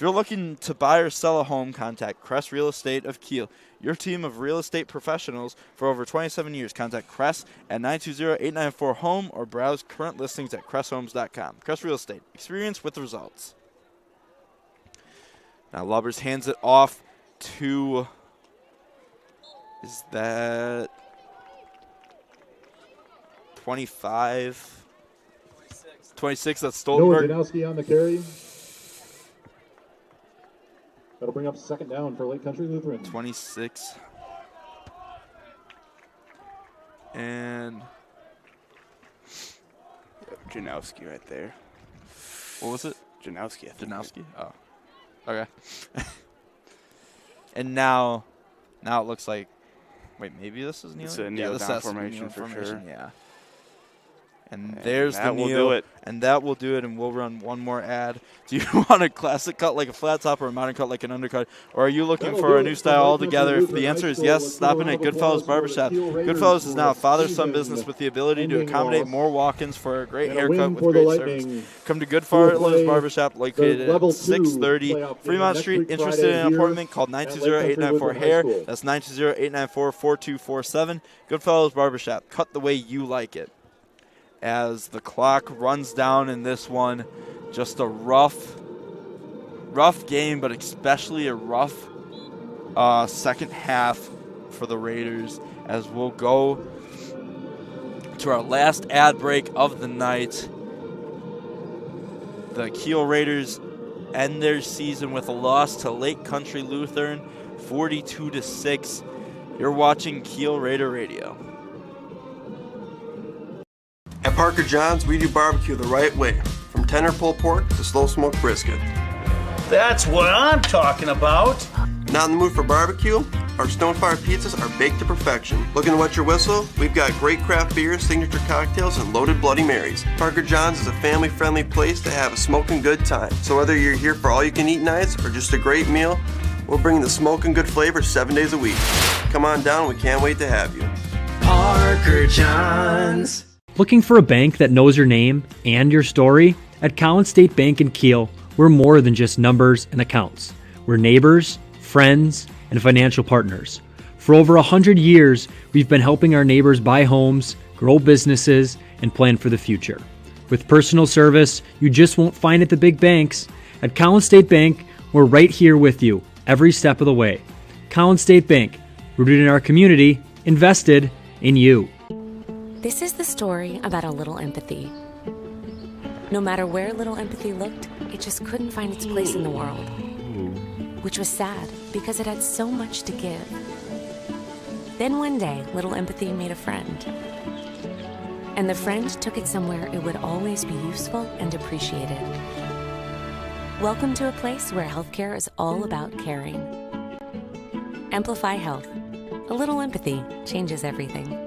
you're looking to buy or sell a home, contact Crest Real Estate of Kiel, your team of real estate professionals for over 27 years. Contact Crest at 920-894-HOME or browse current listings at cresthomes.com. Crest Real Estate, experience with results. Now Lubbers hands it off to, is that 25? 26, that's Stoltenberg. Noah Janowski on the carry. That'll bring up second down for Lake Country Lutheran. 26. And Janowski right there. what was it? Janowski, I think. Janowski? Oh. Okay. And now it looks like, wait, maybe this is kneel? It's a kneel down formation for sure. Yeah. And there's the that will kneel, do it. and that will do it, and we'll run one more ad. Do you want a classic cut like a flat top or a modern cut like an undercut, or are you looking for a new style altogether? If the answer is yes, stop in at Goodfellas Barbershop. Goodfellas is now a father-son business with the ability to accommodate more walk-ins for a great haircut with great service. Come to Goodfellas Barbershop located at 630 Fremont Street. Interested in an appointment? Call 920-894-HAIR. That's 920-894-4247. Goodfellas Barbershop. Cut the way you like it. As the clock runs down in this one, just a rough game, but especially a rough second half for the Raiders, as we'll go to our last ad break of the night. The Kiel Raiders end their season with a loss to Lake Country Lutheran, 42-6. You're watching Kiel Raider Radio. At Parker John's, we do barbecue the right way, from tender pulled pork to slow smoked brisket. That's what I'm talking about. Not in the mood for barbecue? Our Stonefire pizzas are baked to perfection. Looking to wet your whistle? We've got great craft beers, signature cocktails, and loaded Bloody Marys. Parker John's is a family-friendly place to have a smoking good time. So whether you're here for all-you-can-eat nights or just a great meal, we're bringing the smoking good flavor 7 days a week. Come on down, we can't wait to have you. Parker John's. Looking for a bank that knows your name and your story? At Collins State Bank in Kiel, we're more than just numbers and accounts. We're neighbors, friends, and financial partners. For over 100 years, we've been helping our neighbors buy homes, grow businesses, and plan for the future. With personal service you just won't find at the big banks, at Collins State Bank, we're right here with you every step of the way. Collins State Bank, rooted in our community, invested in you. This is the story about a little empathy. No matter where little empathy looked, it just couldn't find its place in the world. Which was sad, because it had so much to give. Then one day, little empathy made a friend. And the friend took it somewhere it would always be useful and appreciated. Welcome to a place where healthcare is all about caring. Amplify Health. A little empathy changes everything.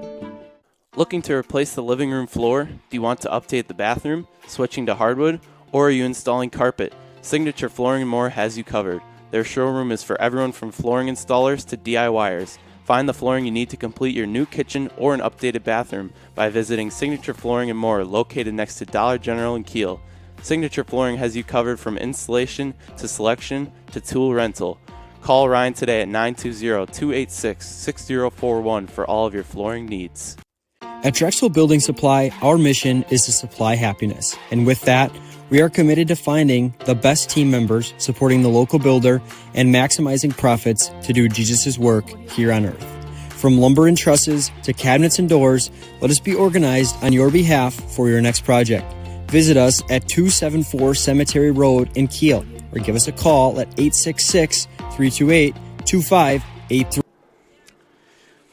Looking to replace the living room floor? Do you want to update the bathroom, switching to hardwood, or are you installing carpet? Signature Flooring & More has you covered. Their showroom is for everyone from flooring installers to DIYers. Find the flooring you need to complete your new kitchen or an updated bathroom by visiting Signature Flooring & More, located next to Dollar General in Kiel. Signature Flooring has you covered from installation to selection to tool rental. Call Ryan today at 920-286-6041 for all of your flooring needs. At Drexel Building Supply, our mission is to supply happiness. And with that, we are committed to finding the best team members supporting the local builder and maximizing profits to do Jesus' work here on earth. From lumber and trusses to cabinets and doors, let us be organized on your behalf for your next project. Visit us at 274 Cemetery Road in Kiel or give us a call at 866-328-2583.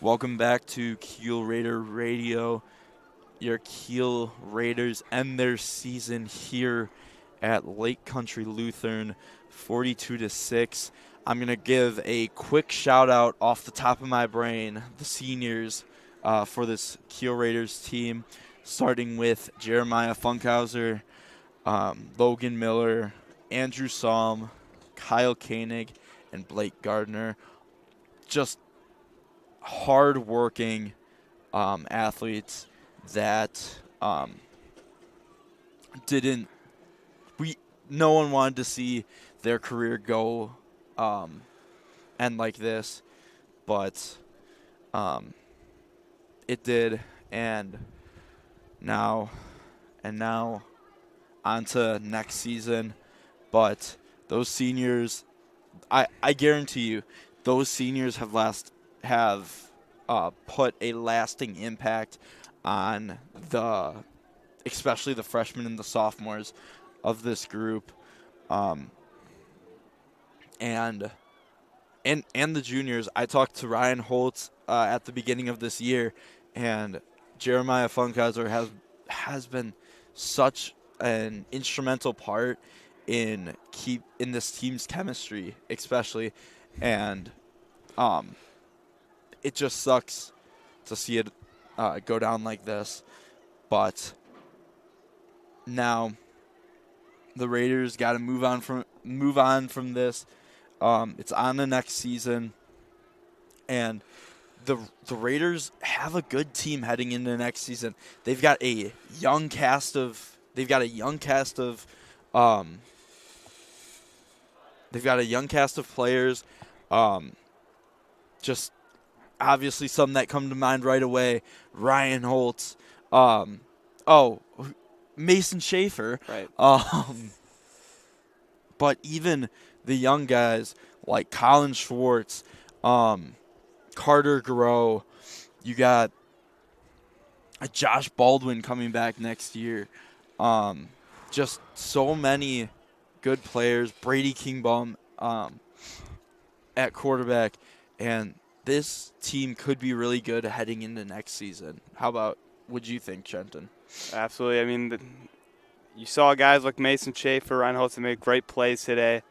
Welcome back to Kiel Raider Radio. Your Kiel Raiders end their season here at Lake Country Lutheran, 42-6. I'm going to give a quick shout out off the top of my brain, the seniors for this Kiel Raiders team, starting with Jeremiah Funkhauser, Logan Miller, Andrew Salm, Kyle Koenig, and Blake Gardner. Just hard-working athletes that no one wanted to see their career go end like this, but it did, and now on to next season. But those seniors, I guarantee you, those seniors have put a lasting impact on especially the freshmen and the sophomores of this group, and the juniors. I talked to Ryan Holtz at the beginning of this year, and Jeremiah Funkhauser has been such an instrumental part in this team's chemistry, especially, and it just sucks to see it go down like this. But now the Raiders got to move on from this. It's on the next season, and the Raiders have a good team heading into next season. They've got a young cast of players. Just obviously some that come to mind right away: Ryan Holtz, Mason Schaefer, right? But even the young guys like Colin Schwartz, Carter Groh, you got Josh Baldwin coming back next year. Just so many good players. Brady Kingbaum at quarterback, and this team could be really good heading into next season. Would you think, Trenton? Absolutely. I mean, you saw guys like Mason Schaefer, Ryan Holtz, make great plays today.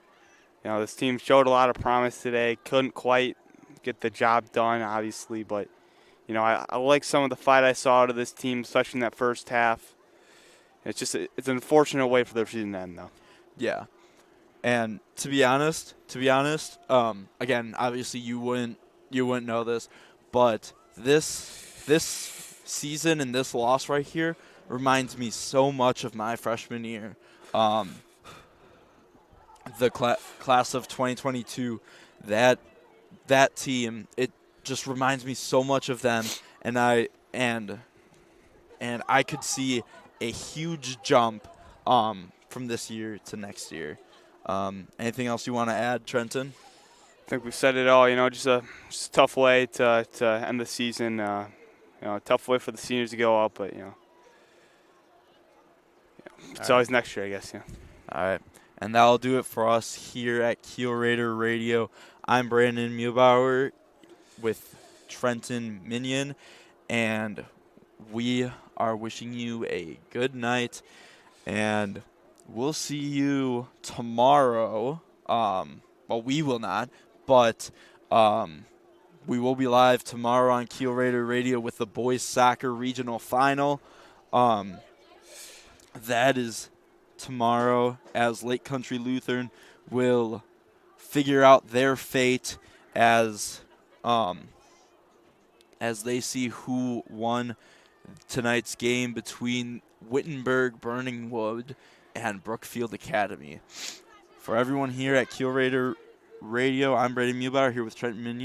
This team showed a lot of promise today. Couldn't quite get the job done, obviously, but I like some of the fight I saw out of this team, especially in that first half. It's an unfortunate way for their season to end, though. Yeah, and to be honest, again, obviously you wouldn't know this, but this season and this loss right here reminds me so much of my freshman year. The class of 2022, that team, it just reminds me so much of them, and I could see a huge jump from this year to next year. Anything else you want to add, Trenton? I think we've said it all. Just a tough way to end the season. Tough way for the seniors to go up, but it's always next year, I guess. Yeah. All right. And that'll do it for us here at Kiel Raider Radio. I'm Brandon Muehlbauer with Trenton Minion, and we are wishing you a good night, and we'll see you tomorrow. Well, we will not, but we will be live tomorrow on Kiel Raider Radio with the boys soccer regional final. That is tomorrow, as Lake Country Lutheran will figure out their fate as they see who won tonight's game between Wittenberg Burning Wood and Brookfield Academy. For everyone here at Kiel Raider Radio, I'm Brady Muehlbauer here with Trenton Minion.